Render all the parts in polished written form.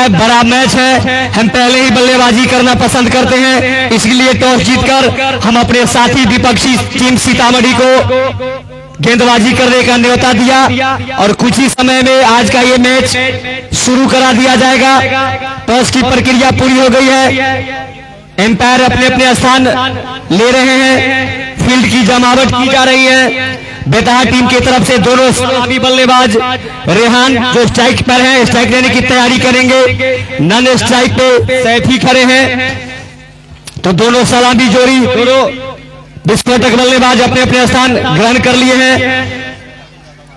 है बड़ा मैच है, हम पहले ही बल्लेबाजी करना पसंद करते हैं, इसलिए टॉस जीतकर हम अपने साथी विपक्षी टीम सीतामढ़ी को गेंदबाजी करने का न्योता दिया और कुछ ही समय में आज का ये मैच शुरू करा दिया जाएगा। टॉस की प्रक्रिया पूरी हो गई है, एम्पायर अपने अपने स्थान ले रहे हैं, फील्ड की जमावट की जा रही है। बेतहा टीम की तरफ से दोनों सलामी बल्लेबाज रेहान जो स्ट्राइक पर हैं, स्ट्राइक लेने की तैयारी करेंगे, नन स्ट्राइक पे सैफी खड़े हैं। तो दोनों सलामी जोड़ी, दोनों विस्फोटक बल्लेबाज अपने अपने स्थान ग्रहण कर लिए हैं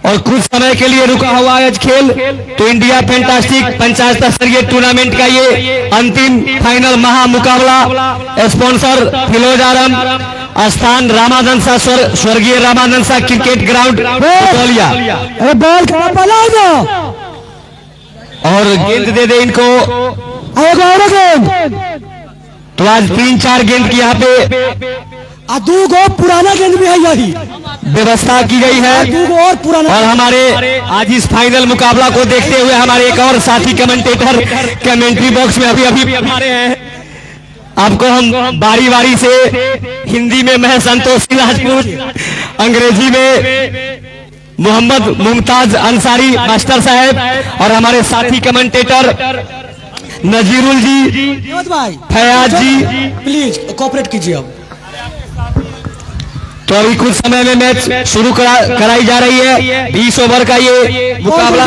और कुछ समय के लिए रुका हुआ है खेल। तो इंडिया फैंटास्टिक पंचायत स्तरीय टूर्नामेंट का ये अंतिम फाइनल महा मुकाबला, स्पॉन्सर फिरोज आलम, स्थान रामानंद सा स्वर्गीय रामानंद सा क्रिकेट ग्राउंड कोलिया। और गेंद दे दे इनको, तो आज 3-4 गेंद की यहाँ पे दो गो पुराना गेंद भी है, यही व्यवस्था की गई है। और पुराना और हमारे आज इस फाइनल मुकाबला को देखते हुए हमारे एक और साथी कमेंटेटर कमेंट्री बॉक्स में अभी हमारे हैं। आपको हम बारी बारी से हिंदी में मैं संतोषी राजपूत, अंग्रेजी में मोहम्मद मुमताज अंसारी मास्टर साहब और हमारे साथी commentator Nazirul ji, Fayaz ji, please cooperate कीजिए। अब तो अभी कुछ समय में मैच शुरू कराई जा रही है। 20 ओवर का ये मुकाबला,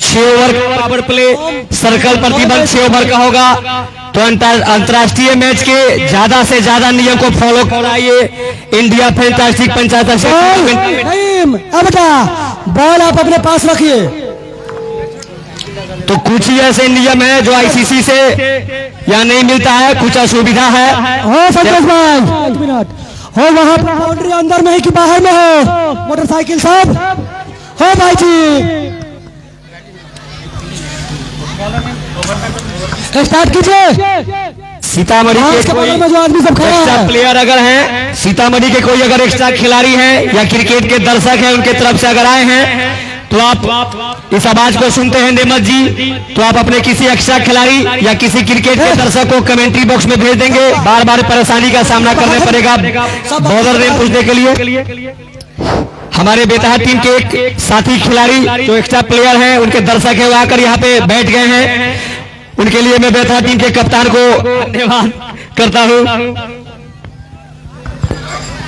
6 ओवर का पावर प्ले, सर्कल प्रतिबंध 6 ओवर का होगा। तो अंतर्राष्ट्रीय मैच के ज्यादा से ज्यादा नियम को फॉलो कराइए। इंडिया फैंटास्टिक पंचायत बेटा बॉल आप अपने पास रखिए। तो कुछ ही ऐसे नियम है जो आईसीसी से या नहीं मिलता है, कुछ असुविधा है। हो संतोष भाई, 1 मिनट हो, वहां पर बाउंड्री अंदर में है कि बाहर में हो? मोटरसाइकिल साहब हो भाई जी, स्टार्ट कीजिए। सीतामढ़ी के कोई एक्स्ट्रा प्लेयर अगर हैं, सीतामढ़ी के कोई अगर एक्स्ट्रा खिलाड़ी हैं या क्रिकेट के दर्शक हैं, उनके तरफ से अगर आए हैं तो आप इस आवाज को सुनते हैं नेमत जी, तो आप अपने किसी एक्स्ट्रा खिलाड़ी या किसी क्रिकेट के दर्शक को कमेंट्री बॉक्स में भेज देंगे। बार बार परेशानी का सामना करना पड़ेगा बॉलर नेम पूछने के लिए। हमारे बेतहा टीम के एक साथी खिलाड़ी जो एक्स्ट्रा प्लेयर हैं, उनके दर्शक है, वो आकर यहाँ पे बैठ गए हैं। उनके लिए मैं बेतहा टीम के कप्तान को धन्यवाद करता हूँ।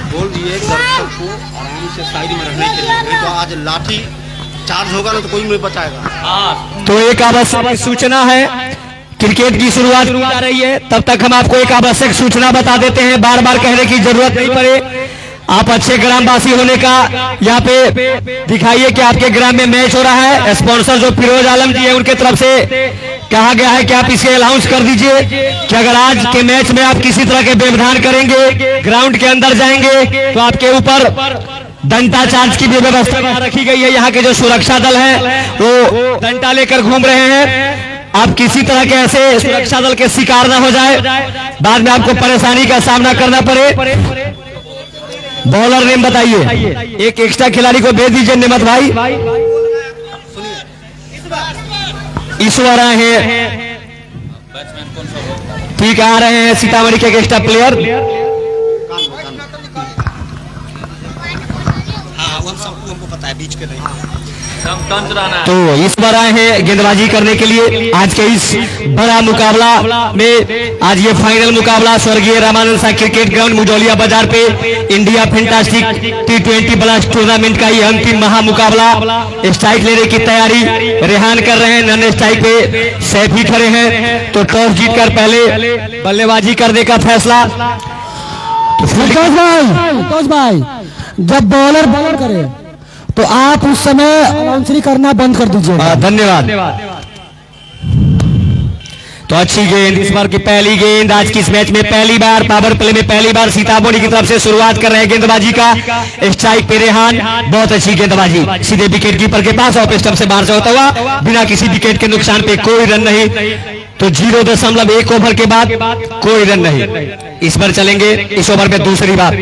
बोल दिए दर्शक को आराम से साइड में रहने के लिए, तो आज लाठी चार्ज होगा ना तो कोई नहीं बचाएगा। तो एक आवश्यक सूचना है, क्रिकेट की शुरुआत हो जा रही है, तब तक हम आपको एक आवश्यक सूचना बता देते हैं, बार बार कहने की जरूरत नहीं पड़े। आप अच्छे ग्रामवासी होने का यहाँ पे दिखाइए कि आपके ग्राम में मैच हो रहा है। स्पॉन्सर जो फिरोज आलम जी है, उनके तरफ से कहा गया है कि आप इसे अनाउंस कर दीजिए कि अगर आज के मैच में आप किसी तरह के व्यवधान करेंगे, ग्राउंड के अंदर जाएंगे, तो आपके ऊपर डंडा चार्ज की भी व्यवस्था रखी गई है। यहाँ के जो सुरक्षा दल है वो डंडा लेकर घूम रहे हैं। आप किसी तरह के ऐसे सुरक्षा दल के शिकार ना हो जाए, बाद में आपको परेशानी का सामना करना पड़े। बॉलर नेम बताइए, एक एक्स्ट्रा खिलाड़ी को भेज दीजिए नेमत भाई। ईश्वर आए हैं, ठीक आ रहे हैं सीतामढ़ी के एक्स्ट्रा प्लेयर। हमको पता है बीच के नहीं, तो इस बार आए हैं गेंदबाजी करने के लिए। आज के इस बड़ा मुकाबला में आज ये फाइनल मुकाबला स्वर्गीय रामानंद सा क्रिकेट ग्राउंड मुजौलिया बाजार पे India fantastic T20 blast tournament का ये अंतिम महा मुकाबला। स्ट्राइक लेने की तैयारी रेहान कर रहे हैं, नन स्ट्राइक पे सैफी खड़े हैं। तो टॉस जीतकर पहले बल्लेबाजी करने का फैसला। संतोष भाई, जब बॉलर बॉलर करे तो आप उस समय अनाउंसरी करना बंद कर दीजिए। धन्यवाद। तो अच्छी गेंद, इस बार की पहली गेंद आज की इस मैच में पहली बार पावर प्ले में पहली बार सीतामढ़ी की तरफ से शुरुआत कर रहे हैं गेंदबाजी का। स्ट्राइक पे रेहान, बहुत अच्छी गेंदबाजी सीधे विकेट कीपर के पास, ऑफ स्टंप से बाहर से होता हुआ बिना किसी विकेट के नुकसान पे कोई रन नहीं। तो 0.1 ओवर के बाद कोई रन नहीं। इस बार चलेंगे इस ओवर में दूसरी बार।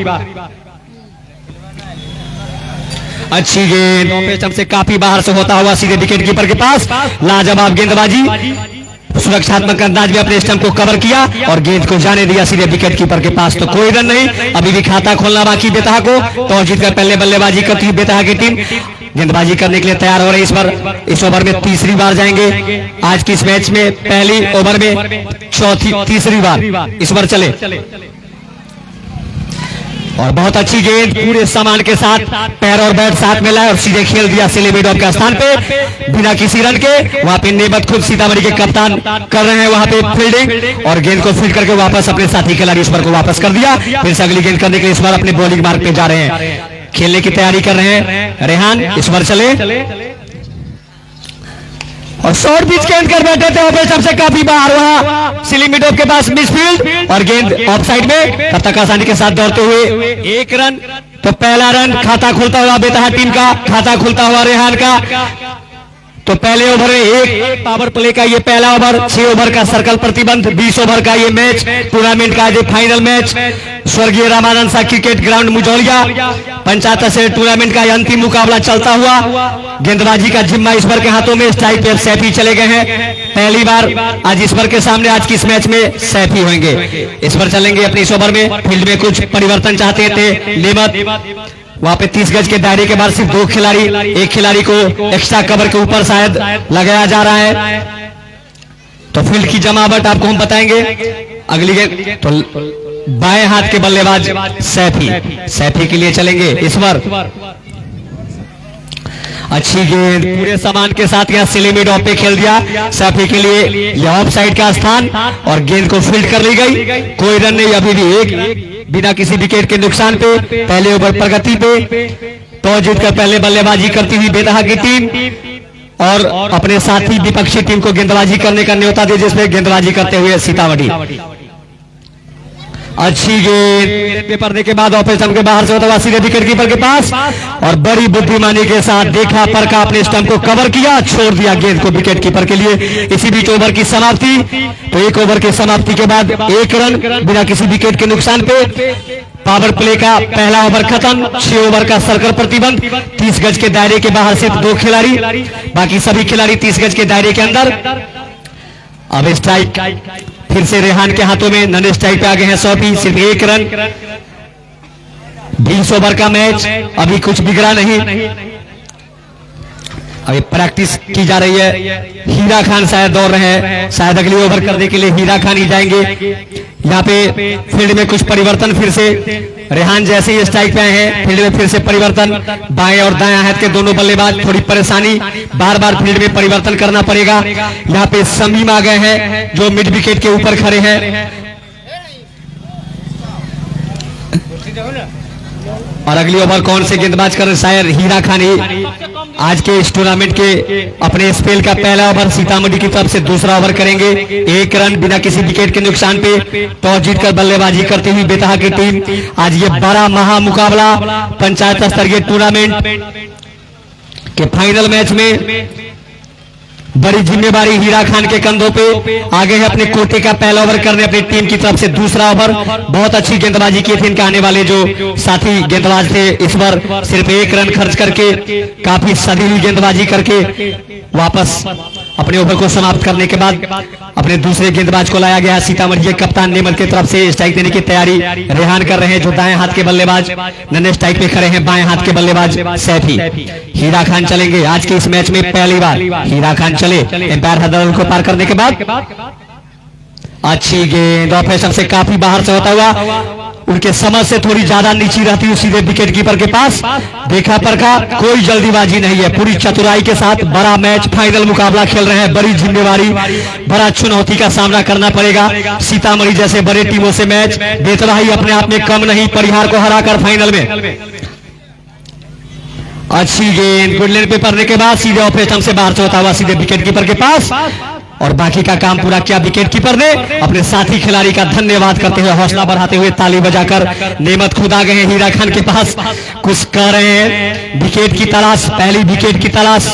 अच्छी गेंद ऑफ स्टंप से काफी बाहर से होता हुआ सीधे विकेट कीपर के पास। लाजवाब गेंदबाजी, सुरक्षात्मक अंदाज में अपने स्टंप को कवर किया और गेंद को जाने दिया सीधे विकेट कीपर के पास। तो कोई रन नहीं, अभी भी खाता खोलना बाकी बेतहा को। टॉस जीतकर पहले बल्लेबाजी करती हुई बेतहा की टीम गेंदबाजी करने के लिए तैयार हो रही है। इस ओवर में तीसरी बार जाएंगे आज की इस मैच में। पहली ओवर में तीसरी बार इस ओवर चले और बहुत अच्छी गेंद पूरे सामान के साथ पैर और बैट साथ में लाए और सीधे खेल दिया सिले मिड ऑफ के स्थान पे बिना किसी रन के। वहां पे नेमत खुद सीतामढ़ी के कप्तान कर रहे हैं वहां पे फील्डिंग और गेंद को फील्ड करके वापस अपने साथी खिलाड़ी इस पर को वापस कर दिया। फिर से अगली गेंद करने के लिए इस बार अपने बॉलिंग मार्ग पे जा रहे हैं, खेलने की तैयारी कर रहे हैं रेहान। इस बार चले और शॉर्ट पिच गेंद कर बैठे थे ऑफ स्टंप से काफी बाहर, वहां सिलिंग मिड ऑफ के पास मिसफील्ड और गेंद ऑफ साइड में। तब तक आसानी के साथ दौड़ते हुए एक रन। तो पहला रन खाता खुलता हुआ बेतहा टीम का, खाता खुलता हुआ रेहान का। तो पहले ओवर में एक पावर प्ले का ये पहला ओवर, 6 ओवर का सर्कल प्रतिबंध, 20 ओवर का ये मैच टूर्नामेंट का ये फाइनल मैच स्वर्गीय रामानंद सा क्रिकेट ग्राउंड मुजौलिया पंचायत से टूर्नामेंट का अंतिम मुकाबला चलता हुआ। गेंदबाजी का जिम्मा इस बार के हाथों में, स्ट्राइक पे सैफी चले गए हैं। पहली बार आज इस बार के सामने आज की इस मैच में सैफी होंगे। इस बार चलेंगे अपने इस ओवर में। फील्ड में कुछ परिवर्तन चाहते थे नेमत, वहां पे 30 गज के दायरे के बाद सिर्फ 2 खिलाड़ी, एक खिलाड़ी को एक्स्ट्रा कवर के ऊपर शायद लगाया जा रहा है। तो फील्ड की जमावट आपको हम बताएंगे अगली गेंद। तो बाएं हाथ के बल्लेबाज सैफी के लिए चलेंगे इस बार। अच्छी गेंद पूरे सामान के साथ यहाँ सिले मिड ऑफ पे खेल दिया सैफी के लिए, यह ऑफ साइड का स्थान और गेंद को फील्ड कर ली गई। कोई रन नहीं, अभी भी एक बिना किसी विकेट के नुकसान पे पहले ओवर प्रगति पे। टॉस जीतकर पहले बल्लेबाजी करती हुई बेतहा की टीम और अपने साथी विपक्षी टीम को गेंदबाजी करने का न्योता दे, जिसमें गेंदबाजी करते हुए सीतामढ़ी। अच्छी गेंद पे पड़ने के बाद ऑफ स्टंप के बाहर से होता हुआ सीधे विकेट कीपर के पास और बड़ी बुद्धिमानी के साथ देखा परखा अपने स्टंप को कवर किया, छोड़ दिया गेंद को विकेट कीपर के लिए। इसी बीच ओवर की समाप्ति। तो एक ओवर की समाप्ति के बाद 1 रन बिना किसी विकेट के नुकसान पे पावर प्ले का पहला ओवर खत्म। 6 ओवर का सर्कल प्रतिबंध, 30 गज के दायरे के बाहर सिर्फ 2 खिलाड़ी, बाकी सभी खिलाड़ी 30 गज के दायरे के अंदर। अब स्ट्राइक फिर से रेहान के हाथों में, नन स्ट्राइक पे आ गए हैं सौफी, सिर्फ 1 रन। 20 ओवर का मैच, अभी कुछ बिगड़ा नहीं, अभी प्रैक्टिस की जा रही है। हीरा खान शायद दौड़ रहे हैं, शायद अगली ओवर करने के लिए हीरा खान ही जाएंगे। यहाँ पे फील्ड में कुछ परिवर्तन, फिर से रेहान जैसे ही स्ट्राइक पे आए हैं फील्ड में फिर से परिवर्तन। बाएं और दाएं हाथ के दोनों बल्लेबाज, थोड़ी परेशानी, बार बार फील्ड में परिवर्तन करना पड़ेगा। यहाँ पे समीम आ गए हैं जो मिड विकेट के ऊपर खड़े हैं और अगली ओवर कौन से गेंदबाज कर, शायद हीरा खान ही आज के इस टूर्नामेंट के अपने स्पेल का पहला ओवर सीतामढ़ी की तरफ से दूसरा ओवर करेंगे। 1 रन बिना किसी विकेट के नुकसान पे टॉस जीतकर बल्लेबाजी करती हुई बेतहा की टीम। आज ये बड़ा महा मुकाबला पंचायत स्तरीय टूर्नामेंट के फाइनल मैच में बड़ी जिम्मेवारी हीरा खान के कंधों पे। आगे है अपने कोटे का पहला ओवर करने अपनी टीम की तरफ से दूसरा ओवर। बहुत अच्छी गेंदबाजी की थी इनके आने वाले जो साथी गेंदबाज थे। इस बार सिर्फ 1 रन खर्च करके काफी सदी हुई गेंदबाजी करके वापस अपने ओवर को समाप्त करने के बाद अपने दूसरे गेंदबाज को लाया गया। सीतामढ़ी कप्तान नेमत की तरफ से स्ट्राइक देने की तैयारी रेहान कर रहे हैं, जो दाएं हाथ के बल्लेबाज नन्हे स्ट्राइक पे खड़े हैं, बाएं हाथ के बल्लेबाज सैफी। हीरा खान चलेंगे आज के इस मैच में पहली बार, हीरा खान चले एम्पायर हदल को पार करने के बाद। अच्छी गेंद ऑफ स्टंप से काफी बाहर से होता हुआ, उनके समझ से थोड़ी ज्यादा नीची रहती है सीधे विकेट कीपर के पास। देखा परखा, कोई जल्दीबाजी नहीं है, पूरी चतुराई के साथ बड़ा मैच फाइनल मुकाबला खेल रहे हैं। बड़ी जिम्मेवारी, बड़ा चुनौती का सामना करना पड़ेगा। सीतामढ़ी जैसे बड़े टीमों से मैच बेतहा ही अपने आप में कम नहीं, परिहार को हराकर फाइनल में। अच्छी गेंद गुडलैंड पे पड़ने के बाद सीधे ऑफ स्टंप से बाहर से होता हुआ सीधे विकेट कीपर के पास और बाकी का काम पूरा किया विकेट कीपर ने। अपने साथी खिलाड़ी का धन्यवाद करते हुए, हौसला बढ़ाते हुए ताली बजाकर नेमत खुद आ गए हैं हीरा खान के पास, कुछ कर रहे हैं। विकेट की तलाश, पहली विकेट की तलाश,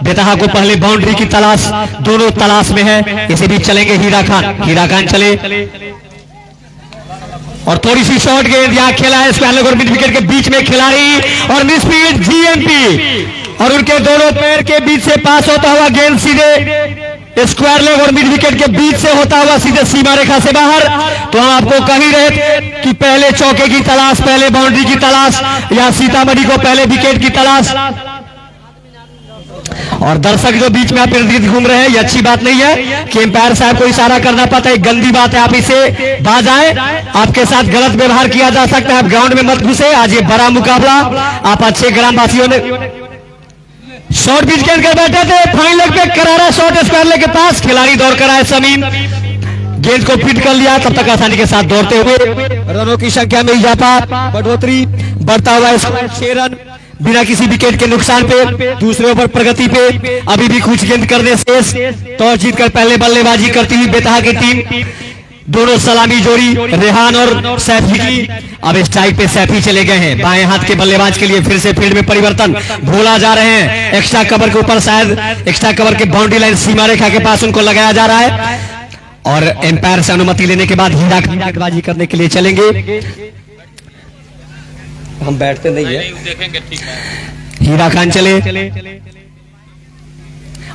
बेतहा को पहले बाउंड्री की तलाश, दोनों तलाश में है। इसी बीच चलेंगे हीरा खान, हीरा खान चले और थोड़ी सी शॉर्ट गेंद यहाँ खेला है स्क्वायर लेग और मिड विकेट के बीच में खिलाड़ी और मिड स्पीड जीएमपी और उनके दोनों पैर के बीच से पास होता हुआ गेंद सीधे स्क्वायर लेग और मिड विकेट के बीच से होता हुआ सीधे सीमा रेखा से बाहर। तो हम आपको कह ही रहे थे कि पहले चौके की तलाश, पहले बाउंड्री की तलाश, या सीतामढ़ी को पहले विकेट की तलाश। और दर्शक जो बीच में आप इर्द गिर्द घूम रहे हैं, ये अच्छी बात नहीं है कि एम्पायर साहब को इशारा करना पड़ता है, गंदी बात है। आप इसे बाज आए, आपके साथ गलत व्यवहार किया जा सकता है, आप ग्राउंड में मत घुसे। आज ये बड़ा मुकाबला, आप अच्छे ग्रामवासियों ने शॉर्ट पिच खेल कर बैठे थे, फाइन लेग पे करारा शॉट स्क्वायर लेग के पास, खिलाड़ी दौड़ कर आए, समीम गेंद को फिट कर लिया, तब तक आसानी के साथ दौड़ते हुए रनों की संख्या में इजाफा, बढ़ोतरी, बढ़ता हुआ स्कोर 6 रन बिना किसी विकेट के नुकसान पे। दूसरे ओवर प्रगति पे अभी भी कुछ गेंद करने शेष, टॉस जीतकर पहले बल्लेबाजी करती हुई बेतहा की टीम, दोनों सलामी जोड़ी रेहान और सैफी की। अब स्ट्राइक पे सैफी चले गए हैं, बाएं हाथ के बल्लेबाज के लिए फिर से फील्ड में परिवर्तन, भोला जा रहे हैं एक्स्ट्रा कवर के ऊपर, शायद एक्स्ट्रा कवर के बाउंड्री लाइन सीमा रेखा के पास उनको लगाया जा रहा है। और एम्पायर से अनुमति लेने के बाद हीरा गेंदबाजी करने के लिए चलेंगे। हम बैठते नहीं है, देखेंगे, ठीक है। हीरा खान चले,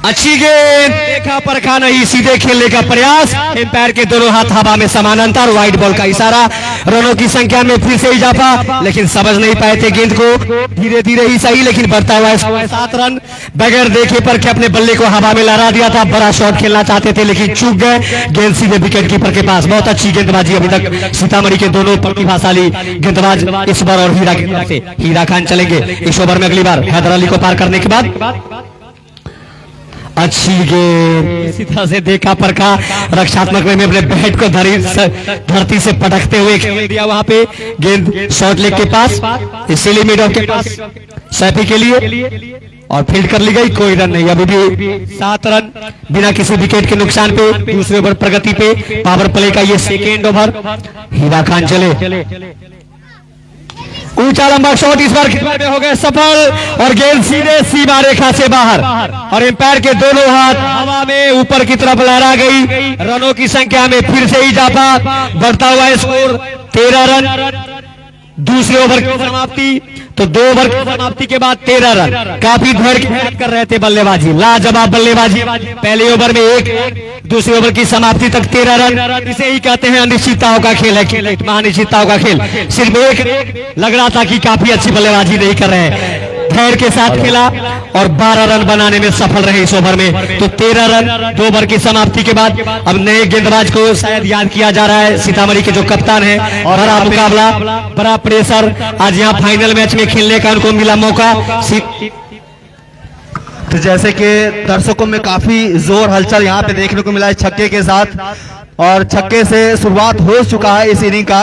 अच्छी गेंद, देखा परखा नहीं, सीधे खेलने का प्रयास, एम्पायर के दोनों हाथ हवा में समानांतर, वाइड बॉल का इशारा, रनों की संख्या में फिर से इजाफा, लेकिन समझ नहीं पाए थे गेंद को, धीरे धीरे ही सही लेकिन बढ़ता हुआ 7 रन बगैर देखे परखे अपने बल्ले को हवा में लहरा दिया था। बड़ा शॉट खेलना चाहते थे लेकिन चूक गए, गेंद सीधे विकेट कीपर के पास। बहुत अच्छी गेंदबाजी अभी तक सीतामढ़ी के दोनों प्रतिभाशाली गेंदबाज इस बार और हीरा की तरफ से। हीरा खान चलेंगे इस ओवर में अगली बार हैदर अली को पार करने के बाद। अच्छी गेंद, इसी तरह से देखा परखा, रक्षात्मक में अपने बैट को धरती से पटकते हुए खेल दिया वहां पे, गेंद शॉर्ट लेग के पास, इसीलिए मिड ऑफ के पास सैफी के लिए, और फील्ड कर ली गई, कोई रन नहीं। अभी भी 7 रन बिना किसी विकेट के नुकसान पे, दूसरे ओवर प्रगति पे, पावर प्ले का ये सेकेंड ओवर। हीरा खान चले, ऊंचा लंबा शॉट इस बार में हो गए सफल और गेंद सीधे सीमा रेखा से बाहर, और एम्पायर के दोनों हाथ हवा में ऊपर की तरफ लहरा गई। रनों की संख्या में फिर से इजाफा, बढ़ता हुआ स्कोर 13 रन। दूसरे ओवर की समाप्ति, तो 2 ओवर की समाप्ति के बाद 13 रन। काफी धैर्य की मेहनत कर रहे थे बल्लेबाजी, लाजवाब बल्लेबाजी। पहले ओवर में 1, दूसरे ओवर की समाप्ति तक 13 रन। इसे ही कहते हैं अनिश्चितताओं का खेल है, खेल महानिश्चितताओं का खेल। सिर्फ एक लग रहा था कि काफी अच्छी बल्लेबाजी नहीं कर रहे हैं, धैर्य के साथ खेला और 12 रन बनाने में सफल रहे इस ओवर में। तो 13 रन 2 ओवर की समाप्ति के बाद। अब नए गेंदबाज को शायद याद किया जा रहा है, सीतामढ़ी के जो कप्तान है। और बड़ा मुकाबला, बड़ा प्रेशर, आज यहाँ फाइनल मैच में खेलने का उनको मिला मौका। तो जैसे कि दर्शकों में काफी जोर हलचल यहाँ पे देखने को मिला है छक्के के साथ, और छक्के से शुरुआत हो चुका है इस इनिंग का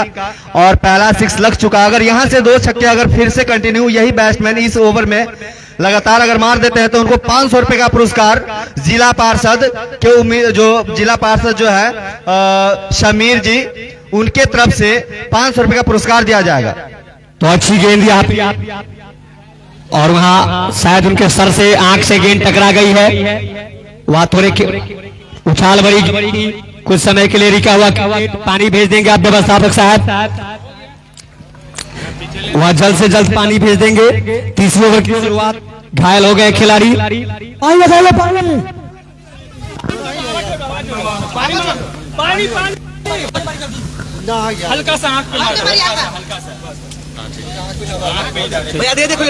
और पहला 6 लग चुका है। अगर यहाँ से 2 छक्के अगर फिर से कंटिन्यू यही बैट्समैन इस ओवर में लगातार अगर मार देते हैं तो उनको 500 रुपए का पुरस्कार जिला पार्षद के उम्मीद, जो जिला पार्षद जो है शमीर जी, उनके तरफ से 500 रुपए का पुरस्कार दिया जाएगा। तो अच्छी गेंद यहाँ पे, और वहां शायद उनके सर से आंख से गेंद टकरा गई है, वहां थोड़े उछाल भरी, कुछ समय के लिए रिका हुआ पानी भेज देंगे आप व्यवस्थापक साहब, वहां जल्द से जल्द पानी भेज देंगे। तीसरे ओवर की शुरुआत, घायल हो गए खिलाड़ी। हल्का सा आंख पे हल्का सा भैया दे देखो,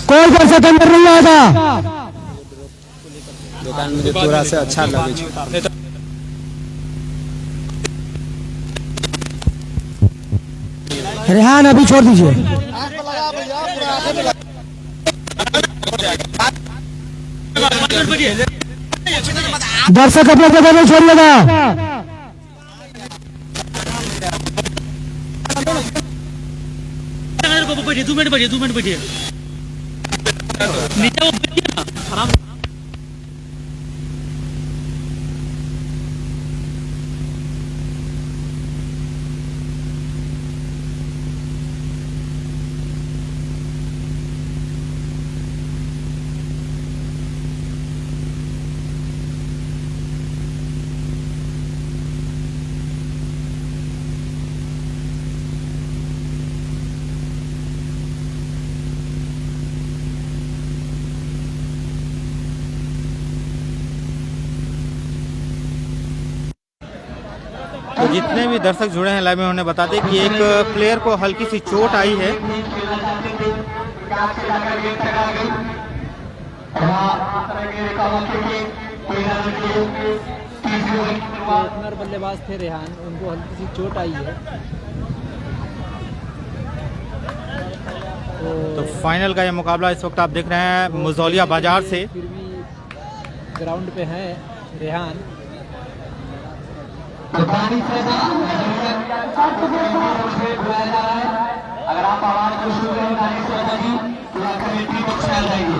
कौन कौन सा अंदर नहीं आया था? दुकान में थोड़ा सा अच्छा लगे। रेहान अभी छोड़ दीजिए। दर्शक अपने जगह में छोड़िएगा। बैठिए 2 मिनट बैठिए नीचे वो बैठिए ना आराम। तो जितने भी दर्शक जुड़े हैं लाइव में उन्हें बता दें कि एक प्लेयर को हल्की सी चोट आई है। ओपनर बल्लेबाज थे रेहान, उनको हल्की सी चोट आई है। तो फाइनल का ये मुकाबला इस वक्त आप देख रहे हैं मुजौलिया बाजार से। फिर भी ग्राउंड पे है रेहान। अगर आप आवाज को सुन रहे हैं तो आखिर टीम को चल जाएगी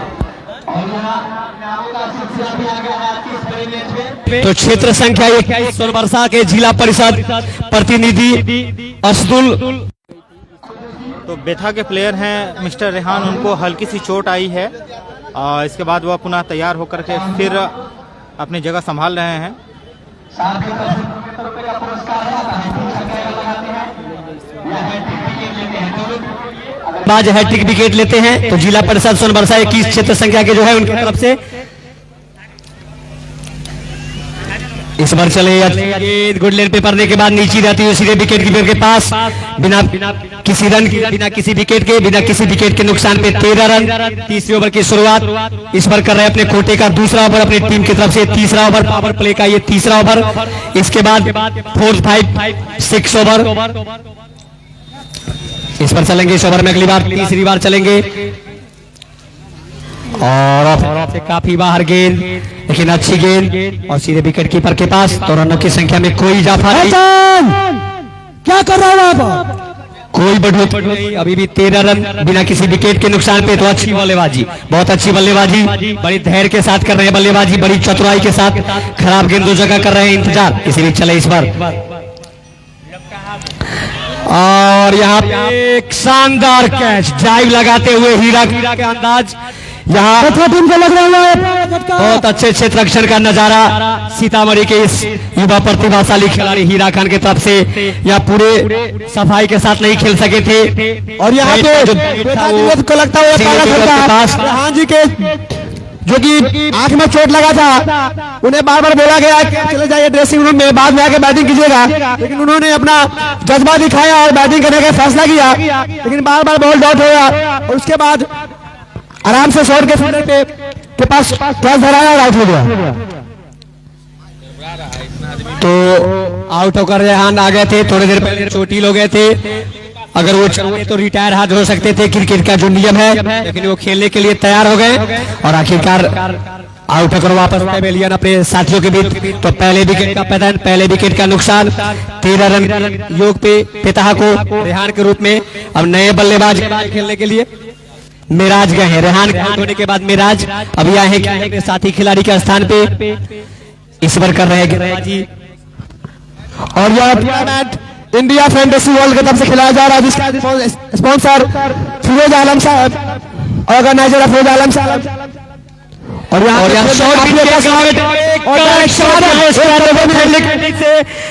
और यहाँ का सिलसिला भी आ गया है आपकी इस बड़े मैच में। तो क्षेत्र संख्या 21 सोनबरसा के जिला परिषद प्रतिनिधि असदुल। तो बेथा के प्लेयर हैं मिस्टर रेहान, उनको हल्की सी चोट आई है। इसके बाद वह पुनः तैयार होकर के फिर अपनी जगह संभाल रहे हैं। बाज हैट्रिक विकेट लेते हैं तो जिला परिषद सोनबरसा 21 क्षेत्र संख्या के जो है उनकी तरफ से इस बार चले गुड लेन पे पड़ने के बाद नीचे रहती है सीधे विकेट कीपर के पास बिना किसी रन के, बिना किसी विकेट के, बिना किसी विकेट के नुकसान पे 13 रन। तीसरे ओवर की शुरुआत इस बार कर रहे हैं अपने कोटे का दूसरा ओवर अपनी टीम की तरफ से। तीसरा ओवर पावर प्ले का ये तीसरा ओवर। इसके बाद 4, 5, 6 ओवर इस पर चलेंगे। इस ओवर में अगली बार तीसरी बार चलेंगे और से काफी बाहर गेंद, लेकिन अच्छी गेंद और सीधे विकेट कीपर के पास। तो रनों की संख्या में कोई इजाफा नहीं, क्या कर रहा है आप? कोई बढ़ोतरी नहीं। अभी भी 13 रन बिना किसी विकेट के नुकसान पे। तो अच्छी बल्लेबाजी, बहुत अच्छी बल्लेबाजी, बड़ी धैर्य के साथ कर रहे हैं बल्लेबाजी, बड़ी चतुराई के साथ। खराब गेंद दो जगह कर रहे हैं इंतजार, इसी बीच चले इस बार। और यहाँ पे एक शानदार कैच ड्राइव लगाते हुए हीरा के अंदाज। यहाँ टीम को लग रहा है बहुत अच्छे क्षेत्र रक्षण का नजारा सीतामढ़ी के इस युवा प्रतिभाशाली खिलाड़ी हीरा खान की तरफ से। यहाँ पूरे सफाई के साथ नहीं खेल सके थे और यहाँ पे को लगता है रेहान जी के जो कि आंख में चोट लगा था, उन्हें बार बार बोला गया कि चले जाइए ड्रेसिंग रूम में, बाद में आके बैटिंग कीजिएगा, लेकिन उन्होंने अपना जज्बा दिखाया और बैटिंग करने का फैसला किया। लेकिन बार बार बॉल डॉट हुआ और उसके बाद आराम से शॉट के फील्डर के पास टॉस धराया और आउट हो गया। तो आउट होकर रेहान आ गए थे। थोड़ी देर पहले चोटिल हो गए थे, अगर वो चाहते तो रिटायर हाथ हो सकते थे, क्रिकेट का जो नियम है, लेकिन वो खेलने के लिए तैयार हो गए और आखिरकार आउट होकर वापस पेवेलियन अपने साथियों के बीच। तो पहले विकेट का पैदान, पहले विकेट का नुकसान, 13 रन योग पे पेताहा को रेहान के रूप में। अब नए बल्लेबाज खेलने के लिए मिराज गए हैं। रेहान आउट होने के बाद मिराज अभी आए हैं अपने साथी खिलाड़ी के स्थान पे इस बार कर रहे हैं गेंदबाजी। और यह टूर्नामेंट इंडिया फैंटेसी वर्ल्ड की तरफ से खिलाया जा रहा है, जिसका स्पॉन्सर फिरोज आलम साहब, ऑर्गेनाइजर फिरोज आलम साहब। और यहाँ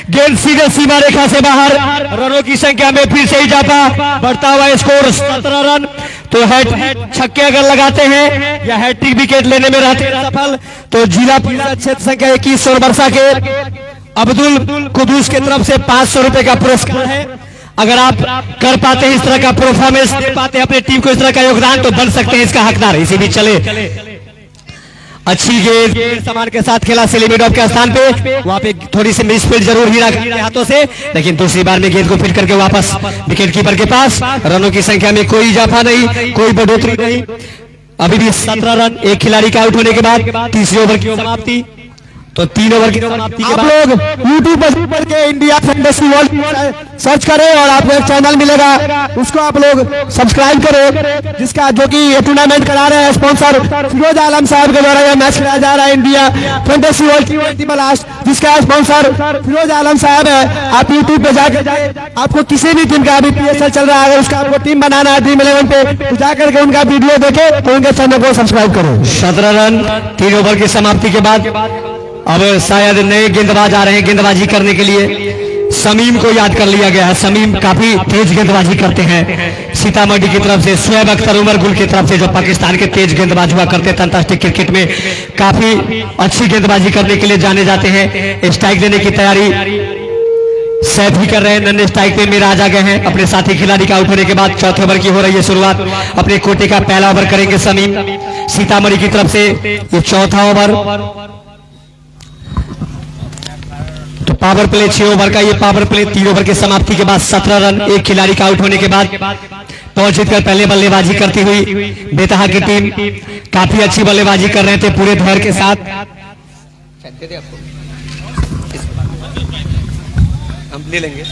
गेंद सीधे सीमा रेखा से बाहर। रनों की संख्या में फिर से इजाफा, बढ़ता हुआ स्कोर 17 रन। तो छक्के अगर लगाते हैं या हैट्रिक विकेट लेने में रहते हैं सफल, तो जिला परिषद क्षेत्र संख्या 21 सोनबरसा के अब्दुल कुदूस की तरफ से 500 रुपए का पुरस्कार है। अगर आप कर पाते हैं इस तरह का परफॉर्मेंस, दे पाते हैं अपनी टीम को इस तरह का योगदान, तो बन सकते हैं इसका हकदार। इसी बीच चले अच्छी गेंद समान के साथ खेला सेलिब्रेटॉप के स्थान पे। वहां पे थोड़ी सी मिसफील्ड जरूर हीरा के हाथों से, लेकिन दूसरी बार में गेंद को फिट करके वापस विकेट कीपर के पास। रनों की संख्या में कोई इजाफा नहीं, कोई बढ़ोतरी नहीं। अभी भी 17 रन एक खिलाड़ी के आउट होने के बाद। तीसरे ओवर की समाप्ति, तो 3 ओवर की समाप्ति के बाद आप लोग यूट्यूब पर के इंडिया फैंटेसी वर्ल्ड सर्च करें और आपको एक चैनल मिलेगा, उसको आप लोग सब्सक्राइब करें, जिसका जो कि ये टूर्नामेंट करा रहे हैं स्पॉन्सर फिरोज आलम साहब के द्वारा यह मैच खेला जा रहा है इंडिया फैंटेसी वर्ल्ड की लास्ट, जिसका स्पॉन्सर फिरोज आलम साहब है। आप यूट्यूब पे जाकर आपको किसी भी टीम का अभी PSL चल रहा है, अगर उसका आपको टीम बनाना है ड्रीम 11 पे, तो जाकर के उनका वीडियो देखे तो उनके चैनल को सब्सक्राइब करो। 17 रन 3 ओवर की समाप्ति के बाद। अब शायद नए गेंदबाज आ रहे हैं गेंदबाजी करने के लिए। समीम को याद कर लिया गया है। समीम काफी तेज गेंदबाजी करते हैं सीतामढ़ी की तरफ से। शोएब अख्तर उमर गुल की तरफ से, जो पाकिस्तान के तेज गेंदबाज हुआ करते हैं अंतर्राष्ट्रीय क्रिकेट में, काफी अच्छी गेंदबाजी करने के लिए जाने जाते हैं। स्ट्राइक देने की तैयारी सैफ ही कर रहे हैं, नन्हे स्ट्राइक पे मिराज आ गए हैं। अपने साथी खिलाड़ी का आउट होने के बाद चौथे ओवर की हो रही है शुरुआत। अपने कोटे का पहला ओवर करेंगे समीम सीतामढ़ी की तरफ से। ये चौथा ओवर, तो पावर प्ले 6 ओवर का ये पावर प्ले 3 ओवर के समाप्ति के बाद 17 रन एक खिलाड़ी का आउट होने के बाद टॉस जीतकर पहले बल्लेबाजी करती हुई बेतहा की टीम काफी अच्छी बल्लेबाजी कर रहे थे पूरे धैर्य के साथ। हम ले लेंगे,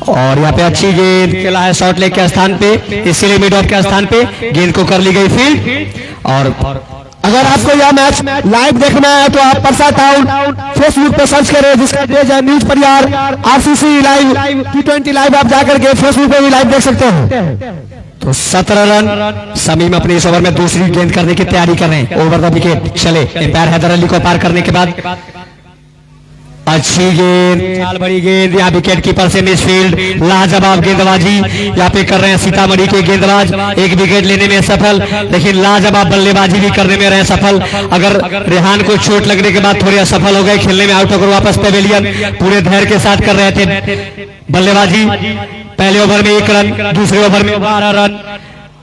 और यहाँ पे अच्छी गेंद खेला है शॉर्ट लेग के स्थान पे, इसलिए मिड ऑफ के स्थान पे गेंद को कर ली गई फील्ड। और अगर आपको यह मैच लाइव देखना है तो आप परसा टाउन फेसबुक पे सर्च करें, जिसका पेज है न्यूज परिवार आरसीसी लाइव T20 लाइव। आप जाकर के फेसबुक पे भी लाइव देख सकते हैं। तो 17 रन समीम अपने इस ओवर में दूसरी गेंद करने की तैयारी कर रहे हैं। ओवर द विकेट चले, एम्पायर हैदर अली को पार करने के बाद अच्छी गेंद, चाल बड़ी गेंद, यहाँ विकेट कीपर से मिस फील्ड। लाजवाब गेंदबाजी यहाँ पे कर रहे हैं सीतामढ़ी के गेंदबाज, एक विकेट लेने में सफल, लेकिन लाजवाब बल्लेबाजी भी करने में रहे सफल। अगर रेहान को चोट लगने के बाद थोड़े असफल हो गए खेलने में, आउट होकर वापस पेवेलियन पूरे धैर्य के साथ कर रहे थे बल्लेबाजी। पहले ओवर में 1 रन, दूसरे ओवर में 12 रन,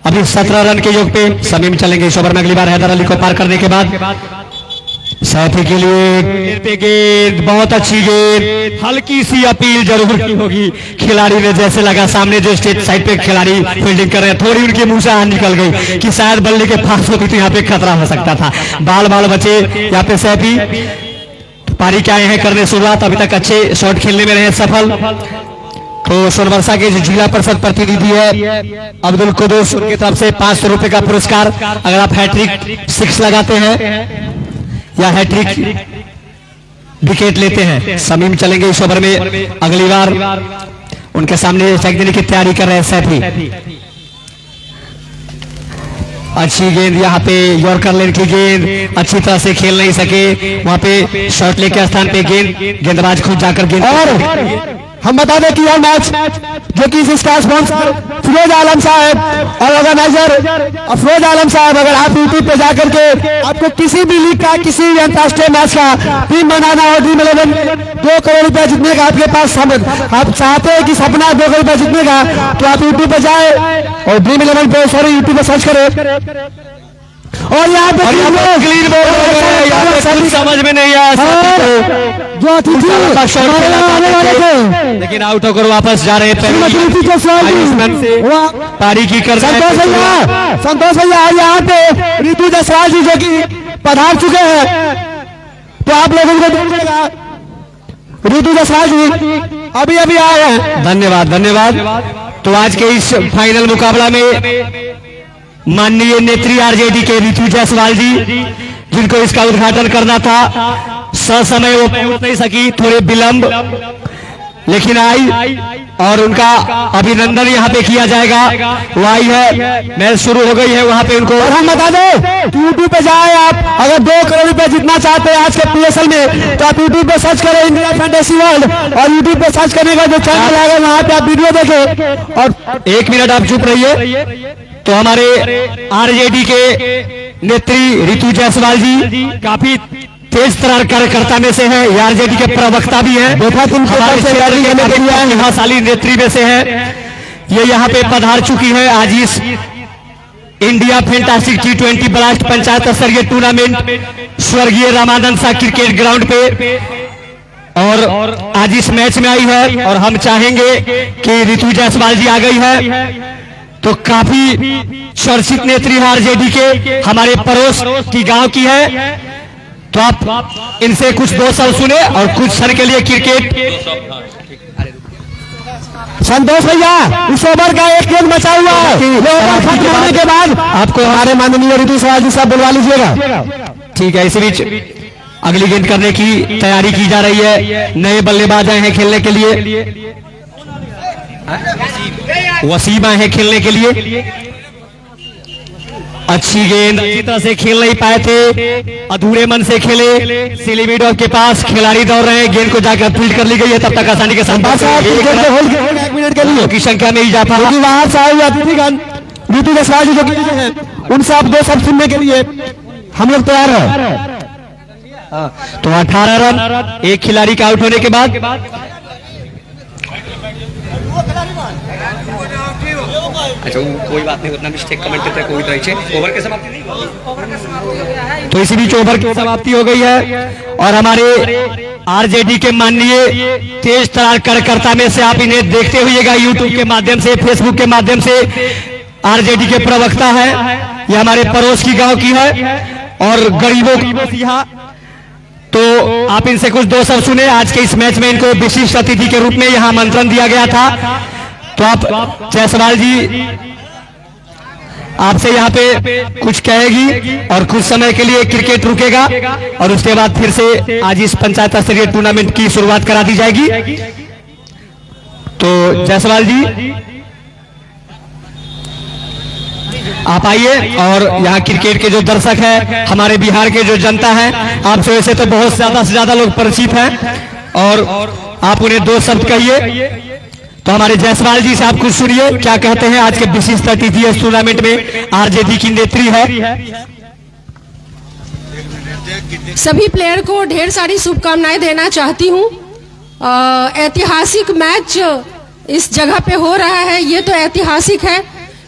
अभी 17 रन के योग पे समीम चलेंगे इस ओवर में अगली बार हैदर अली को पार करने के बाद। साथी के लिए गेंद, बहुत अच्छी गेंद, हल्की सी अपील जरूर की होगी खिलाड़ी ने, जैसे लगा सामने जो स्टेट साइड पे खिलाड़ी फील्डिंग कर रहे हैं, थोड़ी उनके मुंह से आन निकल गई कि शायद बल्ले के पास होती तो यहाँ पे खतरा हो सकता था। बाल बाल बचे यहाँ पे सैफी पारी के आए हैं करने शुरुआत, अभी तक अच्छे शॉट खेलने में रहे सफल। तो सोनवर्षा के जो जिला परिषद प्रतिनिधि है अब्दुल कुदूस, उनकी तरफ से 500 रुपए का पुरस्कार अगर आप हैट्रिक 6 लगाते हैं या हैट्रिक विकेट लेते हैं। समीम चलेंगे इस ओवर में अगली बार, उनके सामने फेंक देने की तैयारी कर रहे हैं सैफी। अच्छी गेंद यहाँ पे यॉर्कर लेन की गेंद, अच्छी तरह से खेल नहीं सके, वहां पे शॉर्ट लेग के स्थान पे गेंदबाज खुद जाकर गेंद। और हम बता दें कि यह मैच जो कि इसका स्पॉन्सर फिरोज आलम साहब और ऑर्गेनाइजर अफरोज आलम साहब, अगर आप यूट्यूब पे जाकर के आपको किसी भी लीग का किसी भी अंतर्राष्ट्रीय मैच का टीम बनाना हो, ड्रीम 11 2 करोड़ रुपए जीतने का आपके पास आप चाहते हैं कि सपना 2 करोड़ रुपए जीतने का, तो आप यूट्यूब पे जाए और ड्रीम 11 पे यूट्यूब पे सर्च करें। और यहाँ पे क्लीन बॉल समझ में नहीं आया जो अतिथि लेकिन आउट होकर वापस जा रहे हैं पारी की कर संतोष भैया यहाँ पे ऋतु जायसवाल जी जो कि पधार चुके हैं, तो आप लोगों को देखिएगा ऋतु जायसवाल जी अभी अभी आए हैं। धन्यवाद धन्यवाद। तो आज के इस फाइनल मुकाबला में माननीय नेत्री आरजेडी के ऋतु जायसवाल जी, जिनको इसका उद्घाटन करना था, ससमय वो पहुंच नहीं सकी, थोड़े विलंब, लेकिन आई और उनका अभिनंदन यहाँ पे किया जाएगा। वो आई है, मैच शुरू हो गई है वहां पे उनको। और हम बता दें यूट्यूब पे जाए, आप अगर 2 करोड़ रुपए जीतना चाहते हैं आज के PSL में, तो आप यूट्यूब पे सर्च करें इंडिया फैंटेसी वर्ल्ड, और यूट्यूब पे सर्च करने का जो चैनल आएगा वहां पे आप वीडियो देखें। और 1 मिनट आप चुप रहिए। तो हमारे आरजेडी के नेत्री ऋतु जायसवाल जी काफी तेज तरार कार्यकर्ता में से है, आरजेडी के प्रवक्ता भी हैं, प्रतिभाशाली नेत्री में से है। ये यहाँ पे पधार चुकी है आज इस India fantastic T20 blast panchayat स्तरीय टूर्नामेंट स्वर्गीय रामानंद शाह क्रिकेट ग्राउंड पे, और आज इस मैच में आई है। और हम चाहेंगे कि ऋतु जायसवाल जी आ गई है तो काफी चर्चित नेत्री है आरजेडी के, हमारे पड़ोस की गांव की है, तो आप इनसे कुछ 2 साल सुने और कुछ क्षण के लिए क्रिकेट। संतोष भैया इस ओवर का एक गेंद बचा हुआ है, खत्म होने के बाद आपको हमारे माननीय ऋतु जायसवाल जी साहब बुलवा लीजिएगा। ठीक है, इसी बीच अगली गेंद करने की तैयारी की जा रही है। नए बल्लेबाज आए हैं खेलने के लिए, वसीम आए हैं खेलने के लिए। अच्छी गेंद, अच्छी तरह से खेल नहीं पाए थे, अधूरे मन से खेले। सिलीमीडोव के पास खिलाड़ी दौड़ रहे हैं, गेंद को जाकर फील्ड कर ली गई है, तब तक आसानी के साथ 1 मिनट के लिए की संख्या में इजाफा। वहां से आए हुए अतिथिगण ऋतु जायसवाल जी जो कि हैं, उनसे आप 2 शब्द सुनने के लिए हम लोग तैयार हैं। तो 18 रन एक खिलाड़ी का आउट होने के बाद। अच्छा कोई बात नहीं, उतना मिस्टेक कमेंट करते कोई तरह से ओवर के समाप्ति नहीं, तो इसी बीच ओवर की समाप्ति हो गई है और हमारे आरजेडी के माननीय तेज तरार कार्यकर्ता में से आप इन्हें देखते हुएगा यूट्यूब के माध्यम से, फेसबुक के माध्यम से, आरजेडी के प्रवक्ता है, ये हमारे पड़ोस की गांव की है और गरीबों की मसीहा। तो आप इनसे कुछ दो शब्द सुने। आज के इस मैच में इनको विशिष्ट अतिथि के रूप में यहाँ आमंत्रण दिया गया था। तो आप जायसवाल जी आपसे यहाँ पे कुछ कहेगी और कुछ समय के लिए क्रिकेट रुकेगा और उसके बाद फिर से आज इस पंचायत स्तरीय टूर्नामेंट की शुरुआत करा दी जाएगी। तो जायसवाल जी आप आइए और यहाँ क्रिकेट के जो दर्शक हैं, हमारे बिहार के जो जनता है, आपसे वैसे तो बहुत ज्यादा से ज्यादा लोग परिचित हैं और आप उन्हें दो शब्द कहिए। तो हमारे जायसवाल जी से आप कुछ सुनिए, क्या कहते हैं। आज के विशिष्ट अतिथि इस टूर्नामेंट में आरजेडी की नेत्री है। सभी प्लेयर को ढेर सारी शुभकामनाएं देना चाहती हूँ। ऐतिहासिक मैच इस जगह पे हो रहा है, ये तो ऐतिहासिक है,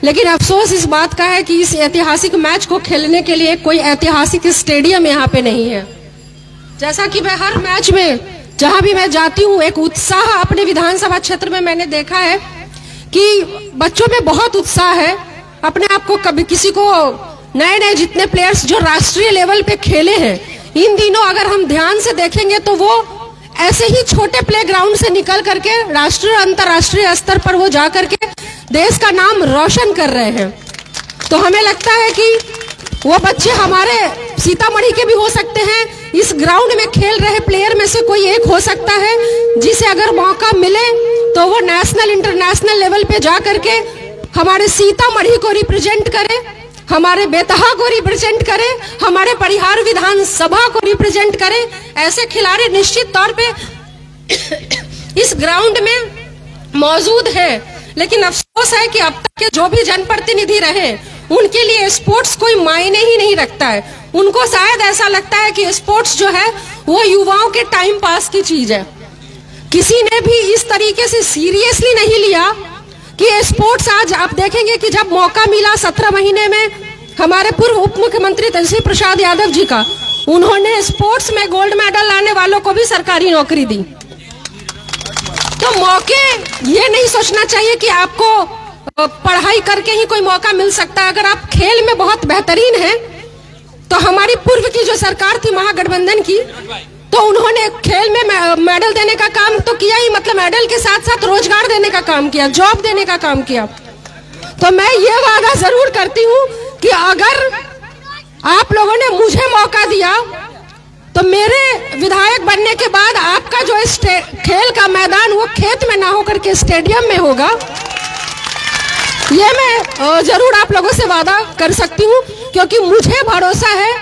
लेकिन अफसोस इस बात का है कि इस ऐतिहासिक मैच को खेलने के लिए कोई ऐतिहासिक स्टेडियम यहाँ पे नहीं है। जैसा कि मैं हर मैच में जहां भी मैं जाती हूँ, एक उत्साह अपने विधानसभा क्षेत्र में मैंने देखा है कि बच्चों में बहुत उत्साह है। अपने आप को कभी किसी को नए नए जितने प्लेयर्स जो राष्ट्रीय लेवल पे खेले हैं, इन दिनों अगर हम ध्यान से देखेंगे तो वो ऐसे ही छोटे प्लेग्राउंड से निकल करके राष्ट्रीय अंतर्राष्ट्रीय स्तर पर वो जा करके देश का नाम रोशन कर रहे हैं। तो हमें लगता है कि वो बच्चे हमारे सीतामढ़ी के भी हो सकते हैं। इस ग्राउंड में खेल रहे प्लेयर में से कोई एक हो सकता है जिसे अगर मौका मिले तो वो नेशनल इंटरनेशनल लेवल पे जा करके हमारे सीतामढ़ी को रिप्रेजेंट करे, हमारे बेतहा को रिप्रेजेंट करे, हमारे परिहार विधानसभा को रिप्रेजेंट करे। ऐसे खिलाड़ी निश्चित तौर पे इस ग्राउंड में मौजूद है, लेकिन अफसोस है कि अब तक के जो भी जनप्रतिनिधि रहे उनके लिए स्पोर्ट्स कोई मायने ही नहीं रखता है। उनको शायद ऐसा लगता है कि स्पोर्ट्स जो है वो युवाओं के टाइम पास की चीज है। किसी ने भी इस तरीके से सीरियसली नहीं लिया कि स्पोर्ट्स आज आप देखेंगे कि जब मौका मिला 17 महीने में हमारे पूर्व उप मुख्यमंत्री तेजस्वी प्रसाद यादव जी का, उन्होंने स्पोर्ट्स में गोल्ड मेडल लाने वालों को भी सरकारी नौकरी दी। तो मौके ये नहीं सोचना चाहिए कि आपको पढ़ाई करके ही कोई मौका मिल सकता है। अगर आप खेल में बहुत बेहतरीन हैं, तो हमारी पूर्व की जो सरकार थी महागठबंधन की, तो उन्होंने खेल में मेडल देने का काम तो किया ही, मतलब मेडल के साथ साथ रोजगार देने का काम किया, जॉब देने का काम किया। तो मैं ये वादा जरूर करती हूँ कि अगर आप लोगों ने मुझे मौका दिया तो मेरे विधायक बनने के बाद आपका जो खेल का मैदान वो खेत में ना होकर के स्टेडियम में होगा। ये मैं जरूर आप लोगों से वादा कर सकती हूँ, क्योंकि मुझे भरोसा है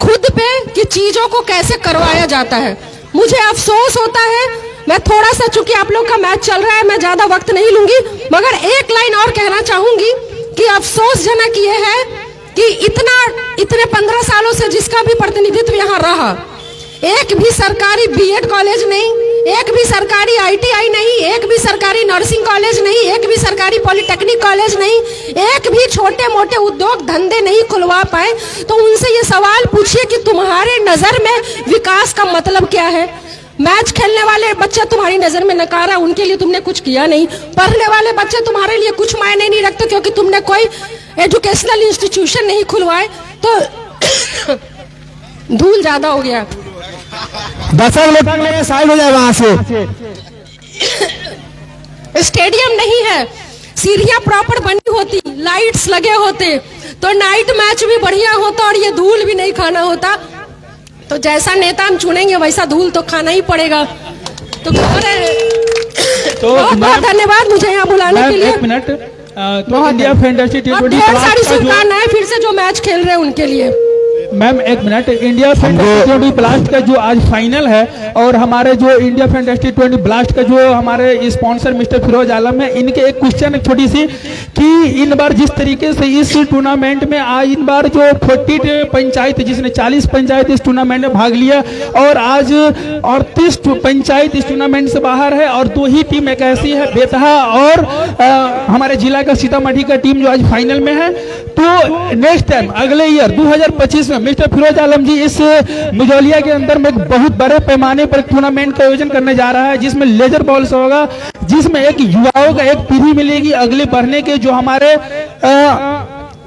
खुद पे कि चीजों को कैसे करवाया जाता है। मुझे अफसोस होता है, मैं थोड़ा सा, चूंकि आप लोग का मैच चल रहा है, मैं ज्यादा वक्त नहीं लूंगी, मगर एक लाइन और कहना चाहूंगी कि अफसोसजनक ये है कि इतने 15 सालों से जिसका भी प्रतिनिधित्व यहाँ रहा, एक भी सरकारी बीएड कॉलेज नहीं, एक भी सरकारी आईटीआई नहीं, एक भी सरकारी नर्सिंग कॉलेज नहीं, एक भी सरकारी पॉलिटेक्निक कॉलेज नहीं, एक भी छोटे मोटे उद्योग धंधे नहीं खुलवा पाए। तो उनसे ये सवाल पूछिए कि तुम्हारे नजर में विकास का मतलब क्या है। मैच खेलने वाले बच्चे तुम्हारी नजर में नकारा, उनके लिए तुमने कुछ किया नहीं। पढ़ने वाले बच्चे तुम्हारे लिए कुछ मायने नहीं रखते क्योंकि तुमने कोई एजुकेशनल इंस्टीट्यूशन नहीं खुलवाए। तो धूल ज्यादा हो गया। दर्शक लोग साइड हो जाए वहां से। स्टेडियम नहीं है, सीढ़ियां प्रॉपर बनी होती, लाइट्स लगे होते तो नाइट मैच भी बढ़िया होता और ये धूल भी नहीं खाना होता। तो जैसा नेता हम चुनेंगे वैसा धूल तो खाना ही पड़ेगा। तो बहुत बहुत धन्यवाद मुझे यहाँ बुलाने के लिए। एक मिनट, तो इंडिया फैंटेसी ढेर सारी शुभकामनाएं फिर से जो मैच खेल रहे हैं उनके लिए। मैम एक minute, India fantasy T20 blast का जो आज फाइनल है और हमारे जो इंडिया फैंटेसी T20 ब्लास्ट का जो हमारे स्पॉन्सर मिस्टर फिरोज आलम है, इनके एक क्वेश्चन छोटी सी कि इन बार जिस तरीके से इस टूर्नामेंट में आज इन बार जो 40 पंचायत, जिसने 40 पंचायत इस टूर्नामेंट में भाग लिया और आज 38 पंचायत इस टूर्नामेंट से बाहर है और 2 ही टीम एक ऐसी है बेतहा और हमारे जिला का सीतामढ़ी का टीम जो आज फाइनल में है। तो नेक्स्ट टाइम अगले ईयर 2025 में मिस्टर फिरोज आलम जी इस मुजौलिया के अंदर में एक बहुत बड़े पैमाने पर टूर्नामेंट का आयोजन करने जा रहा है, जिसमें लेजर बॉल से होगा, जिसमें एक युवाओं का एक पीढ़ी मिलेगी अगले बढ़ने के, जो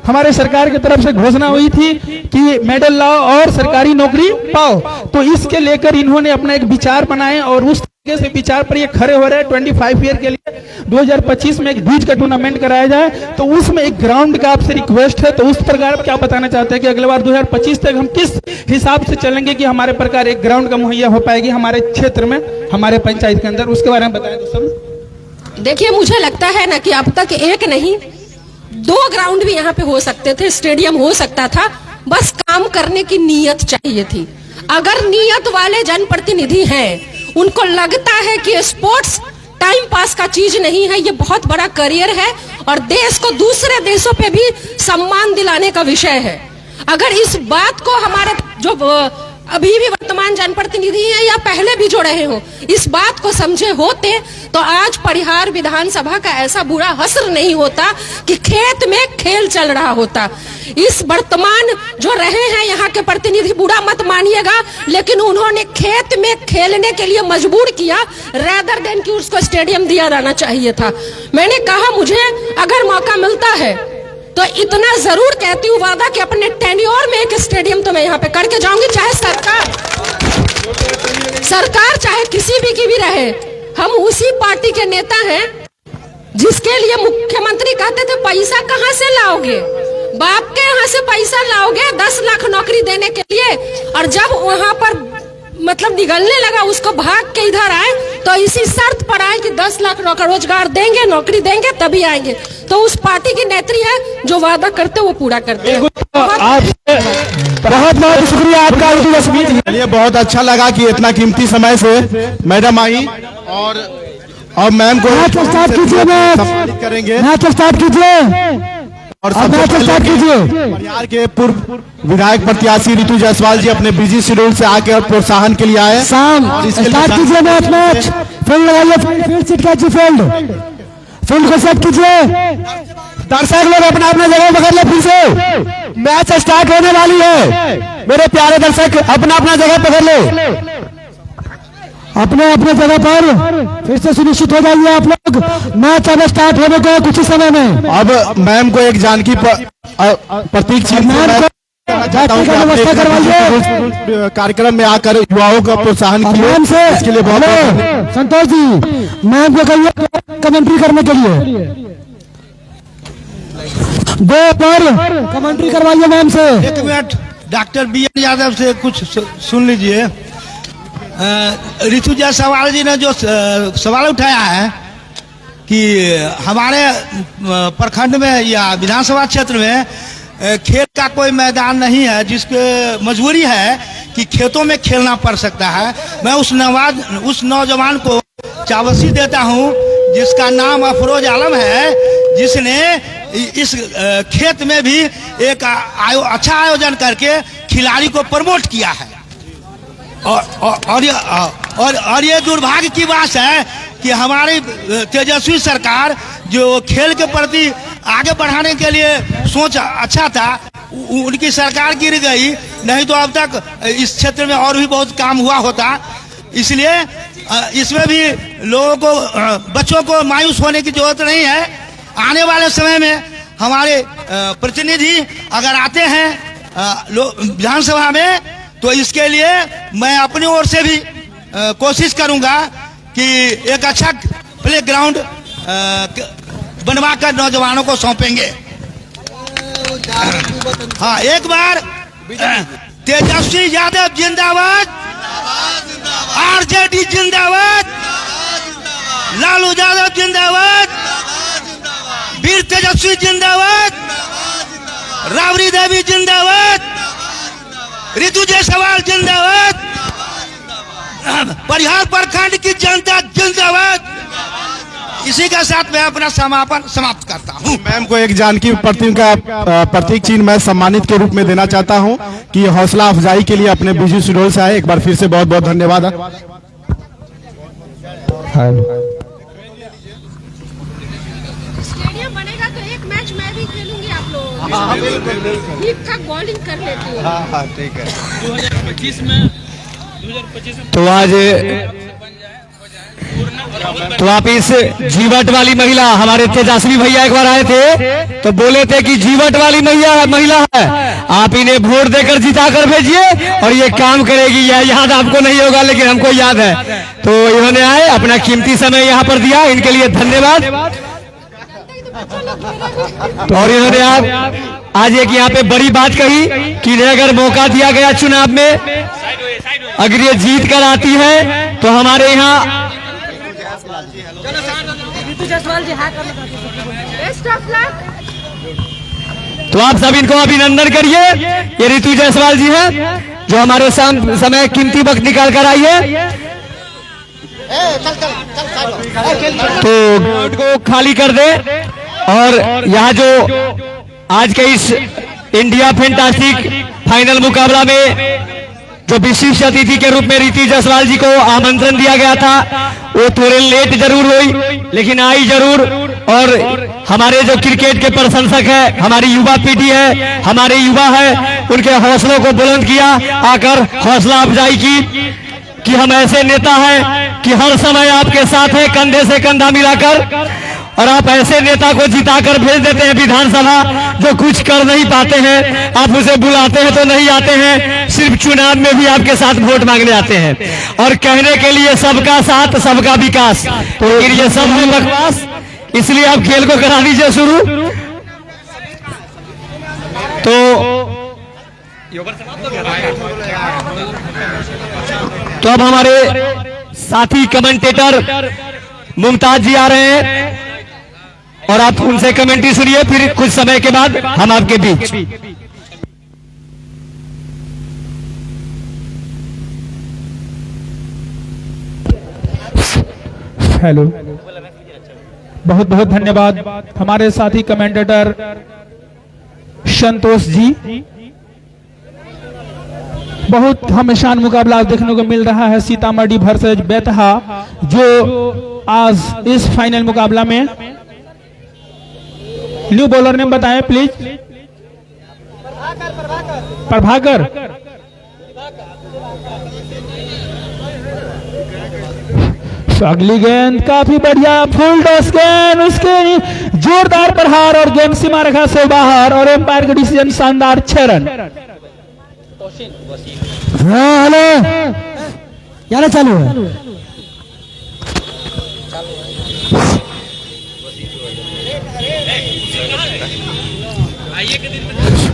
हमारे सरकार की तरफ से घोषणा हुई थी कि मेडल लाओ और सरकारी नौकरी पाओ। तो इसके लेकर इन्होंने अपना एक विचार बनाए और उस तरीके से विचार पर ये खड़े हो रहे हैं। 25 ईयर के लिए 2025 में एक बीच का टूर्नामेंट कराया जाए, तो उसमें एक ग्राउंड का आपसे रिक्वेस्ट है। तो उस प्रकार क्या बताना चाहते हैं कि अगले बार 2025 तक हम किस हिसाब से चलेंगे कि हमारे प्रकार एक ग्राउंड का मुहैया हो पाएगी हमारे क्षेत्र में, हमारे पंचायत के अंदर, उसके बारे में बताएं दोस्तों। देखिए, मुझे लगता है ना कि अब तक एक नहीं 2 ग्राउंड भी यहाँ पे हो सकते थे, स्टेडियम हो सकता था, बस काम करने की नीयत चाहिए थी। अगर नीयत वाले जनप्रतिनिधि हैं, उनको लगता है कि स्पोर्ट्स टाइम पास का चीज नहीं है, ये बहुत बड़ा करियर है और देश को दूसरे देशों पे भी सम्मान दिलाने का विषय है। अगर इस बात को हमारे जो अभी भी वर्तमान जनप्रतिनिधि हैं या पहले भी जो रहे हो, इस बात को समझे होते तो आज परिहार विधानसभा का ऐसा बुरा हश्र नहीं होता कि खेत में खेल चल रहा होता। इस वर्तमान जो रहे हैं यहाँ के प्रतिनिधि, बुरा मत मानिएगा, लेकिन उन्होंने खेत में खेलने के लिए मजबूर किया रेदर देन कि उसको स्टेडियम दिया जाना चाहिए था। मैंने कहा मुझे अगर मौका मिलता है तो इतना जरूर कहती हूँ वादा कि अपने टेन्योर में एक स्टेडियम तो मैं यहाँ पे करके जाऊंगी, चाहे सरकार चाहे किसी भी की भी रहे। हम उसी पार्टी के नेता हैं जिसके लिए मुख्यमंत्री कहते थे पैसा कहाँ से लाओगे, बाप के यहाँ से पैसा लाओगे 10 लाख नौकरी देने के लिए, और जब वहां पर मतलब निगलने लगा उसको भाग के इधर आए तो इसी शर्त पर आए कि 10 लाख रोजगार देंगे, नौकरी देंगे तभी आएंगे। तो उस पार्टी की नेत्री है जो वादा करते वो पूरा करते हैं। बहुत बहुत शुक्रिया आपका। चलिए, बहुत अच्छा लगा कि इतना कीमती समय से मैडम आई और मैम को स्टार्ट कीजिए, सम्मानित करेंगे। स्टार्ट कीजिए और परिहार के पूर्व विधायक प्रत्याशी रितु जायसवाल जी अपने बिजी शेड्यूल से आके और प्रोत्साहन के लिए आए। स्टार्ट कीजिए मैच, फील्ड लगाइए, फील्ड को सेट कीजिए। दर्शक लोग अपना अपना जगह पकड़ ले, फिर से मैच स्टार्ट होने वाली है। मेरे प्यारे दर्शक अपना अपना जगह पकड़ ले, अपने अपने जगह पर फिर से सुनिश्चित हो जाइए आप लोग। मैच अब स्टार्ट होने को कुछ ही समय में। अब मैम को एक जानकी प्रतीक व्यवस्था करवाइए, कार्यक्रम में आकर युवाओं का प्रोत्साहन किया, इसके लिए बहुत संतोष जी मैम को कहिए कमेंट्री करने के लिए। 2 पर कमेंट्री करवाइए मैम से। 1 मिनट, डॉक्टर BN यादव से कुछ सुन लीजिए। रितु जायसवाल जी ने जो सवाल उठाया है कि हमारे प्रखंड में या विधानसभा क्षेत्र में खेल का कोई मैदान नहीं है, जिसके मजबूरी है कि खेतों में खेलना पड़ सकता है। मैं उस नौजवान को चावसी देता हूं जिसका नाम अफरोज आलम है, जिसने इस खेत में भी एक अच्छा आयोजन करके खिलाड़ी को प्रमोट किया है। और ये दुर्भाग्य की बात है कि हमारी तेजस्वी सरकार जो खेल के प्रति आगे बढ़ाने के लिए सोच अच्छा था, उनकी सरकार गिर गई, नहीं तो अब तक इस क्षेत्र में और भी बहुत काम हुआ होता। इसलिए इसमें भी लोगों को, बच्चों को मायूस होने की जरूरत नहीं है। आने वाले समय में हमारे प्रतिनिधि अगर आते हैं विधानसभा में, तो इसके लिए मैं अपनी ओर से भी कोशिश करूंगा कि एक अच्छा प्ले ग्राउंड बनवाकर नौजवानों को सौंपेंगे। हाँ, एक बार तेजस्वी यादव जिंदाबाद, RJD जिंदाबाद, लालू यादव जिंदाबाद, वीर तेजस्वी जिंदाबाद, राबड़ी देवी जिंदाबाद, ऋतु जायसवाल जिंदाबाद, परिहार प्रखंड की जनता जिंदाबाद। इसी के साथ मैं अपना समापन समाप्त करता हूँ। मैम को एक जानकी प्रतीक का प्रतीक चिन्ह मैं सम्मानित के रूप में देना चाहता हूँ कि हौसला अफजाई के लिए अपने बिजी शेड्यूल से आए। एक बार फिर से बहुत बहुत धन्यवाद। स्टेडियम बनेगा तो एक मैच मैं भी खेलूंगी आप लोग ठीक ठाक बॉलिंग कर लेती हूँ। हाँ ठीक है। 2025 में तो आज तो आप इस जीवट वाली महिला, हमारे तेजस्वी भैया एक बार आए थे तो बोले थे कि जीवट वाली महिला है, आप इन्हें वोट देकर जिता कर भेजिए और ये काम करेगी। यह याद आपको नहीं होगा लेकिन हमको याद है। तो इन्होंने आए, अपना कीमती समय यहाँ पर दिया, इनके लिए धन्यवाद। और इन्होंने आज एक यहाँ पे बड़ी बात कही कि इन्हें अगर मौका दिया गया चुनाव में, अगर ये जीत कर आती है तो हमारे यहाँ तो आप सब इनको अभिनंदन करिए। ये ऋतु जायसवाल जी हैं जो हमारे समय कीमती वक्त निकाल कर आई है। तो ग्राउंड को खाली कर दे और यहाँ जो आज के इस इंडिया फैंटास्टिक फाइनल मुकाबला में जो विशिष्ट अतिथि के रूप में ऋतु जायसवाल जी को आमंत्रण दिया गया था, वो थोड़े लेट जरूर हुई लेकिन आई जरूर। और हमारे जो क्रिकेट के प्रशंसक है, हमारी युवा पीढ़ी है, हमारे युवा है, उनके हौसलों को बुलंद किया, आकर हौसला अफजाई की कि हम ऐसे नेता हैं कि हर समय आपके साथ है, कंधे से कंधा मिलाकर। और आप ऐसे नेता को जिताकर भेज देते हैं विधानसभा जो कुछ कर नहीं पाते हैं, आप उसे बुलाते हैं तो नहीं आते हैं, सिर्फ चुनाव में भी आपके साथ वोट मांगने आते हैं और कहने के लिए सबका साथ सबका विकास। तो ये सब है बकवास, इसलिए आप खेल को करा दीजिए शुरू। तो अब हमारे साथी कमेंटेटर मुमताज जी आ रहे हैं और आप उनसे कमेंट्री सुनिए, फिर कुछ समय के बाद हम आपके बीच। हेलो, बहुत बहुत धन्यवाद हमारे साथी कमेंटेटर संतोष जी। बहुत हमेशान मुकाबला देखने को मिल रहा है सीतामढ़ी वर्सेज बेतहा, जो आज इस फाइनल मुकाबला में न्यू बॉलर ने बताया प्लीज। प्रभाकर। अगली गेंद काफी बढ़िया फुल टॉस गेंद, उसके जोरदार प्रहार और गेंद सीमा रेखा से बाहर और एम्पायर का डिसीजन शानदार 6 रन। हेलो, क्या चालू है?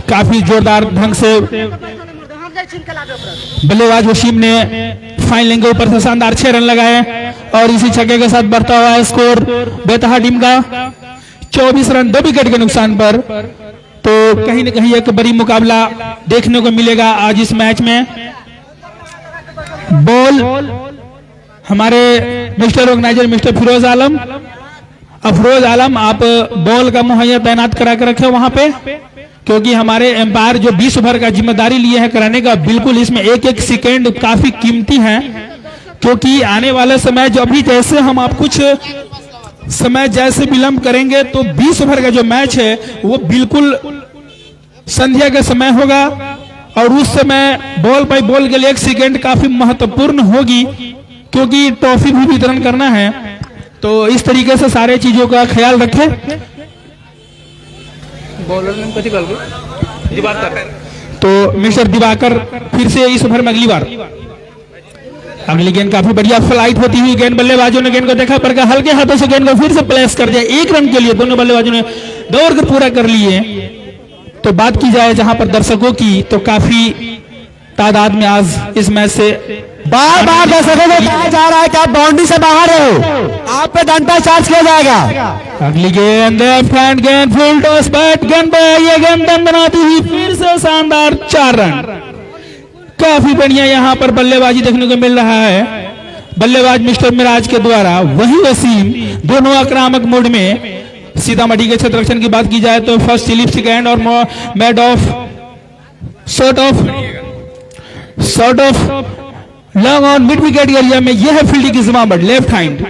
काफी जोरदार ढंग से बल्लेबाज वसीम ने फाइन लेंगे ऊपर से शानदार 6 रन लगाए और इसी छक्के के साथ बढ़ता हुआ है स्कोर बेतहा टीम का 24 रन 2 विकेट के नुकसान पर। तो कहीं न कहीं एक बड़ी मुकाबला देखने को मिलेगा आज इस मैच में। बॉल हमारे मिस्टर ऑर्गेनाइजर मिस्टर फिरोज आलम, अफरोज आलम, आप बॉल का मुहैया तैनात करा कर रखे वहां पे, क्योंकि हमारे एम्पायर जो 20 ओवर का जिम्मेदारी लिए है कराने का, बिल्कुल इसमें एक एक सेकेंड काफी कीमती है, क्योंकि आने वाले समय जो अभी जैसे हम आप कुछ समय जैसे विलंब करेंगे तो 20 ओवर का जो मैच है वो बिल्कुल संध्या का समय होगा और उस समय बॉल बाई बॉल के लिए एक सेकेंड काफी महत्वपूर्ण होगी, क्योंकि ट्रॉफी भी वितरण करना है। तो इस तरीके से सारे चीजों का ख्याल रखें। बॉलर ने कथी कर दिवाकर, तो मिस्टर दिवाकर फिर से इस ओवर में अगली गेंद काफी बढ़िया फ्लाइट होती हुई गेंद, बल्लेबाजों ने गेंद को देखा पर हल्के हाथों से गेंद को फिर से प्लेस कर दिया 1 रन के लिए। दोनों बल्लेबाजों ने दौड़ कर पूरा कर लिए। तो बात की जाए जहां पर दर्शकों की, तो काफी तादाद में आज इस मैच से बार बार दर्शकों को कहा जा रहा है कि आप बाउंड्री से बाहर हो, आप पे डंडा चार्ज किया जाएगा। अगली गेंद लेफ्ट हैंड गेंद, फुल टॉस बैट गेंद पे ये गेंद दन बनाती हुई फिर से शानदार 4 रन। काफी बढ़िया यहाँ पर बल्लेबाजी देखने को मिल रहा है बल्लेबाज मिस्टर मिराज के द्वारा। वही वसीम दोनों आक्रामक मोड में। सीतामढ़ी के क्षेत्र रक्षण की बात की जाए तो फर्स्ट स्लिप सेकेंड और made of shot of long on mid wicket area में यह है फील्डिंग की जमावट। Left hand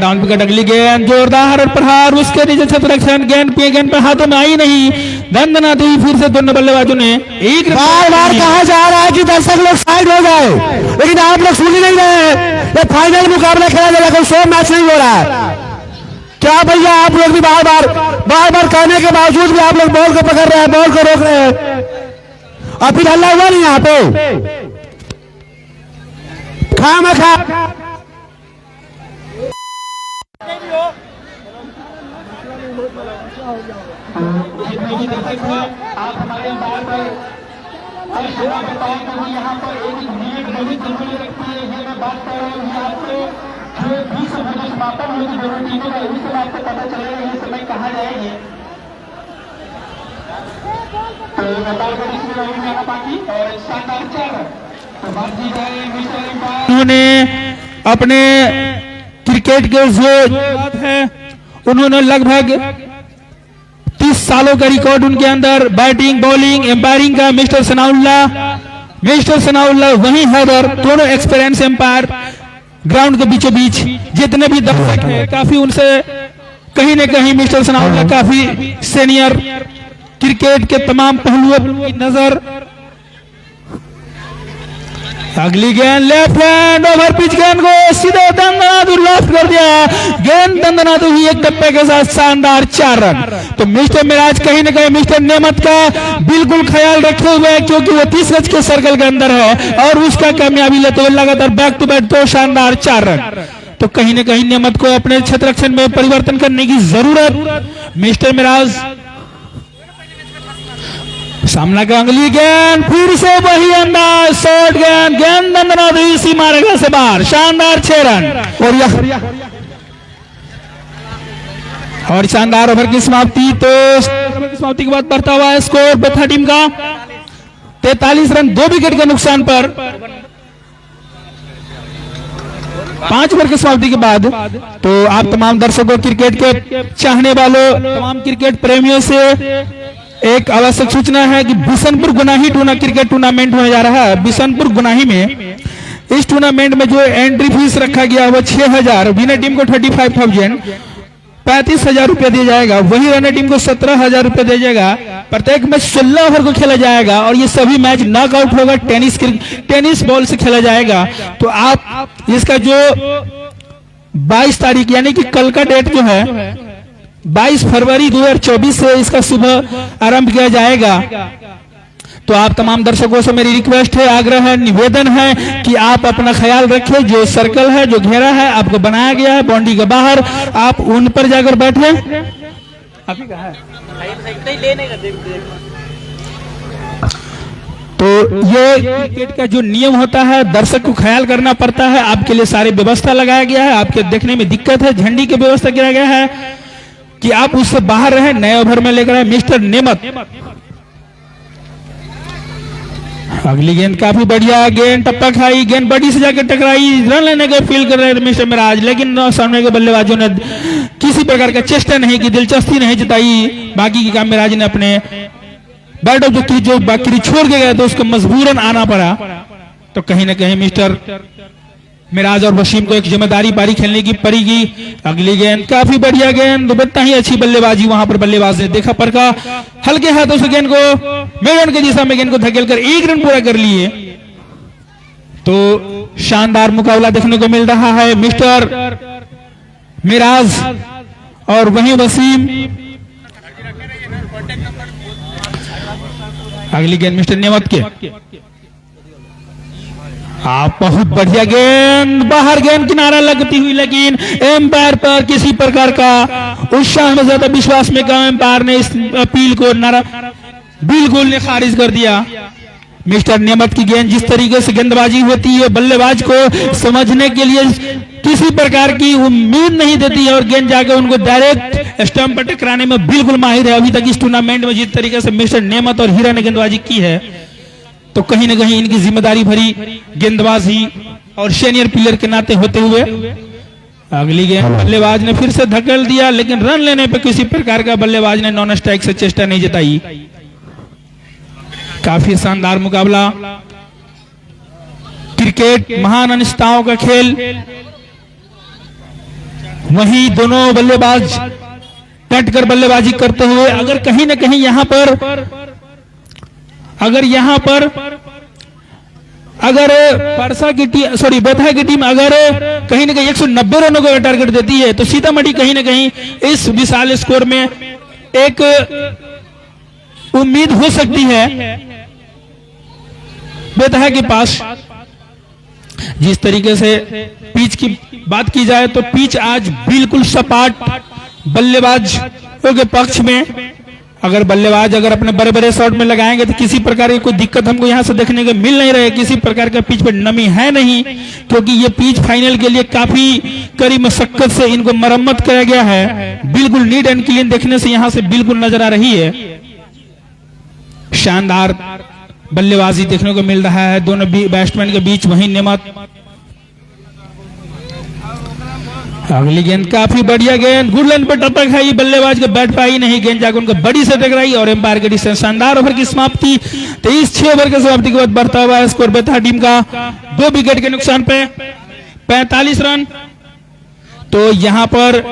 down wicket. अगली गेंद जोरदार प्रहार उसके नीचे क्षेत्र रक्षण। गेंद पे हाथों में आई नहीं। दंदनाती हुई फिर से दोनों बल्लेबाजों ने एक बार कहा जा रहा है कि दर्शक लोग साइड हो जाए, लेकिन आप लोग सुन ही नहीं रहे हैं। ये फाइनल मुकाबला खेला जा रहा है, कोई 100 मैच नहीं हो रहा है। क्या भैया आप लोग भी बार बार कहने के बावजूद भी आप लोग बॉल को पकड़ रहे हैं, बॉल को रोक रहे हैं। अब फिर हल्ला हुआ नहीं यहाँ पे खामखा। आप हमारे बार पर यहाँ पर एक मिनट नहीं बिल्कुल रखती है। ये मैं बात कर रहा हूँ आपसे जो 20 ओवर जो समापन होगी दोनों टीमों का, इस समय आपको पता चलेगा ये समय कहाँ जाएगी। तो नेपाल का इसमें जाना बाकी और शानदार 4 तो बात की जाए उन्होंने अपने क्रिकेट के जो बात है उन्होंने लगभग 30 सालों का रिकॉर्ड उनके अंदर बैटिंग बॉलिंग एम्पायरिंग का। मिस्टर सनाउल्लाह वहीं हैदर दोनों एक्सपीरियंस एम्पायर ग्राउंड के बीचों बीच। जितने भी दर्शक हैं काफी उनसे कहीं न कहीं मिस्टर सनाउल्लाह काफी सीनियर क्रिकेट के तमाम पहलुओं की नजर। अगली गेंद लेफ्ट हैंड ओवर पिच गेंद को सीधे दंदनादू लॉफ्ट कर दिया। गेंद दंदनादू हुई एक टप्पे के साथ शानदार 4 रन। तो मिस्टर मिराज कहीं न कहीं मिस्टर नेमत का बिल्कुल ख्याल रखे हुए क्योंकि वो 30 गज के सर्कल के अंदर है और उसका कामयाबी लेते हुए लगातार बैक टू बैक 2 शानदार 4 रन। तो कहीं न कहीं नेमत को अपने क्षेत्र रक्षण में परिवर्तन करने की जरूरत। मिस्टर मिराज सामना का अगली गेंद फिर से वही अंदाज शॉर्ट गेंद दंदनादू सीमा रेखा से बाहर शानदार 6 रन। और शानदार ओवर की समाप्ति। तो समाप्ति के बाद बढ़ता हुआ स्कोर बेथा टीम का 43 रन 2 विकेट के नुकसान पर 5 ओवर की समाप्ति के बाद। तो आप तमाम दर्शकों क्रिकेट के चाहने वालों तमाम क्रिकेट प्रेमियों से एक आवश्यक सूचना है कि बिशनपुर गुनाही क्रिकेट टूर्नामेंट होने जा रहा है। बिशनपुर गुनाही में इस टूर्नामेंट में जो एंट्री फीस रखा गया वो 6000, विनर टीम को 35,000 35,000 रुपया दिया जाएगा। वही रनर टीम को 17,000 रुपया दिया जाएगा। प्रत्येक मैच 16 ओवर को खेला जाएगा और ये सभी मैच नॉकआउट होगा। टेनिस बॉल से खेला जाएगा। तो आप इसका जो 22 तारीख यानी कि कल का डेट जो है 22 फरवरी 2024 से इसका सुबह आरंभ किया जाएगा। तो आप तमाम दर्शकों से मेरी रिक्वेस्ट है, आग्रह है, निवेदन है कि आप अपना ख्याल रखें। जो सर्कल है, जो घेरा है आपको बनाया गया है बाउंड्री के बाहर, आप उन पर जाकर बैठे। तो ये क्रिकेट का जो नियम होता है दर्शक को ख्याल करना पड़ता है। आपके लिए सारी व्यवस्था लगाया गया है। आपके देखने में दिक्कत है, झंडी की व्यवस्था किया गया है कि आप उससे बाहर रहे। नए ओवर में लेकर आए मिस्टर नेमत। अगली गेंद काफी बढ़िया गेंद टप्पा खाई, गेंद बड़ी से जाकर टकराई, रन लेने का फील कर रहे थे मिस्टर मिराज, लेकिन सामने के बल्लेबाजों ने किसी प्रकार का चेष्टा नहीं की, दिलचस्पी नहीं जताई। बाकी के काम मिराज ने अपने बैट ऑफ जो बाकी छोड़ के गए तो उसको मजबूरन आना पड़ा। तो कहीं ना कहीं मिस्टर मिराज और वसीम को एक जिम्मेदारी पारी खेलने की पड़ेगी। अगली गेंद काफी बढ़िया गेंद, इतना ही अच्छी बल्लेबाजी वहां पर बल्लेबाज ने देखा परखा, हल्के हाथों से गेंद को मिड के दिशा में गेंद को धकेल कर 1 रन पूरा कर लिए। तो शानदार मुकाबला देखने को मिल रहा है मिस्टर मिराज और वहीं वसीम। अगली गेंद मिस्टर नेमत के, आप बहुत बढ़िया गेंद, बाहर गेंद किनारा लगती हुई, लेकिन एम्पायर पर किसी प्रकार का उत्साह में ज्यादा विश्वास में कम, एम्पायर ने इस अपील को बिल्कुल ने खारिज कर दिया। मिस्टर नेमत की गेंद जिस तरीके से गेंदबाजी होती है बल्लेबाज को समझने के लिए किसी प्रकार की उम्मीद नहीं देती है और गेंद जाकर उनको डायरेक्ट स्टंप पर टकराने में बिल्कुल माहिर है। अभी तक इस टूर्नामेंट में जिस तरीके से मिस्टर नेमत और हीरा ने गेंदबाजी की है, तो कहीं ना कहीं इनकी जिम्मेदारी भरी गेंदबाजी और सीनियर प्लेयर के नाते होते हुए अगली गेंद बल्लेबाज ने फिर से धकेल दिया, लेकिन रन लेने पर किसी प्रकार का बल्लेबाज ने नॉन स्ट्राइक से चेष्टा नहीं जताई। काफी शानदार मुकाबला, क्रिकेट महान अनिश्चितताओं का खेल। वहीं दोनों बल्लेबाज डट कर बल्लेबाजी करते हुए अगर कहीं ना कहीं यहां पर अगर परसा की टीम बेथा की टीम अगर कहीं ना कहीं 190 रनों का टारगेट देती है, तो सीतामढ़ी कहीं ना कहीं इस विशाल स्कोर में एक उम्मीद हो सकती है बेतहा के पास। जिस तरीके से पिच की बात की जाए तो पिच आज बिल्कुल सपाट बल्लेबाजों के पक्ष में। अगर बल्लेबाज अपने बड़े बड़े शॉट में लगाएंगे तो किसी प्रकार की कोई दिक्कत हमको यहां से देखने को मिल नहीं रही। किसी प्रकार का पिच पर नमी है नहीं, क्योंकि ये पिच फाइनल के लिए काफी कड़ी मशक्कत से इनको मरम्मत किया गया है। बिल्कुल नीट एंड क्लीन देखने से यहां से बिल्कुल नजर आ रही है। शानदार बल्लेबाजी देखने को मिल रहा है दोनों बैट्समैन के बीच। वहीं नेमत अगली गेंद काफी बढ़िया गेंद, गुड लाइन पर टपक है, ये बल्लेबाज के बैट पाई नहीं, गेंद जाकर उनको बड़ी से टकराई और एम्पायर के डिसीजन। शानदार ओवर की समाप्ति। 23 ओवर के समाप्ति के बाद बढ़ता हुआ स्कोर बेतहा टीम का 2 विकेट के नुकसान पे 45 रन। तो यहां पर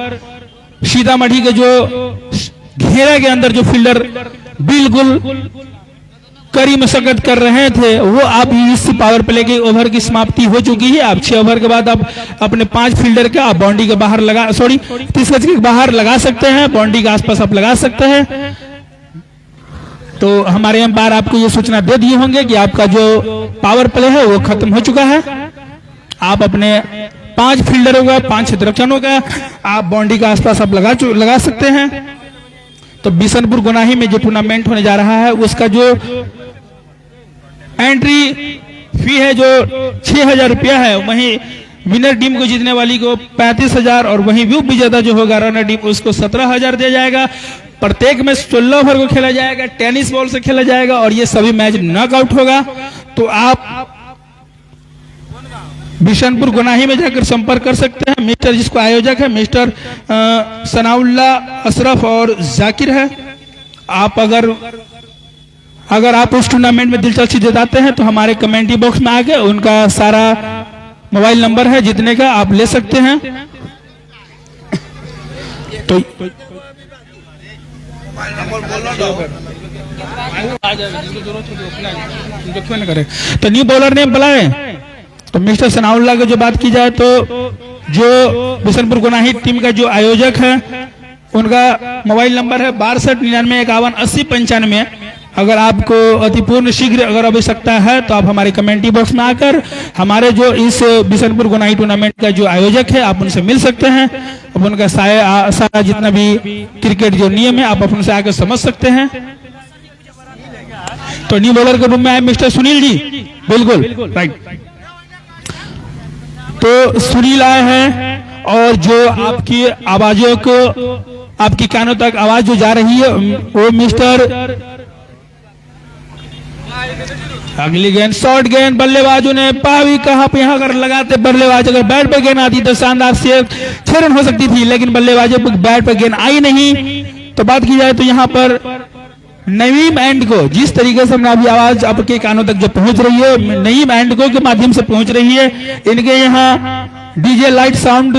सीतामढ़ी के जो घेरा के अंदर जो फील्डर बिल्कुल कड़ी मशक्कत कर रहे थे, वो अब इस पावर प्ले के ओवर की समाप्ति हो चुकी है। अब 6 ओवर के बाद अब अपने 5 फील्डर का बाउंड्री के बाहर 30 गज के बाहर लगा सकते हैं, बाउंड्री के आसपास आप लगा सकते हैं। तो हमारे अंपायर आपको ये सूचना दे दिए होंगे कि आपका जो पावर प्ले है वो खत्म हो चुका है। आप अपने 5 फील्डरों का 5 क्षेत्ररक्षकों का आप बाउंड्री के आसपास आप लगा सकते हैं। तो बिशनपुर गोनाही में जो टूर्नामेंट होने जा रहा है उसका जो एंट्री फी है जो 6,000 रुपया है, वहीं विनर टीम को जीतने वाली को 35,000 और वहीं व्यू विजेता जो होगा रनर टीम उसको 17,000 दिया जाएगा। प्रत्येक मैच 16 ओवर को खेला जाएगा, टेनिस बॉल से खेला जाएगा और ये सभी मैच नॉकआउट होगा। तो आप बिशनपुर गोनाही में जाकर संपर्क कर सकते हैं। मिस्टर जिसको आयोजक है मिस्टर सनाउल्ला अशरफ और जाकिर है। आप अगर आप उस टूर्नामेंट में दिलचस्पी जताते हैं तो हमारे कमेंट्री बॉक्स में आके उनका सारा मोबाइल नंबर है जितने का आप ले सकते हैं। तो न्यू बॉलर ने बुलाए तो मिस्टर सनाउल्ला की जो बात की जाए तो जो बिशनपुर गोनाही टीम का जो आयोजक है उनका मोबाइल नंबर है 6299518095। अगर आपको अतिपूर्ण शीघ्र अगर आवश्यकता है तो आप हमारे कमेंट्री बॉक्स में आकर हमारे जो इस बिशनपुर गोनाही टूर्नामेंट का जो आयोजक है आप उनसे मिल सकते हैं। अब उनका सारा जितना भी क्रिकेट जो नियम है आप उनसे आकर समझ सकते हैं। तो न्यू बॉलर के रूम में आए मिस्टर सुनील जी, बिल्कुल राइट। तो सुनील आए हैं और जो आपकी आवाजों को आपकी कानों तक आवाज जो जा रही है वो मिस्टर अगली गेंद शॉर्ट गेंद बल्लेबाजों ने पावी कहा यहां अगर लगाते बल्लेबाज अगर बैट पर गेंद आती तो शानदार से 6 रन हो सकती थी, लेकिन बल्लेबाजों को बैट पर गेंद आई नहीं। तो बात की जाए तो यहां पर नईम एंड को जिस तरीके से अभी आवाज आपके कानों तक जो पहुंच रही है नईम एंड को के माध्यम से पहुंच रही है। इनके यहाँ DJ light sound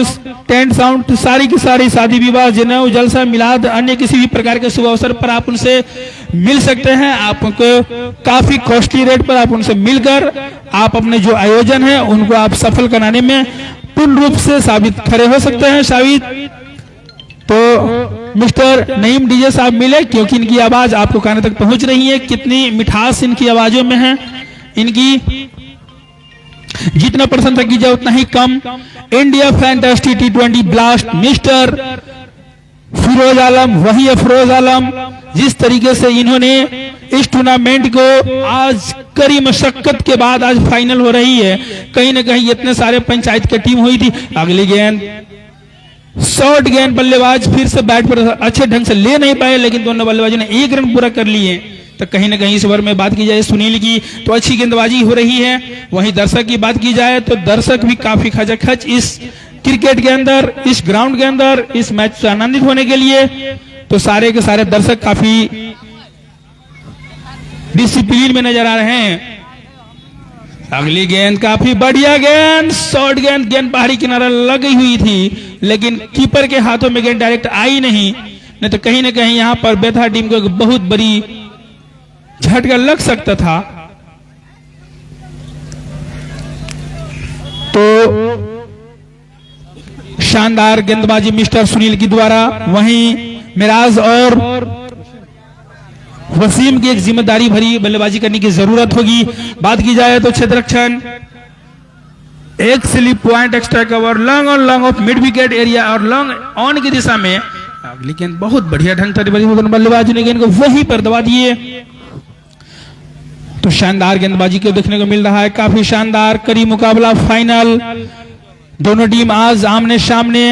tent sound सारी की सारी शादी विवाह जनेऊ जलसा मिलाद अन्य किसी भी प्रकार के शुभ अवसर पर आप उनसे मिल सकते हैं। आपको काफी कॉस्टली रेट पर आप उनसे मिलकर आप अपने जो आयोजन है उनको आप सफल कराने में पूर्ण रूप से साबित खड़े हो सकते हैं। साबित तो मिस्टर नईम डीजे साहब मिले क्योंकि इनकी आवाज आपको कानों तक पहुंच रही है। कितनी मिठास इनकी आवाजों में है, इनकी जितना प्रशंसा की जाए उतना ही कम। India fantastic T20 blast mister Firoz Alam, वही अफरोज आलम, जिस तरीके से इन्होंने इस टूर्नामेंट को आज कड़ी मशक्कत के बाद आज फाइनल हो रही है। कहीं ना कहीं इतने सारे पंचायत की टीम हुई थी। अगली गेंद शॉर्ट गेंद, बल्लेबाज फिर से बैट पर अच्छे ढंग से ले नहीं पाए, लेकिन दोनों बल्लेबाजों ने 1 रन पूरा कर लिए। तो कहीं ना कहीं इस ओवर में बात की जाए सुनील की तो अच्छी गेंदबाजी हो रही है। वहीं दर्शक की बात की जाए तो दर्शक भी काफी खचाखच इस क्रिकेट के अंदर, इस ग्राउंड के अंदर इस मैच से आनंदित होने के लिए। तो सारे के सारे दर्शक काफी डिसिप्लिन में नजर आ रहे हैं। अगली गेंद काफी बढ़िया गेंद, शॉर्ट गेंद, गेंद बाहरी किनारा लगी हुई थी, लेकिन कीपर के हाथों में गेंद डायरेक्ट आई नहीं तो कहीं ना कहीं यहां पर बेथा टीम को एक बहुत बड़ी झटका लग सकता था। तो शानदार गेंदबाजी मिस्टर सुनील की द्वारा। वहीं मिराज और वसीम की एक जिम्मेदारी भरी बल्लेबाजी करने की जरूरत होगी। बात की जाए तो क्षेत्ररक्षण, एक slip point, extra cover, long on long off mid wicket area और लॉन्ग ऑन की दिशा में। लेकिन बहुत बढ़िया ढंग से बल्लेबाजों ने गेंद को वहीं पर दबा दिए। तो शानदार गेंदबाजी को देखने को मिल रहा है, काफी शानदार करीब मुकाबला। फाइनल, दोनों टीम आज आमने सामने।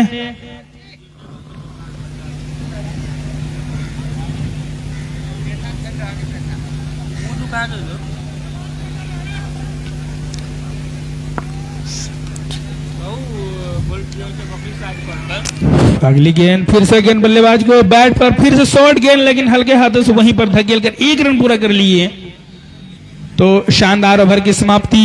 अगली गेंद फिर से गेंद बल्लेबाज को बैट पर फिर से शॉर्ट गेंद, लेकिन हल्के हाथों से वहीं पर धकेल कर 1 रन पूरा कर लिए। तो शानदार ओवर की समाप्ति।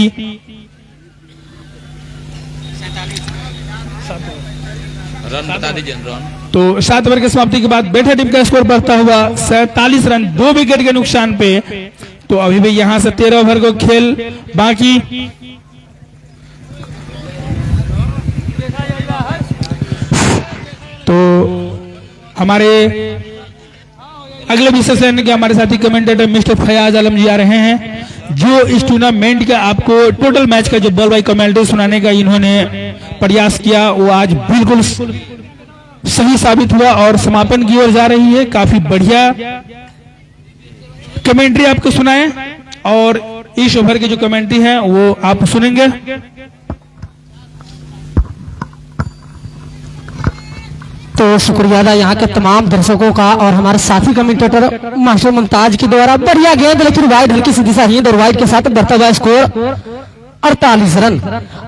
रन बता दीजिए रन। तो 7 ओवर की समाप्ति के बाद बेटा टीम का स्कोर बढ़ता हुआ 47 रन 2 विकेट के नुकसान पे। तो अभी भी यहां से 13 ओवर को खेल बाकी। तो हमारे अगले विशेषण के हमारे साथी कमेंटेटर मिस्टर फयाज आलम जी आ रहे हैं, जो इस टूर्नामेंट का आपको टोटल मैच का जो बॉल बाई कमेंट्री सुनाने का इन्होंने प्रयास किया वो आज बिल्कुल सही साबित हुआ और समापन की ओर जा रही है। काफी बढ़िया कमेंट्री आपको सुनाए और इस ओवर की जो कमेंट्री है वो आप सुनेंगे। तो शुक्रिया अदा यहाँ के तमाम दर्शकों का और हमारे साथी कमेंटेटर मास्टर मुमताज की द्वारा। बढ़िया गेंद लेकिन वाइड हल्की सी दिशाहीन और वाइड के साथ बढ़ता हुआ स्कोर 48 रन।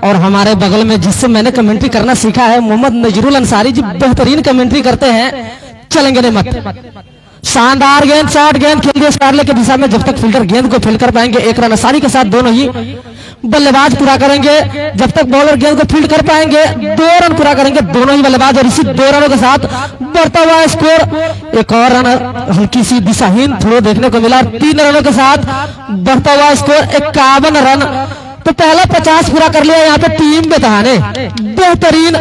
और हमारे बगल में जिससे मैंने कमेंट्री करना सीखा है मोहम्मद नजरुल अंसारी जी, बेहतरीन कमेंट्री करते हैं। चलेंगे ने मत, शानदार गेंद, शॉर्ट गेंद खेल दिया स्टारले की दिशा में। जब तक फील्डर गेंद को फील्ड कर पाएंगे 1 रन आसानी के साथ दोनों ही बल्लेबाज पूरा करेंगे। जब तक बॉलर गेंद को फील्ड कर पाएंगे 2 रन पूरा करेंगे दोनों ही बल्लेबाज। और इसी 2 रनों के साथ बढ़ता हुआ स्कोर, एक और रन हल्की सी दिशाहीन थ्रो देखने को मिला। 3 रनों के साथ बढ़ता हुआ स्कोर 51 रन। तो पहला 50 पूरा कर लिया यहाँ पे टीम बेतहा ने। बेहतरीन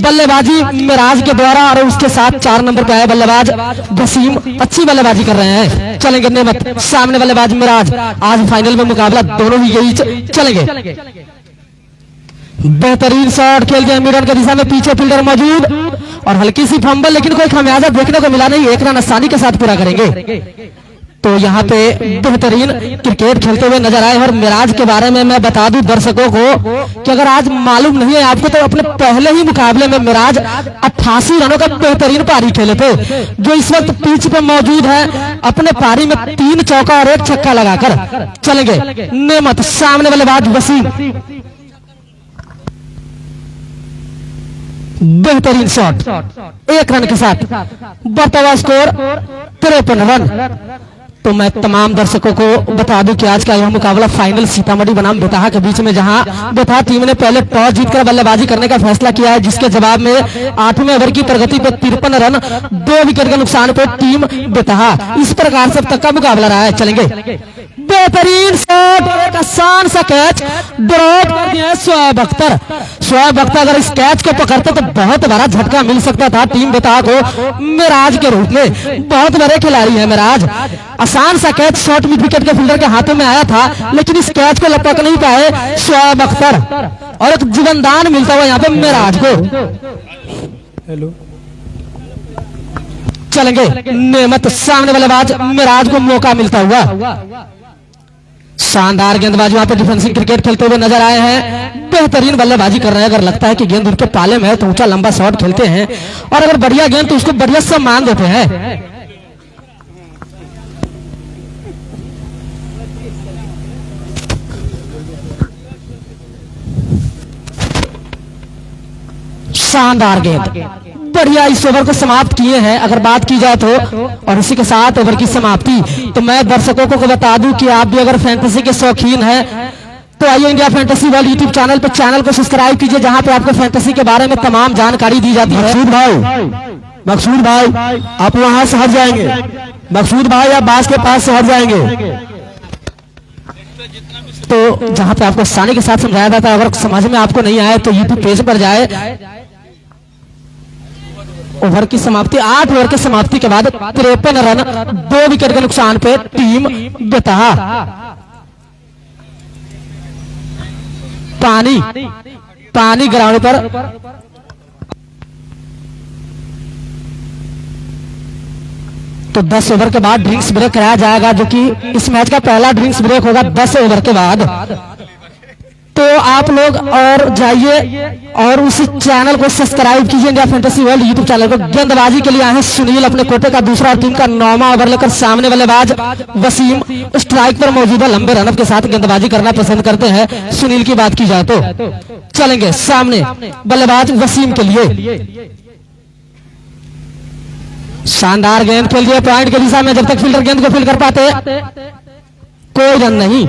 बल्लेबाजी मिराज के द्वारा और उसके साथ 4 नंबर पे आए बल्लेबाज वसीम, अच्छी बल्लेबाजी कर रहे हैं। चलेंगे नेमत, सामने बल्लेबाज मिराज। आज फाइनल में मुकाबला दोनों ही यही चलेंगे। बेहतरीन शॉट खेल दिया मिडन की दिशा में, पीछे फील्डर मौजूद और हल्की सी फंबल, लेकिन कोई खामियाजा देखने को मिला नहीं। 1 रन आसानी के साथ पूरा करेंगे। तो यहाँ पे बेहतरीन क्रिकेट खेलते हुए नजर आए। और मिराज के बारे में मैं बता दूं दर्शकों को कि अगर आज मालूम नहीं है आपको तो अपने पहले ही मुकाबले में मिराज 88 रनों का बेहतरीन पारी खेले थे, जो इस वक्त पिच पे मौजूद है। अपने पारी में 3 चौका और 1 छक्का लगाकर चलेंगे नेमत, सामने बल्लेबाज वसीम। बेहतरीन शॉट 1 रन के साथ बढ़ता हुआ स्कोर 53 रन। तो मैं तमाम दर्शकों को बता दूं कि आज का यह मुकाबला फाइनल सीतामढ़ी बनाम बेतहा के बीच में, जहां बेतहा टीम ने पहले टॉस जीतकर बल्लेबाजी करने का फैसला किया है, जिसके जवाब में 8वें ओवर की प्रगति पर 53 रन 2 विकेट के नुकसान पर टीम बेतहा। इस प्रकार से अब तक का मुकाबला रहा है। चलेंगे बेहतरीन शॉट, एक आसान सा कैच ड्रॉप कर दिया है शोएब अख्तर। शोएब अख्तर अगर इस कैच को पकड़ते तो बहुत बड़ा झटका मिल सकता था टीम बेतहा को मिराज के रूप में। बहुत बड़े खिलाड़ी है मिराज। आसान सा कैच शॉर्ट मिड विकेट के फील्डर के हाथों में आया था, लेकिन इस कैच को लपक नहीं पाए शोएब अख्तर और एक जीवनदान मिलता हुआ यहाँ पे मिराज को। हेलो, चलेंगे नेमत, सामने बल्लेबाज मिराज को मौका मिलता हुआ। शानदार गेंदबाजी, वहां पे डिफेंसिव क्रिकेट खेलते हुए नजर आए हैं। बेहतरीन बल्लेबाजी कर रहे हैं। अगर लगता है कि गेंद उनके पाले में है तो ऊंचा लंबा शॉट खेलते हैं, और अगर बढ़िया गेंद तो उसको बढ़िया सम्मान देते हैं। शानदार गेंद, बढ़िया इस ओवर को समाप्त किए हैं अगर बात की जाए तो। और इसी के साथ ओवर की समाप्ति। तो मैं दर्शकों को बता दूं कि आप भी अगर फैंटेसी के शौकीन हैं तो आइए India fantasy world YouTube channel पर चैनल को सब्सक्राइब कीजिए, जहां पे आपको फैंटेसी के बारे में तमाम जानकारी दी जाती है। मकसूद भाई आप वहां से हट जाएंगे। मकसूद भाई आप बास के पास से हट जाएंगे। तो जहां पे आपको आसानी के साथ समझाया जाता है, अगर समझ में आपको नहीं आए तो यूट्यूब पेज पर जाए। ओवर की समाप्ति, 8 ओवर की समाप्ति के बाद 53 रन 2 विकेट के नुकसान पे टीम बेतहा। पानी ग्राउंड पर तो 10 ओवर के बाद ड्रिंक्स ब्रेक कराया जाएगा, जो कि इस मैच का पहला ड्रिंक्स ब्रेक होगा 10 ओवर के बाद। तो आप लोग और जाइए और उस चैनल को सब्सक्राइब कीजिए, India fantasy world YouTube channel को। गेंदबाजी के लिए आए हैं सुनील अपने कोटे का दूसरा, टीम का 9वां ओवर लेकर। सामने बल्लेबाज वसीम स्ट्राइक पर मौजूद है, लंबे रनअप के साथ गेंदबाजी करना पसंद करते हैं। सुनील की बात की जाए तो चलेंगे सामने बल्लेबाज वसीम के लिए। शानदार गेंद खेल दिया पॉइंट के दिशा में। जब तक फील्डर गेंद को फील्ड कर पाते कोई रन नहीं।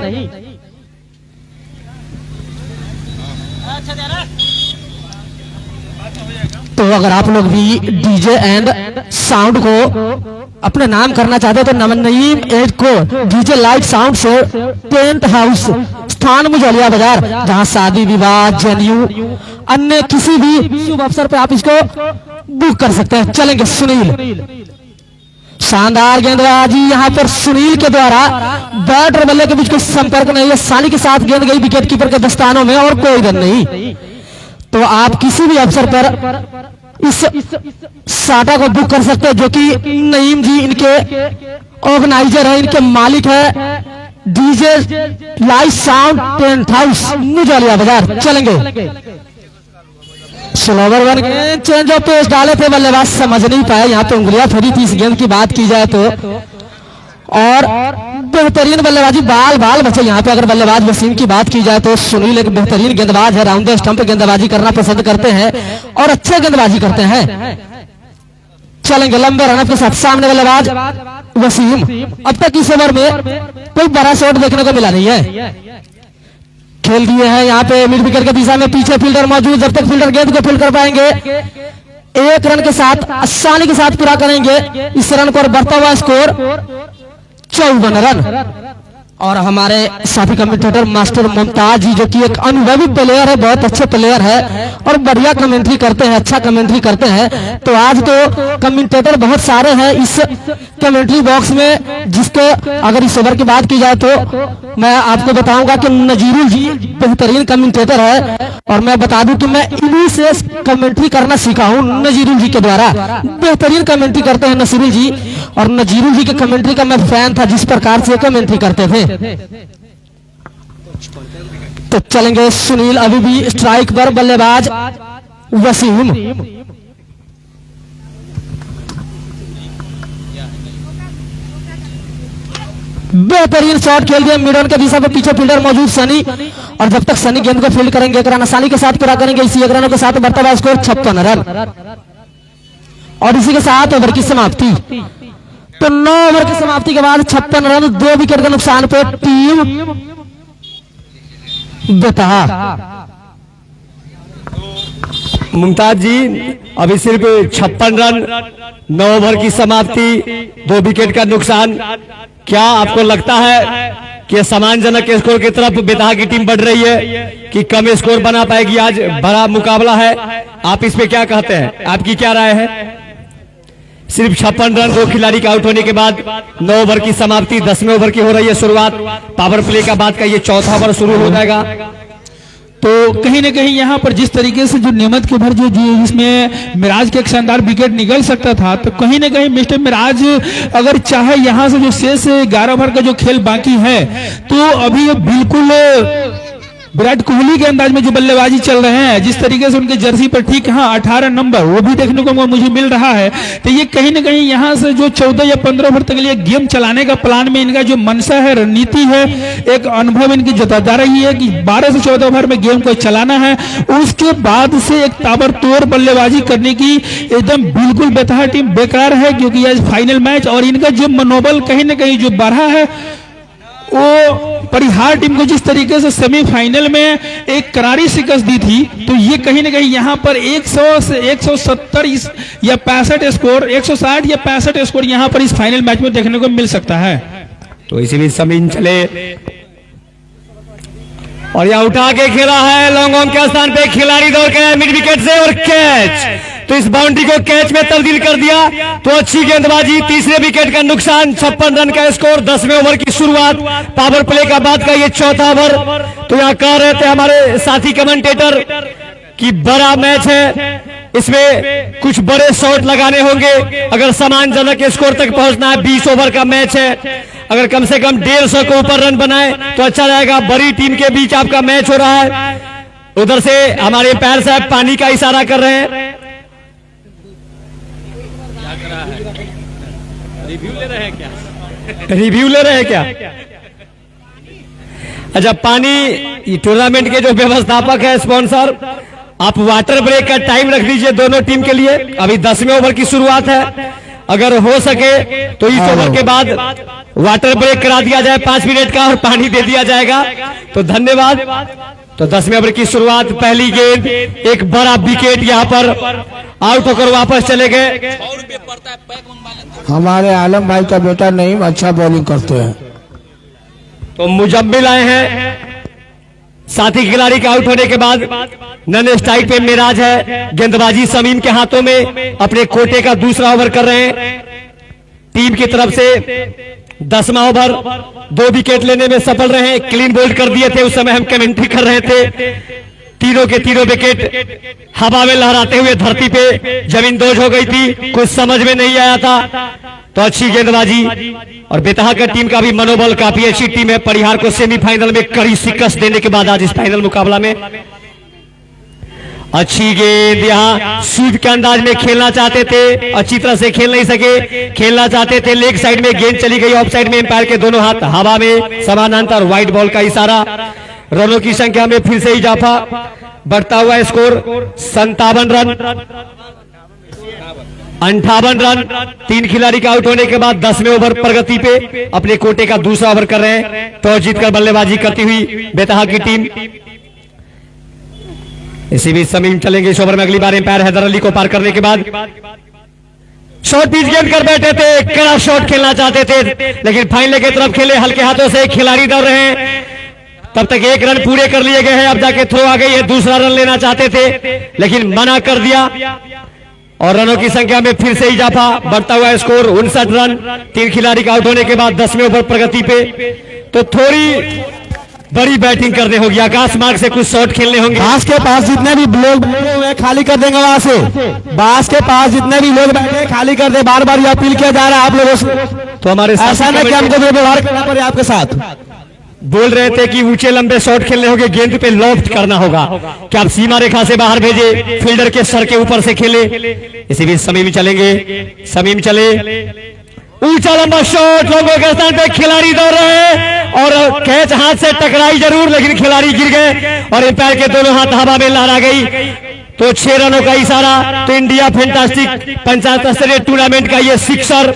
तो अगर आप लोग भी डीजे एंड साउंड को अपने नाम करना चाहते हो तो नवनईम एज को डीजे लाइट साउंड से टेंट हाउस स्थान मुजलिया बाजार, जहां शादी विवाह जनेऊ अन्य किसी भी शुभ अवसर पे आप इसको बुक कर सकते हैं। चलेंगे सुनील। शानदार गेंदबाजी यहां पर सुनील के द्वारा। बैट और बल्ले के बीच कोई संपर्क नहीं है, आसानी के साथ गेंद गई विकेट कीपर के दस्तानों में और कोई रन नहीं। तो आप किसी भी अवसर पर इस साटा को बुक कर सकते हैं, जो कि नईम जी इनके ऑर्गेनाइजर है, इनके मालिक है। DJ live sound tent house Mujaliya Bazar. चलेंगे स्लोवर वन गेंद, चेंज ऑफ पेस डाले थे, बल्लेबाज समझ नहीं पाए, यहाँ पे उंगलियां फेरी थी। इस गेंद की बात की जाए तो और बेहतरीन बल्लेबाजी, बाल बचे यहाँ पे। अगर बल्लेबाज वसीम की बात की जाए तो सुनील एक बेहतरीन गेंदबाज है, राउंड द स्टंप गेंदबाजी करना पसंद करते हैं और अच्छे गेंदबाजी करते हैं। चलेंगे लंबे रनअप के साथ। सामने बल्लेबाज वसीम। अब तक इस ओवर में कोई बड़ा शॉट देखने को मिला नहीं है। खेल दिए हैं यहाँ पे मिड विकेट के दिशा में, पीछे फील्डर मौजूद। जब तक फील्डर गेंद को फील्ड कर पाएंगे 1 रन के साथ आसानी के साथ पूरा करेंगे इस रन को। और बढ़ता हुआ स्कोर 54 रन। और हमारे साथी कमेंटेटर मास्टर मुमताज जी, जो कि एक अनुभवी प्लेयर है, बहुत अच्छे प्लेयर है और बढ़िया कमेंट्री करते हैं, अच्छा कमेंट्री करते हैं। तो आज तो कमेंटेटर बहुत सारे हैं इस कमेंट्री बॉक्स में, जिसको अगर इस ओवर की बात की जाए तो मैं आपको बताऊंगा कि नजीरुल जी बेहतरीन कमेंटेटर है। और मैं बता दूं कि मैं इन्हीं से कमेंट्री करना सीखा हूं, नजीरुल जी के द्वारा। बेहतरीन कमेंट्री करते हैं नजीरुल जी, और नजीरुल जी के कमेंट्री का मैं फैन था, जिस प्रकार से कमेंट्री करते थे। तो चलेंगे सुनील। अभी भी स्ट्राइक पर बल्लेबाज वसीम। बेहतरीन शॉट खेल दिया मिड ऑन के दिशा पे, पीछे फील्डर मौजूद सनी। और जब तक सनी गेंद को फील्ड करेंगे 1 रन आसानी के साथ पूरा करेंगे। इसी 1 रनों के साथ बढ़ता हुआ स्कोर 56 रन। और इसी के साथ ओवर की समाप्ति। तो 9 ओवर की समाप्ति के बाद 56 रन 2 विकेट के नुकसान पे टीम बेतहा। मुमताज जी अभी सिर्फ 56 रन 9 ओवर की समाप्ति, 2 विकेट का नुकसान। क्या आपको लगता है कि सम्मानजनक स्कोर की तरफ बेतहा की टीम बढ़ रही है कि कम स्कोर बना पाएगी? आज बड़ा मुकाबला है, आप इस पे क्या कहते हैं, आपकी क्या राय है? सिर्फ 56 रन 2 खिलाड़ी के आउट होने के बाद 9 ओवर की समाप्ति, 10वें ओवर की हो रही है शुरुआत। पावर प्ले का बाद का ये 4था ओवर शुरू हो जाएगा। तो कहीं ना कहीं यहाँ पर जिस तरीके से जो नेमत के भर जो इसमें मिराज के एक शानदार विकेट निकल सकता था, तो कहीं ना कहीं मिस्टर मिराज अगर चाहे यहाँ से जो शेष 11 ओवर का जो खेल बाकी है, तो अभी बिल्कुल विराट कोहली के अंदाज में जो बल्लेबाजी चल रहे हैं, जिस तरीके से उनके जर्सी पर ठीक 18 नंबर वो भी देखने को मुझे मिल रहा है, तो ये कहीं ना कहीं यहाँ से जो 14 या 15 ओवर तक लिए गेम चलाने का प्लान में इनका जो मनसा है, रणनीति है, एक अनुभव इनकी जता जा रही है कि 12 से 14 ओवर में गेम को चलाना है। उसके बाद से एक ताबड़तोड़ बल्लेबाजी करने की एकदम बिल्कुल बेतहा टीम बेकार है, क्योंकि आज फाइनल मैच और इनका जो मनोबल कहीं ना कहीं जो बढ़ा है, वो परिहार टीम को जिस तरीके से सेमीफाइनल में एक करारी शिकस्त दी थी, तो ये कहीं ना कहीं यहाँ पर 100 से 170 या 65 स्कोर, 160 या 65 स्कोर यहाँ पर इस फाइनल मैच में देखने को मिल सकता है। तो इसी बीच समीन चले और यहाँ उठा के खेला है लॉन्ग ऑन के स्थान पे, खिलाड़ी दौड़ के मिड विकेट से और कैच, तो इस बाउंड्री को कैच में तब्दील कर दिया। तो अच्छी गेंदबाजी, तीसरे विकेट का नुकसान, 56 रन का स्कोर, 10वें ओवर की शुरुआत, पावर प्ले का बाद का ये चौथा ओवर। तो यहाँ कह रहे थे हमारे साथी कमेंटेटर कि बड़ा मैच है, इसमें कुछ बड़े शॉट लगाने होंगे, अगर सम्मानजनक स्कोर तक पहुंचना है। 20 ओवर का मैच है, अगर कम से कम 150 के ऊपर रन बनाए तो अच्छा रहेगा। बड़ी टीम के बीच आपका मैच हो रहा है। उधर से हमारे पैर साहब पानी का इशारा कर रहे हैं, रिव्यू ले रहे हैं क्या? रिव्यू ले रहे हैं क्या? अच्छा, पानी टूर्नामेंट के जो व्यवस्थापक है, स्पॉन्सर, आप वाटर ब्रेक का टाइम रख दीजिए दोनों टीम के लिए। अभी 10वें ओवर की शुरुआत है, अगर हो सके तो इस ओवर के बाद वाटर ब्रेक करा दिया जाए 5 मिनट का और पानी दे दिया जाएगा। तो धन्यवाद। तो 10वें ओवर की शुरुआत, पहली गेंद, एक बड़ा विकेट यहाँ पर आउट होकर वापस चले गए। हमारे आलम भाई का बेटा नहीं अच्छा बॉलिंग करते हैं। तो मुजम्मिल आए हैं, साथी खिलाड़ी के आउट होने के बाद नन स्ट्राइक पे मिराज है, गेंदबाजी समीम के हाथों में, अपने कोटे का दूसरा ओवर कर रहे हैं। टीम की तरफ से 10वां ओवर, 2 विकेट लेने में सफल रहे, क्लीन बोल्ड कर दिए थे, उस समय हम कमेंट्री कर रहे थे। तीनों के तीनों विकेट हवा में लहराते हुए धरती पे जमीन दोज हो गई थी, कुछ समझ में नहीं आया था। तो अच्छी गेंदबाजी और बेतहा का टीम का भी मनोबल, काफी अच्छी टीम है। परिहार को सेमीफाइनल में कड़ी शिकस्त देने के बाद आज इस फाइनल मुकाबला में अच्छी गेंद, यहाँ स्वीप के अंदाज में खेलना चाहते थे, अच्छी तरह से खेल नहीं सके, खेलना चाहते थे, लेग साइड में गेंद चली गई, ऑफ साइड में एम्पायर के दोनों हाथ हवा में, समानांतर व्हाइट बॉल का इशारा। रनों की संख्या में फिर से इजाफा, बढ़ता हुआ स्कोर 57 रन, 58 रन। 3 खिलाड़ी का आउट होने के बाद 10वें ओवर प्रगति पे अपने कोटे का दूसरा ओवर कर रहे हैं। टॉस जीतकर बल्लेबाजी करती हुई बेतहा की टीम। इसी बीच समीम चलेंगे इस ओवर में, अगली बार एम्पायर हैदर अली को पार करने के बाद शॉर्ट पिच गेंद कर बैठे थे, कड़ा शॉट खेलना चाहते थे, लेकिन फाइनल की तरफ खेले, हल्के हाथों से खिलाड़ी दौड़ रहे हैं। तब तक 1 रन पूरे कर लिए गए हैं, अब जाके थ्रो आ गई है, दूसरा रन लेना चाहते थे लेकिन मना कर दिया और रनों की संख्या में फिर से इजाफा, बढ़ता हुआ स्कोर 59 रन। 3 खिलाड़ी का आउट होने के बाद 10वें ओवर प्रगति पे। तो थोड़ी बड़ी बैटिंग करने होगी, आकाश मार्ग से कुछ शॉट खेलने होंगे। बास के पास जितने भी लोग बैठे हुए हैं खाली कर देंगे, वहां से बास के पास जितने भी लोग बैठे हैं खाली कर दे। बार बार ये अपील किया जा रहा है आप लोगों से। तो हमारे ऐसा नहीं कि हमको व्यवहार करना पड़े आपके साथ। बोल रहे थे कि ऊंचे लंबे शॉट खेलने होंगे, गेंद पे लॉफ्ट करना होगा कि आप सीमा रेखा से बाहर भेजे, फील्डर के सर के ऊपर से खेले। इसी बीच समीम चलेंगे, समीम चले, ऊंचा लंबा शॉट, लोगों के स्थान पे खिलाड़ी दौड़ रहे हैं और कैच हाथ से टकराई जरूर, लेकिन खिलाड़ी गिर गए और एम्पायर के दोनों हाथ हवा में लहरा गई। तो 6 रनों का इशारा। तो इंडिया फैंटास्टिक पंचायत स्तरीय टूर्नामेंट का ये सिक्सर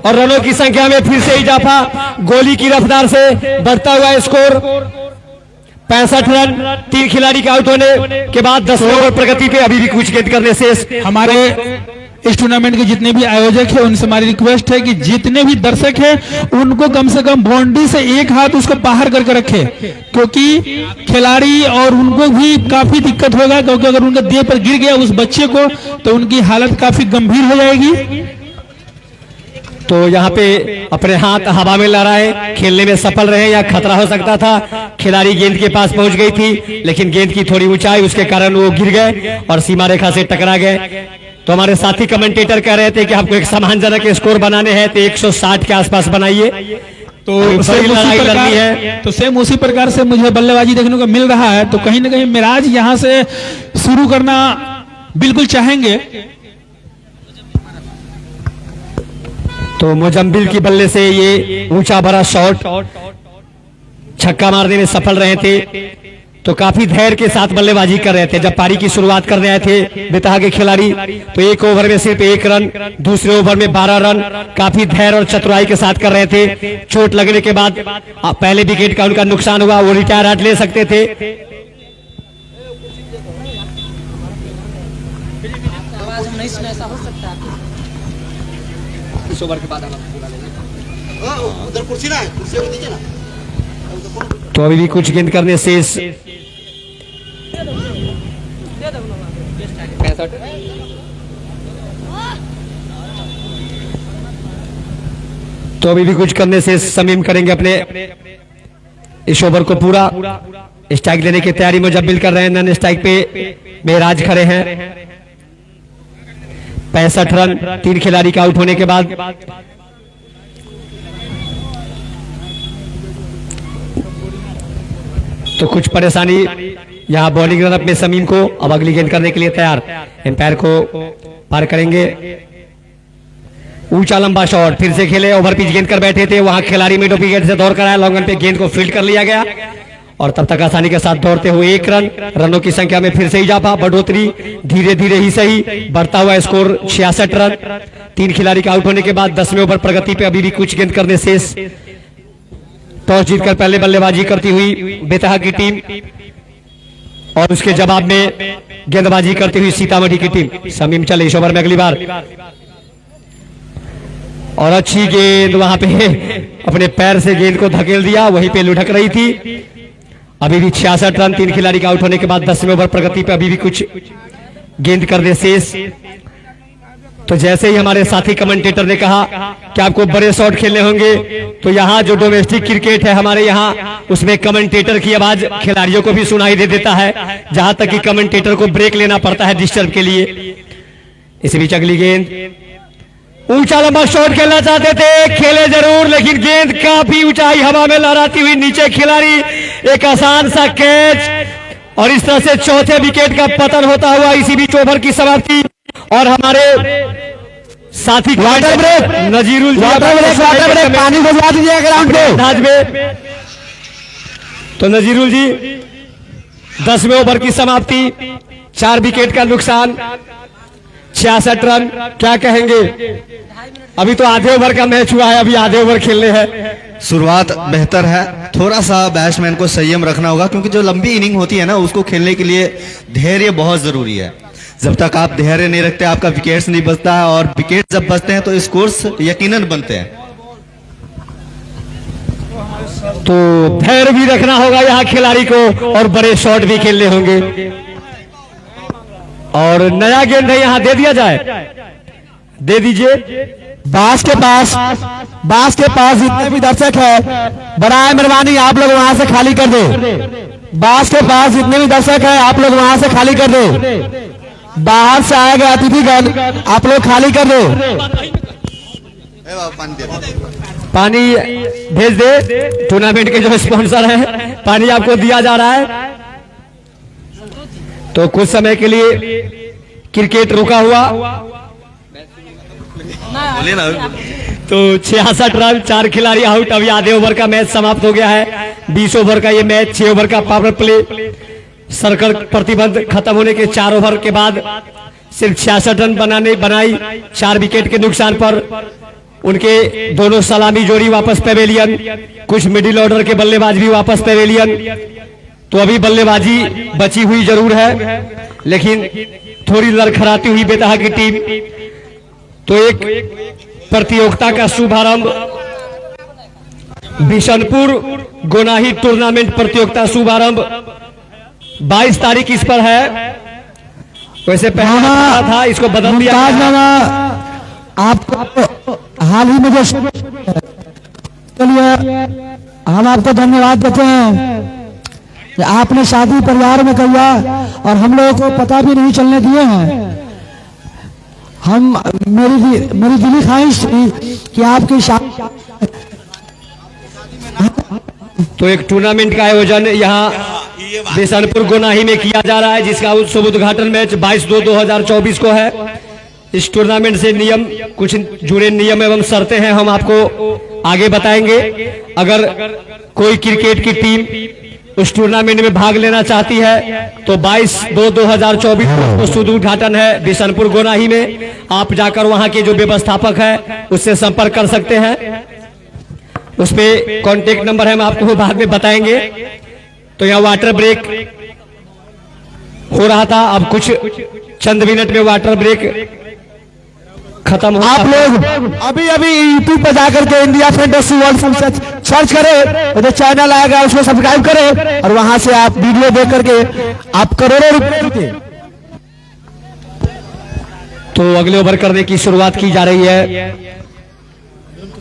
और रनों की संख्या में फिर से इजाफा, गोली की रफ्तार से बढ़ता हुआ स्कोर 65 रन। 3 खिलाड़ी के आउट होने के बाद 10 ओवर प्रगति पे, अभी भी कुछ गेंद करने से हमारे इस टूर्नामेंट के जितने भी आयोजक हैं उनसे हमारी रिक्वेस्ट है कि जितने भी दर्शक हैं उनको कम से कम बाउंड्री से 1 हाथ उसको बाहर करके रखे, क्योंकि खिलाड़ी और उनको भी काफी दिक्कत होगा, क्योंकि अगर उनके देह पर गिर गया उस बच्चे को तो उनकी हालत काफी गंभीर हो जाएगी। तो यहाँ पे अपने हाथ हवा में लहराए, खेलने में सफल रहे या खतरा हो सकता था। खिलाड़ी गेंद के पास पहुंच गई थी, लेकिन गेंद की थोड़ी ऊंचाई उसके कारण वो गिर गए और सीमा रेखा से टकरा गए। तो हमारे साथी कमेंटेटर कह रहे थे कि आपको एक सम्मानजनक स्कोर बनाने हैं तो 160 के आसपास बनाइए। तो बड़ी लड़ाई लड़नी है। तो सेम उसी प्रकार से मुझे बल्लेबाजी देखने को मिल रहा है। तो कहीं ना कहीं मिराज यहाँ से शुरू करना बिल्कुल चाहेंगे। तो मोजम्बिल की बल्ले से ये ऊंचा भरा शॉट छक्का मारने में सफल रहे थे। तो काफी धैर्य के साथ बल्लेबाजी कर रहे थे। जब पारी की शुरुआत करने आए थे बेतहा के खिलाड़ी तो एक ओवर में सिर्फ 1 रन, दूसरे ओवर में 12 रन काफी धैर्य और चतुराई के साथ कर रहे थे। चोट लगने के बाद पहले विकेट का उनका नुकसान हुआ, वो रिटायर ले सकते थे। ऐसा हो सकता है इस ओवर के बाद उधर कुर्सी ना है, कुर्सी को दीजिए ना। तो अभी भी कुछ गेंद करने शेष। तो अभी भी कुछ करने से समीम करेंगे अपने इस ओवर को पूरा। स्ट्राइक लेने की तैयारी मुजब्बिल कर रहे हैं। नन स्ट्राइक पे मेराज खड़े हैं। 65 रन 3 खिलाड़ी का आउट होने के बाद। तो कुछ परेशानी यहाँ बॉलिंग रन अपने समीम को। अब अगली गेंद करने के लिए तैयार। एम्पायर को पार करेंगे। ऊंचा लंबा शॉट फिर से खेले। ओवर पिच गेंद कर बैठे थे, वहां खिलाड़ी मिड विकेट से दौड़ कर आया। लॉन्ग रन पे गेंद को फील्ड कर लिया गया और तब तक आसानी के साथ दौड़ते हुए 1 रन। रनों की संख्या में फिर से इजाफा, बढ़ोतरी धीरे धीरे ही सही। बढ़ता हुआ स्कोर 66 रन 3 खिलाड़ी का आउट होने के बाद। 10वें ओवर प्रगति पे अभी भी कुछ गेंद करने शेष। टॉस जीतकर पहले बल्लेबाजी करती हुई बेतहा की टीम और उसके जवाब में गेंदबाजी करती हुई सीतामढ़ी की टीम। समीम चले इस ओवर में अगली बार और अच्छी गेंद वहां पे अपने पैर से गेंद को धकेल दिया, वहीं पे लुढ़क रही थी। अभी भी 66 रन 3 खिलाड़ी का आउट होने के बाद। 10वें ओवर प्रगति पे अभी भी कुछ गेंद करने शेष। तो जैसे ही हमारे साथी कमेंटेटर ने कहा कि आपको बड़े शॉट खेलने होंगे, तो यहाँ जो डोमेस्टिक क्रिकेट है हमारे यहाँ, उसमें कमेंटेटर की आवाज खिलाड़ियों को भी सुनाई दे देता है, जहां तक कि कमेंटेटर को ब्रेक लेना पड़ता है डिस्टर्ब के लिए। इस बीच अगली गेंद ऊंचा लंबा शॉट खेलना चाहते थे, खेले जरूर, लेकिन गेंद काफी ऊंचाई हवा में लहराती हुई नीचे खिलाड़ी। एक आसान सा कैच और इस तरह से चौथे विकेट का पतन होता हुआ इसी बीच ओवर की समाप्ति। और हमारे साथी वाटर ब्रेक नजीरुल वाटर ब्रेक पानी भिजवा दीजिए ग्राउंड पे। तो नजीरुल जी 10वें ओवर की समाप्ति, 4 विकेट का नुकसान, 66 रन। क्या कहेंगे? अभी तो आधे ओवर का मैच हुआ है, अभी आधे ओवर खेलने हैं। शुरुआत बेहतर है, थोड़ा सा बैट्समैन को संयम रखना होगा, क्योंकि जो लंबी इनिंग होती है ना, उसको खेलने के लिए धैर्य बहुत जरूरी है। जब तक आप धैर्य नहीं रखते आपका विकेट्स नहीं बचता है, और विकेट जब बचते हैं तो स्कोर्स यकीनन बनते हैं। तो धैर्य भी रखना होगा यहाँ खिलाड़ी को और बड़े शॉट भी खेलने होंगे। और नया गेंद है, यहाँ दे दिया जाए, दे दीजिए। बास के पास जितने भी दर्शक है, बड़ा मेहरबानी आप लोग वहां से खाली कर दे। बास के पास जितने भी दर्शक है आप लोग वहां से खाली कर दे। बाहर से आएगा अतिथिगण, आप लोग खाली कर दो। पानी भेज दे, टूर्नामेंट के जो स्पॉन्सर है, पानी आपको दिया जा रहा है। तो कुछ समय के लिए क्रिकेट रुका हुआ। बोलिए ना। तो 66 रन 4 खिलाड़ी आउट। अभी आधे ओवर का मैच समाप्त हो गया है। 20 ओवर का ये मैच, 6 ओवर का पावर प्ले। सर्कल प्रतिबंध खत्म होने के 4 ओवर के बाद सिर्फ 66 रन बनाई 4 विकेट के नुकसान पर। उनके दोनों सलामी जोड़ी वापस पेवेलियन, कुछ मिडिल ऑर्डर के बल्लेबाज भी वापस पेवेलियन। तो अभी बल्लेबाजी बची हुई जरूर है, लेकिन थोड़ी लड़खड़ाती हुई बेतहा की टीम। तो एक प्रतियोगिता का शुभारंभ, बिशनपुर गोनाही टूर्नामेंट प्रतियोगिता शुभारंभ 22 तारीख इस पर है। वैसे पहला था, इसको बदल दिया। आपको हाल ही में जो चलिए हम आपको धन्यवाद देते हैं कि आपने शादी परिवार में किया और हम लोगों को पता भी नहीं चलने दिए हैं। मेरी दिली ख्वाहिश थी कि आपकी शादी। तो एक टूर्नामेंट का आयोजन यहाँ बिशनपुर गोनाही में किया जा रहा है, जिसका शुभ उद्घाटन मैच 22/2/2024 को है। इस टूर्नामेंट से नियम कुछ जुड़े नियम एवं शर्तें हैं, हम आपको आगे बताएंगे। अगर कोई क्रिकेट की टीम उस टूर्नामेंट में भाग लेना चाहती है तो 22/2/2024 को शुभ उद्घाटन है बिशनपुर गोनाही में। आप जाकर वहां के जो व्यवस्थापक है उससे संपर्क कर सकते हैं। उस पे कॉन्टेक्ट नंबर है, हम आपको बाद में बताएंगे। तो यहाँ वाटर ब्रेक हो रहा था, अब कुछ चंद मिनट में वाटर ब्रेक खत्म हो। आप लोग अभी यूट्यूब पर जाकर के इंडिया फैंटेसी वर्ल्ड सर्च करें, जो चैनल आएगा उसको सब्सक्राइब करें और वहां से आप वीडियो देख करके आप करोड़ों रुपए। तो अगले ओवर करने की शुरुआत की जा रही है।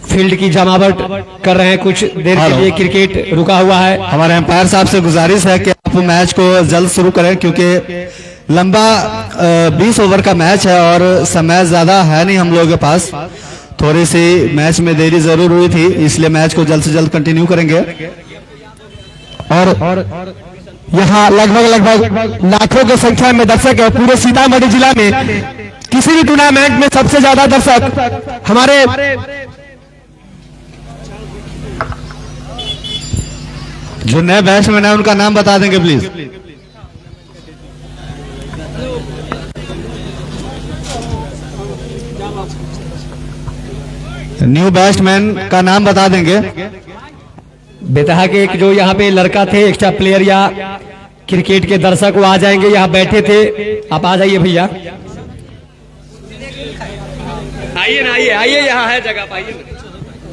फील्ड की जमावट कर रहे हैं, कुछ देर के लिए क्रिकेट रुका हुआ है। हमारे एम्पायर साहब से गुजारिश है कि आप मैच को जल्द शुरू करें, क्योंकि लंबा 20 ओवर का मैच है और समय ज्यादा है नहीं हम लोगों के पास। थोड़ी सी मैच में देरी जरूर हुई थी, इसलिए मैच को जल्द से जल्द कंटिन्यू करेंगे। और यहाँ लगभग लाखों की संख्या में दर्शक है। पूरे सीतामढ़ी जिला में किसी भी टूर्नामेंट में सबसे ज्यादा दर्शक हमारे जो नए बैट्समैन है उनका नाम बता देंगे प्लीज। न्यू बैट्समैन का नाम बता देंगे। बेतहा के एक जो यहाँ पे लड़का थे, एक्स्ट्रा प्लेयर या क्रिकेट के दर्शक, वो आ जाएंगे, यहाँ बैठे थे। आप आ जाइए भैया, आइए ना, आइए यहाँ है जगह, आइए।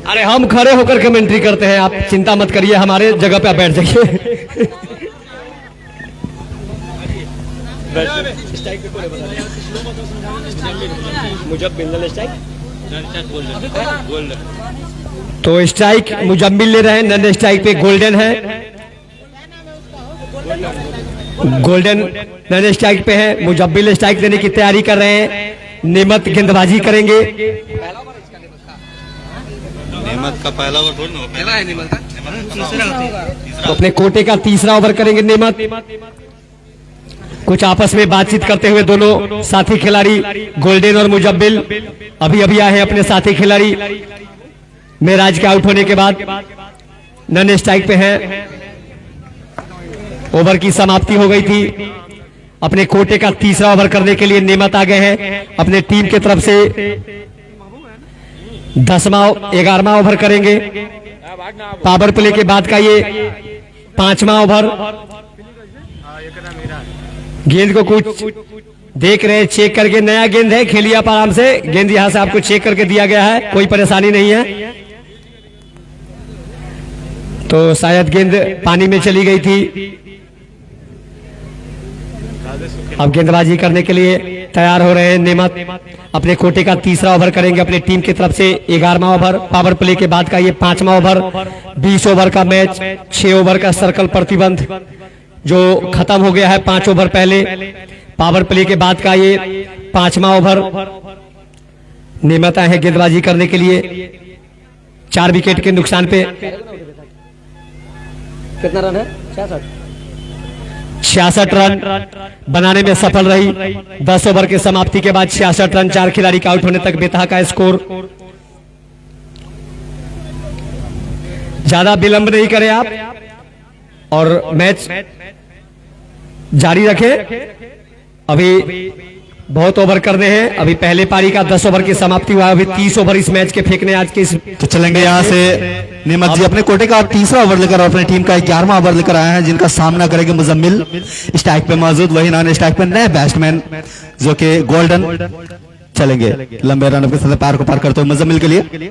अरे हम खड़े होकर कमेंट्री करते हैं, आप चिंता मत करिए, हमारे जगह पे आप बैठ जाइए। तो स्ट्राइक मुजम्मिल ले रहे हैं, नन स्ट्राइक पे गोल्डन है। गोल्डन नन स्ट्राइक पे है, मुजम्मिल स्ट्राइक देने की तैयारी कर रहे हैं। नेमत गेंदबाजी करेंगे। नेमत का पहला ओवर थोड़ी ना, पहला है नेमत का। तो अपने कोटे का तीसरा ओवर करेंगे नेमत। कुछ आपस में बातचीत करते हुए दोनों साथी खिलाड़ी गोल्डन और मुजम्मिल अभी आए हैं अपने साथी खिलाड़ी मेराज के आउट होने के बाद नन स्ट्राइक पे हैं। ओवर की समाप्ति हो गई थी। अपने कोटे का तीसरा ओवर करने के लिए नेमत आ गए हैं। अपने टीम की तरफ से 11वां ओवर करेंगे। पावर प्ले के बाद का ये 5वां ओवर। गेंद को कुछ देख रहे हैं, चेक करके। नया गेंद है, खेलिए आप आराम से। गेंद यहां से आपको चेक करके दिया गया है, कोई परेशानी नहीं है। तो शायद गेंद पानी में चली गई थी। अब गेंदबाजी करने के लिए तैयार हो रहे हैं नेमत। अपने कोटे का तीसरा ओवर करेंगे अपने टीम की तरफ से। 11वां ओवर पावर प्ले के बाद का ये 5वां ओवर। 20 ओवर का मैच, 6 ओवर का सर्कल प्रतिबंध जो खत्म हो गया है 5 ओवर पहले। पावर प्ले के बाद का ये 5वां ओवर। नेमत आए हैं गेंदबाजी करने के लिए। 4 विकेट के नुकसान पे। कितना रन है? 66 रन बनाने में सफल रही। 10 ओवर के समाप्ति के बाद 66 रन, 4 खिलाड़ी का आउट होने तक बेतहा का स्कोर। ज्यादा विलंब नहीं करें आप और मैच जारी रखें। अभी बहुत ओवर करने हैं। अभी पहले पारी का 10 ओवर की समाप्ति हुआ। अभी 30 ओवर इस मैच के फेंकने आज के। तो चलेंगे यहाँ से नेमत जी अपने कोटे का तीसरा ओवर लेकर अपनी टीम का 11वां ओवर लेकर आए हैं, जिनका सामना करेंगे मुजम्मिल। स्ट्राइक पे मौजूद, वही नॉन स्ट्राइक पे नए बैट्समैन जो कि गोल्डन। चलेंगे लंबे रन के साथ पार को पार करते हुए मुजम्मिल के लिए।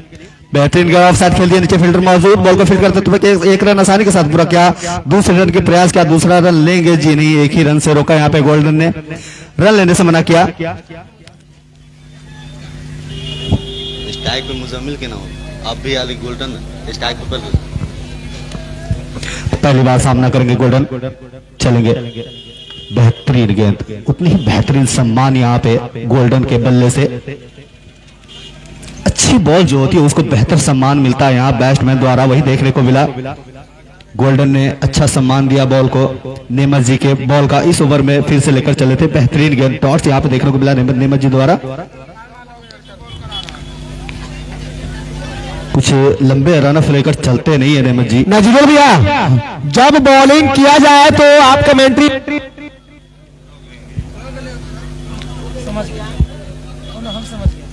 बेहतरीन ऑफ साइड खेल दिया, नीचे फील्डर मौजूद। बॉल को फील्ड करते हुए एक रन आसानी के साथ पूरा किया। दूसरे रन के प्रयास किया, दूसरा रन लेंगे जी नहीं, एक ही रन से रोका यहाँ पे गोल्डन ने। रन लेने से मना किया। स्ट्राइक पे मुजम्मिल के ना हो, अब भी अली गोल्डन स्ट्राइक पे पहली बार सामना करेंगे गोल्डन। चलेंगे, बेहतरीन गेंद, उतनी ही बेहतरीन सम्मान यहाँ पे गोल्डन के बल्ले से। अच्छी बॉल जो होती है उसको बेहतर सम्मान मिलता है यहाँ बैट्समैन द्वारा, वही देखने को मिला। गोल्डन ने अच्छा सम्मान दिया बॉल को। नेमत जी के बॉल का इस ओवर में फिर से लेकर चले थे, बेहतरीन गेंद टॉस यहाँ पे देखने को मिला नेमत जी द्वारा। कुछ लंबे रन अप लेकर चलते नहीं है नेमत जी। नजरुल भैया, जब बॉलिंग किया जाए तो आप कमेंट्री समझ गया, हम समझ गए।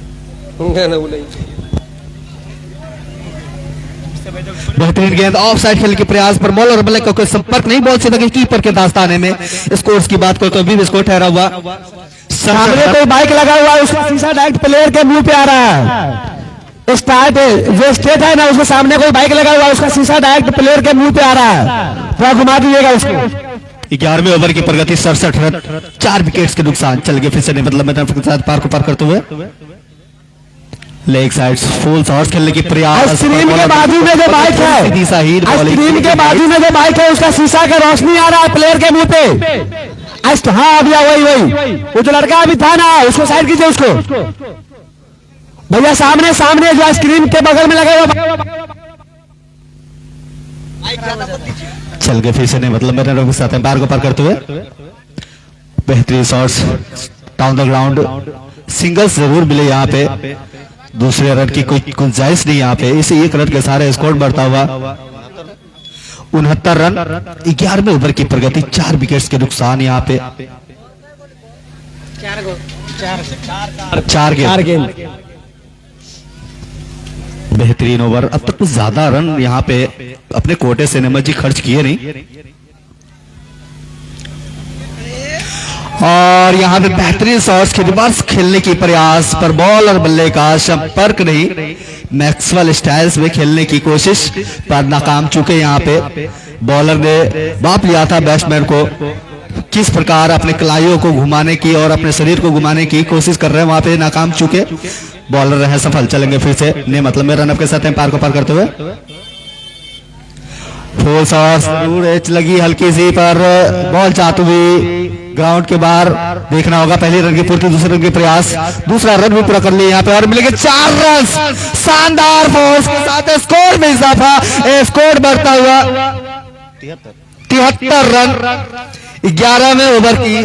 बेहतरीन गेंद ऑफ साइड खेलने के प्रयास पर बॉलर बल्ले का कोई संपर्क नहीं, बॉल सीधा कीपर के दास्ताने में। स्कोर्स की बात करें तो अभी भी स्कोर ठहरा हुआ। सामने कोई बाइक लगा हुआ है, उसका शीशा डायरेक्ट प्लेयर के मुंह पे आ रहा है। स्टार्ट जो स्टेट है ना, उसके सामने कोई बाइक लगा हुआ है, उसका शीशा डायरेक्ट प्लेयर के मुंह पे आ रहा है। थोड़ा घुमा दीजिएगा उसको। 11वें ओवर की प्रगति 67 रन, 4 विकेट्स के नुकसान। चल गए फिर से मतलब के साथ पार को पार करते हुए लेग साइड फुल शॉट्स खेलने की प्रयास। स्क्रीन के बाजू में जो बाइक है, स्क्रीन के बाजू में जो बाइक है उसका शीशा का रोशनी आ रहा है प्लेयर के मुंह पे। हाँ भैया, वही वो जो लड़का अभी था ना, उसको साइड कीजिए उसको भैया। सामने सामने जो स्क्रीन के बगल में लगा हुआ। चल गए फिर से मतलब मेरे साथ बार को पार करते हुए। बेहतरीन shots down the ground, singles जरूर मिले यहाँ पे। दूसरे रन की कोई गुंजाइश नहीं यहाँ पे। इसी एक रन के सारे स्कोर बढ़ता हुआ 69 रन। 11वें ओवर की प्रगति, 4 विकेट्स के नुकसान यहाँ पे। 4 गेंद। बेहतरीन ओवर। अब तक तो ज्यादा रन यहाँ पे अपने कोटे से नेमत जी खर्च किए नहीं, और यहाँ पे बेहतरीन शॉट्स के रिवर्स खेलने की प्रयास पर बॉल और बल्ले का संपर्क नहीं। मैक्सवेल स्टाइल्स में खेलने की कोशिश पर नाकाम चुके यहाँ पे। बॉलर ने बाप लिया था बैट्समैन को, किस प्रकार अपने कलाइयों को घुमाने की और अपने शरीर को घुमाने की कोशिश कर रहे हैं, वहां पे नाकाम चुके। बॉलर रहे सफल। चलेंगे फिर से ने मतलब में रनअप के साथ पार को पार करते हुए। फुल शॉट्स एज लगी हल्की सी पर बॉल चाहती हुई ग्राउंड के बाहर। देखना होगा पहले रन की पूर्ति, दूसरे रन के प्रयास। दूसरा रन भी पूरा कर लिया यहाँ पे और मिलेंगे 4 रन। शानदार फोर्स के साथ स्कोर में इजाफा, स्कोर बढ़ता हुआ 73 रन। 11वें ओवर की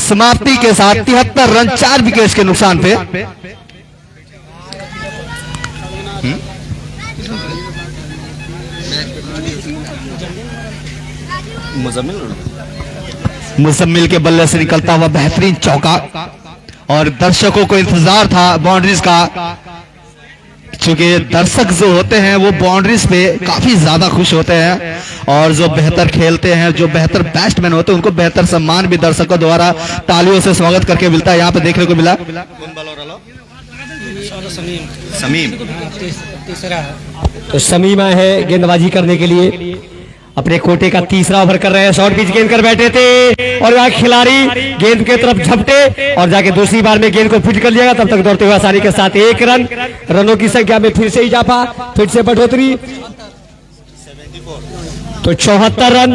समाप्ति के साथ 73 रन, 4 विकेट्स के नुकसान पे। मुजम्मिल के बल्ले से निकलता हुआ बेहतरीन चौका, और दर्शकों को इंतजार था बाउंड्रीज का, क्योंकि दर्शक जो होते हैं वो बाउंड्रीज पे काफी ज्यादा खुश होते हैं, और जो बेहतर खेलते हैं, जो बेहतर बैट्समैन होते हैं, उनको बेहतर सम्मान भी दर्शकों द्वारा तालियों से स्वागत करके मिलता है। यहाँ पे देखने को मिला समीम। तो समीमा है गेंदबाजी करने के लिए, अपने कोटे का तीसरा ओवर कर रहे हैं। शॉर्ट पिच गेंद कर बैठे थे और वह खिलाड़ी गेंद के तरफ झपटे और जाके दूसरी बार में गेंद को फिट कर लिया। तब तक दौड़ते हुए आसानी के साथ 1 रन। रनों की संख्या में फिर से इजाफा, फिर से बढ़ोतरी। तो 74 रन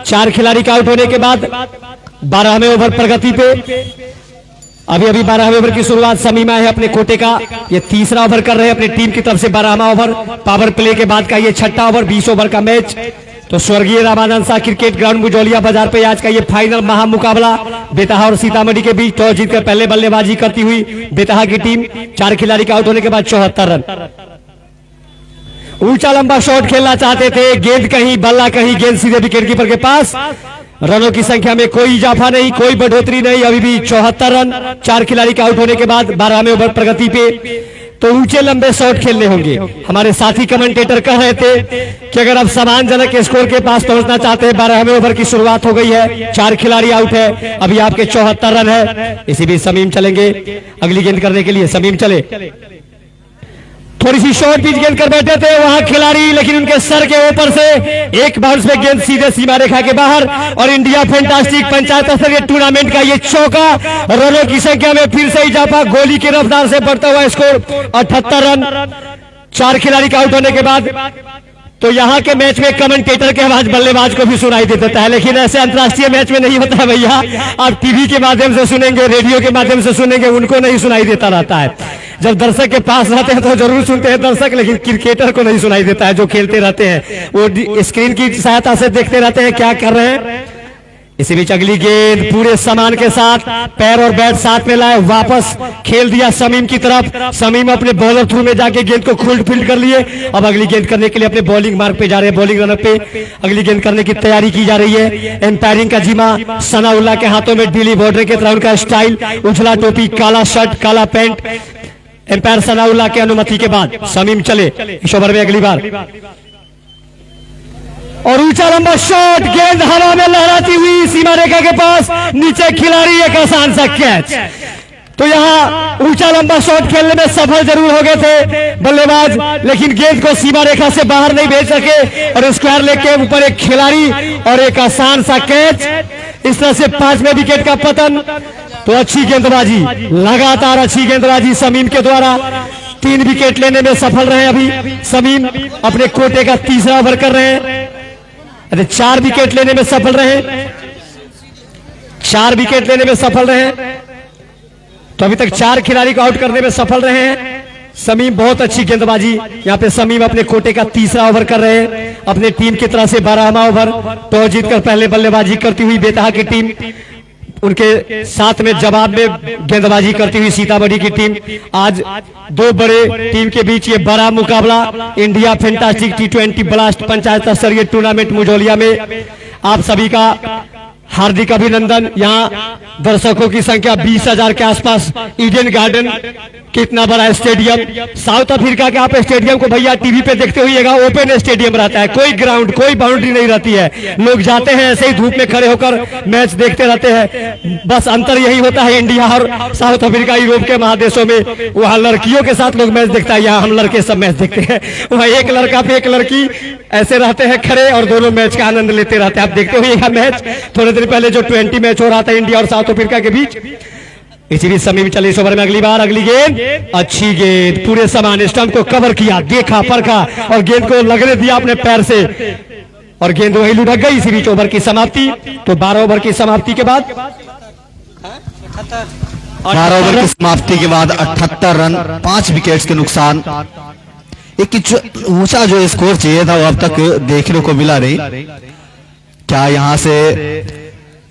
4 खिलाड़ी का आउट होने के बाद 12वें ओवर प्रगति पे। अभी 12वें ओवर की शुरुआत समीमा है अपने कोटे का। ये तीसरा ओवर कर रहे हैं अपनी टीम की तरफ से। 12वां ओवर पावर प्ले के बाद का ये 6ठा ओवर, 20 ओवर का मैच। तो स्वर्गीय रामानंद शाह क्रिकेट ग्राउंड बुजौलिया बाजार पे आज का ये फाइनल महामुकाबला बेतहा और सीतामढ़ी के बीच। टॉस जीतकर पहले बल्लेबाजी करती हुई बेतहा की टीम। 4 खिलाड़ी का आउट होने के बाद 74 रन। ऊंचा लंबा शॉट खेलना चाहते थे, गेंद कहीं बल्ला कहीं, गेंद सीधे विकेट कीपर के पास। रनों की संख्या में कोई इजाफा नहीं, कोई बढ़ोतरी नहीं। अभी भी 74 रन 4 खिलाड़ी का आउट होने के बाद 12वें ओवर प्रगति पे। तो ऊंचे लंबे शॉट खेलने होंगे। हमारे साथी कमेंटेटर कह रहे थे कि अगर आप सम्मानजनक स्कोर के पास पहुंचना चाहते हैं, 12वें ओवर की शुरुआत हो गई है, 4 खिलाड़ी आउट है, अभी आपके 74 रन है। इसी बीच समीम चलेंगे अगली गेंद करने के लिए। समीम चले, थोड़ी सी शॉर्ट पिच गेंद कर बैठे थे वहां खिलाड़ी, लेकिन उनके सर के ऊपर से एक बाउंस में गेंद सीधे सीमा रेखा के बाहर। और इंडिया फैंटास्टिक पंचायत स्तरीय टूर्नामेंट का ये चौका, रनों की संख्या में फिर से इजाफा, गोली की रफ्तार से बढ़ता हुआ स्कोर 78 रन 4 खिलाड़ी का आउट होने के बाद। तो यहाँ के मैच में कमेंटेटर के आवाज बल्लेबाज को भी सुनाई दे देता है, लेकिन ऐसे अंतर्राष्ट्रीय मैच में नहीं होता भैया। आप टीवी के माध्यम से सुनेंगे, रेडियो के माध्यम से सुनेंगे, उनको नहीं सुनाई देता रहता है। जब दर्शक के पास रहते हैं तो जरूर सुनते हैं दर्शक, लेकिन क्रिकेटर को नहीं सुनाई देता है। जो खेलते रहते हैं वो स्क्रीन की सहायता से देखते रहते हैं क्या कर रहे हैं। इसी बीच अगली गेंद पूरे सामान के साथ, पैर और बैट साथ में लाए, वापस खेल दिया शमीम की तरफ। शमीम अपने बॉलर थ्रू में जाके गेंद को खुल्ड फील्ड कर लिए। अब अगली गेंद करने के लिए अपने बॉलिंग मार्ग पे जा रहे हैं, बॉलिंग रनर पे अगली गेंद करने की तैयारी की जा रही है। एम्पायरिंग का जिम्मा सनाउल्लाह के हाथों में, ढीली बॉर्डर के तरह उनका स्टाइल, उछला टोपी, काला शर्ट, काला पैंट। एम्पायर सनाउल्लाह की अनुमति के बाद शमीम चले इस ओवर में अगली बार, और ऊंचा लंबा शॉट, गेंद हवा में लहराती हुई सीमा रेखा के पास, नीचे खिलाड़ी, एक आसान सा कैच। तो यहाँ ऊंचा लंबा शॉट खेलने में सफल जरूर हो गए थे बल्लेबाज, लेकिन गेंद को सीमा रेखा से बाहर नहीं भेज सके और स्क्वायर लेग के ऊपर एक खिलाड़ी और एक आसान सा कैच। इस तरह से 5वें विकेट का पतन। तो अच्छी गेंदबाजी, लगातार अच्छी गेंदबाजी शमीम के द्वारा, 3 विकेट लेने में सफल रहे अभी शमीम। अपने कोटे का तीसरा ओवर कर रहे हैं, 4 विकेट लेने में सफल रहे, 4 विकेट लेने में सफल रहे। तो अभी तक 4 खिलाड़ी को आउट करने में सफल रहे हैं शमीम। बहुत अच्छी गेंदबाजी यहाँ पे शमीम अपने कोटे का तीसरा ओवर कर रहे हैं अपने टीम की तरफ से। 12वां ओवर, टॉस जीतकर पहले बल्लेबाजी करती हुई बेतहा की टीम, उनके साथ में जवाब में गेंदबाजी करती हुई सीतामढ़ी की टीम। आज 2 बड़े टीम के बीच ये बड़ा मुकाबला India fantastic T20 blast panchayat स्तरीय टूर्नामेंट मुजोलिया में आप सभी का हार्दिक अभिनंदन। यहाँ दर्शकों की संख्या 20,000 के आसपास। ईडन गार्डन कितना बड़ा स्टेडियम, साउथ अफ्रीका के आप स्टेडियम को भैया टीवी पे देखते होइएगा, ओपन स्टेडियम रहता है, कोई ग्राउंड, कोई बाउंड्री नहीं रहती है। लोग जाते हैं ऐसे ही धूप में खड़े होकर मैच देखते रहते हैं। बस अंतर यही होता है इंडिया और साउथ अफ्रीका, यूरोप के महादेशों में वहां लड़कियों के साथ लोग मैच देखता है, यहाँ हम लड़के सब मैच देखते हैं। वहां एक लड़का पे एक लड़की ऐसे रहते हैं खड़े और दोनों मैच का आनंद लेते रहते हैं। आप देखते होइएगा मैच, थोड़े दिन पहले जो 20 मैच हो रहा था इंडिया और साउथ अफ्रीका के बीच। इसी बीच शमीम चले इस ओवर में अगली बार, अगली गेंद, अच्छी गेंद, पूरे सामान स्टंप को कवर किया, देखा, परखा और गेंद को लगने दिया अपने पैर से और गेंद वही लुढ़क गई। इसी बीच ओवर की समाप्ति। तो 12 ओवर की समाप्ति के बाद 12 ओवर की समाप्ति के बाद 78 रन 5 विकेट्स के नुकसान। एक ऊंचा जो स्कोर चाहिए था वो अब तक देखने को मिला नहीं। क्या यहाँ से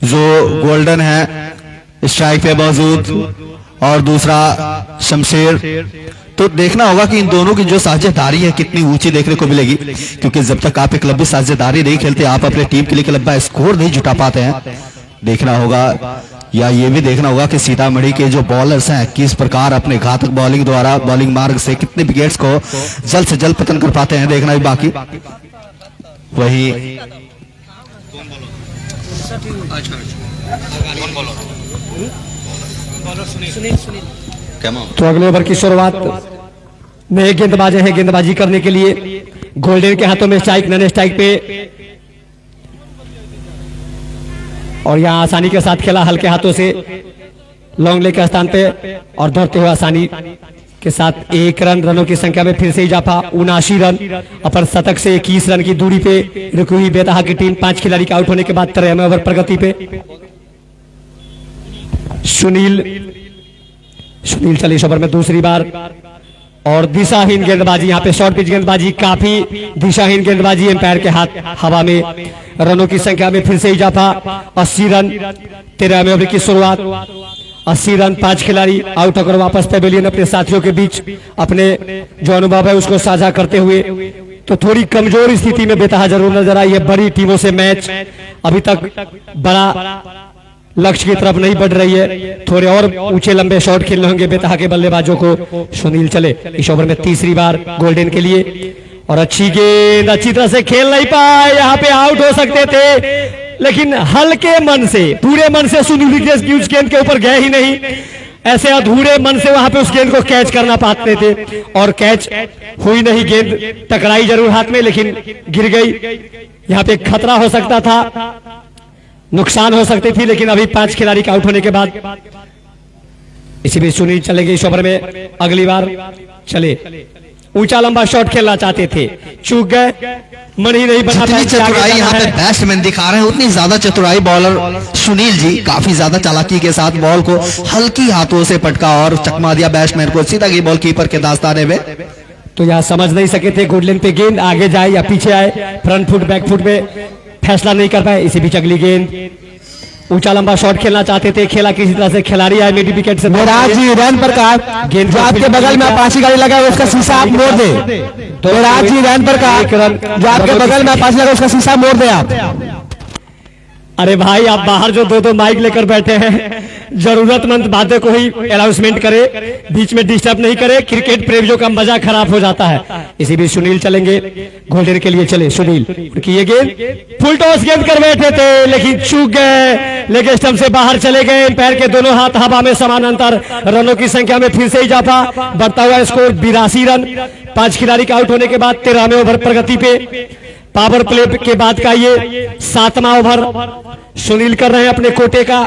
जो गोल्डन है स्ट्राइक पे मौजूद और दूसरा शमशेर, तो देखना होगा कि इन दोनों की जो साझेदारी है कितनी ऊंची देखने को मिलेगी, क्योंकि जब तक आप एक लंबी साझेदारी नहीं खेलते, आप अपने टीम के लिए एक लंबा स्कोर नहीं जुटा पाते हैं। देखना होगा या ये भी देखना होगा कि सीतामढ़ी के जो बॉलर्स हैं किस प्रकार अपने घातक बॉलिंग द्वारा, बॉलिंग मार्ग से कितने विकेट्स को जल्द से जल्द पतन कर पाते हैं, देखना भी बाकी। वही तो अगले ओवर की शुरुआत नए गेंदबाज हैं गेंदबाजी करने के लिए। गोल्डन के हाथों में स्ट्राइक, नन स्ट्राइक पे, और यहां आसानी के साथ खेला हल्के हाथों से लॉन्ग लेग के स्थान पे और दौड़ते हुए आसानी के साथ 1 रन। रनों की संख्या में फिर से इजाफा, 79 रन। अपर शतक से 21 रन की दूरी पे रुकी हुई बेतहा की टीम 5 खिलाड़ी के आउट होने के बाद 13वें ओवर प्रगति पे। सुनील चले इस ओवर में दूसरी बार और दिशाहीन गेंदबाजी, यहाँ पे शॉर्ट पिच गेंदबाजी, काफी दिशाहीन गेंदबाजी, एम्पायर के हाथ हवा में। रनों की संख्या में फिर से इजाफा, 80 रन। 13वें ओवर की शुरुआत, 80 रन 5 खिलाड़ी आउट होकर वापस पेवेलियन अपने साथियों के बीच अपने जो अनुभव है उसको साझा करते हुए। तो थोड़ी कमजोर स्थिति में बेतहा जरूर नजर आई है। बड़ी टीमों से मैच अभी तक बड़ा लक्ष्य की तरफ नहीं बढ़ रही है, थोड़े और ऊंचे लंबे शॉट खेलने होंगे बेतहा के बल्लेबाजों को। सुनील चले इस ओवर में तीसरी बार गोल्डन के लिए और अच्छी गेंद, अच्छी तरह से खेल नहीं पाए, यहाँ पे आउट हो सकते थे, लेकिन हल्के मन से, पूरे मन से सुनील उस गेंद के ऊपर गए ही नहीं। ऐसे अधूरे मन से वहां पे उस गेंद को कैच करना पाते थे और कैच हुई नहीं, गेंद टकराई जरूर हाथ में लेकिन गिर गई। यहाँ पे खतरा हो सकता था, नुकसान हो सकती थी, लेकिन अभी 5 खिलाड़ी के आउट होने के बाद इसी बीच सुनील चलेंगे इस ओवर में। अगली बार चले, ऊंचा लंबा शॉट खेलना चाहते थे, चूक गए, मन ही नहीं बना। जितनी चतुराई यहाँ पे बैट्समैन दिखा रहे हैं उतनी ज्यादा चतुराई बॉलर सुनील जी काफी ज्यादा चालाकी के साथ बॉल को हल्की हाथों से पटका और चकमा दिया बैट्समैन को, सीधा की बॉल कीपर के दास्ताने में। तो यहाँ समझ नहीं सके थे गुडलैंड पे गेंद आगे जाए या पीछे आए, फ्रंट फुट बैक फुट में फैसला नहीं कर पाए। इसी बीच अगली गेंद, ऊंचा लंबा शॉट खेलना चाहते थे, खेला किसी तरह से, खिलाड़ी आए मिड विकेट से। मुराद जी रन पर का गेंद जो आपके बगल में अपाची गाड़ी लगा है उसका शीशा आप मोड़ दे। मुराद जी रन पर का जो आपके बगल में अपाची लगा उसका शीशा मोड़ दे आप। अरे भाई आप बाहर जो 2-2 माइक लेकर बैठे हैं, जरूरतमंद बातें को ही अनाउंसमेंट करे, बीच में डिस्टर्ब नहीं करे, क्रिकेट प्रेमियों का मजा खराब हो जाता है। इसी बीच सुनील चलेंगे, गोल्डन के लिए चले सुनील की ये गेंद, फुल टॉस गेंद कर बैठे थे लेकिन चूक गए, लेग स्टंप से बाहर चले गए। पैर के दोनों हाथ हवा में समानांतर, रनों की संख्या में फिर से इजाफा, बढ़ता हुआ स्कोर 82 रन। 5 खिलाड़ी के आउट होने के बाद 13वें ओवर प्रगति पे। पावर प्ले के बाद का ये 7वां ओवर सुनील कर रहे हैं अपने कोटे का।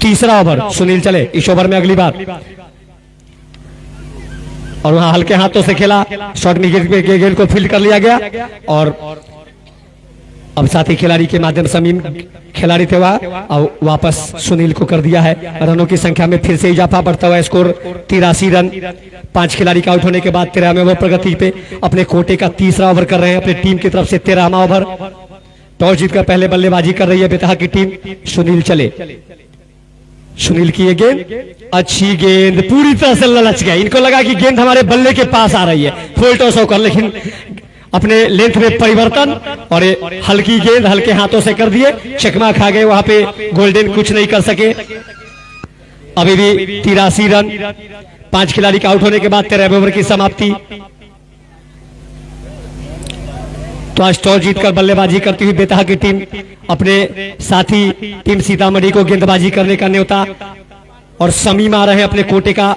3रा ओवर सुनील चले इस ओवर में अगली बार, और वहां हल्के हाथों से खेला, शॉर्ट में गेंद को फील्ड कर लिया गया और अब साथी खिलाड़ी के माध्यम से समीम खिलाड़ी थे वहां और वापस सुनील को कर दिया है। रनों की संख्या में फिर से इजाफा, बढ़ता हुआ स्कोर 83 रन। 5 खिलाड़ी के आउट होने के बाद 13वें ओवर प्रगति पे अपने कोटे का 3रा ओवर कर रहे हैं अपनी टीम की तरफ से। 13वां ओवर, टॉस जीतकर पहले बल्लेबाजी कर रही है बेतहा की टीम। सुनील चले, सुनील की ये गेंद, अच्छी गेंद, पूरी तरह से ललच गए, इनको लगा कि गेंद हमारे बल्ले के पास आ रही है, फुल टॉस होकर, लेकिन अपने लेंथ में परिवर्तन और हल्की गेंद हल्के हाथों से कर दिए, चकमा खा गए। वहां पे गोल्डन कुछ नहीं कर सके। अभी भी 83 रन, 5 खिलाड़ी के आउट होने के बाद 13वें ओवर की समाप्ति। तो आज टॉस जीतकर बल्लेबाजी करती हुई बेतहा की टीम अपने साथी टीम सीतामढ़ी को गेंदबाजी करने का न्योता, और समीम आ रहे हैं अपने कोटे का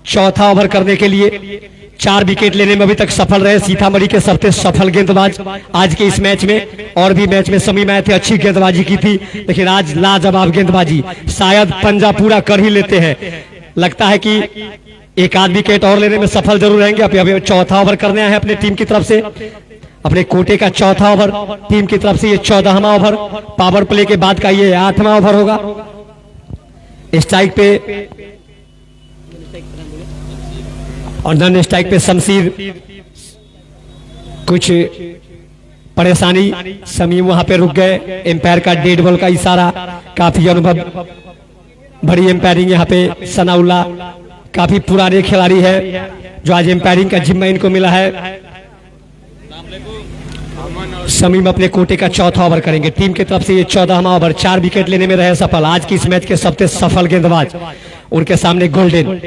4था ओवर करने के लिए। 4 विकेट लेने में अभी तक सफल रहे सीतामढ़ी के सबसे सफल गेंदबाज आज के इस मैच में। और भी मैच में समीम आए थे, अच्छी गेंदबाजी की थी, लेकिन आज लाजवाब गेंदबाजी, शायद पंजा पूरा कर ही लेते हैं। लगता है कि 1 आध विकेट और लेने में सफल जरूर रहेंगे। अभी 4था ओवर करने आए हैं अपने टीम की तरफ से, अपने कोटे का 4था ओवर टीम की तरफ से। ये 14वां ओवर, पावर प्ले के बाद का ये 8वां ओवर होगा। स्ट्राइक पे और नॉन स्ट्राइक पे शमशीर, कुछ परेशानी, समीम वहां पे रुक गए। एम्पायर का डेड बॉल का इशारा, काफी अनुभव बड़ी एम्पायरिंग यहाँ पे। सनाउल्लाह काफी पुराने खिलाड़ी है जो आज एम्पायरिंग का जिम्मा इनको मिला है। समीम अपने कोटे का 4था ओवर करेंगे टीम की तरफ से। ये 14वां ओवर, 4 विकेट लेने में रहे सफल आज की इस मैच के सबसे सफल गेंदबाज। उनके सामने गोल्डन,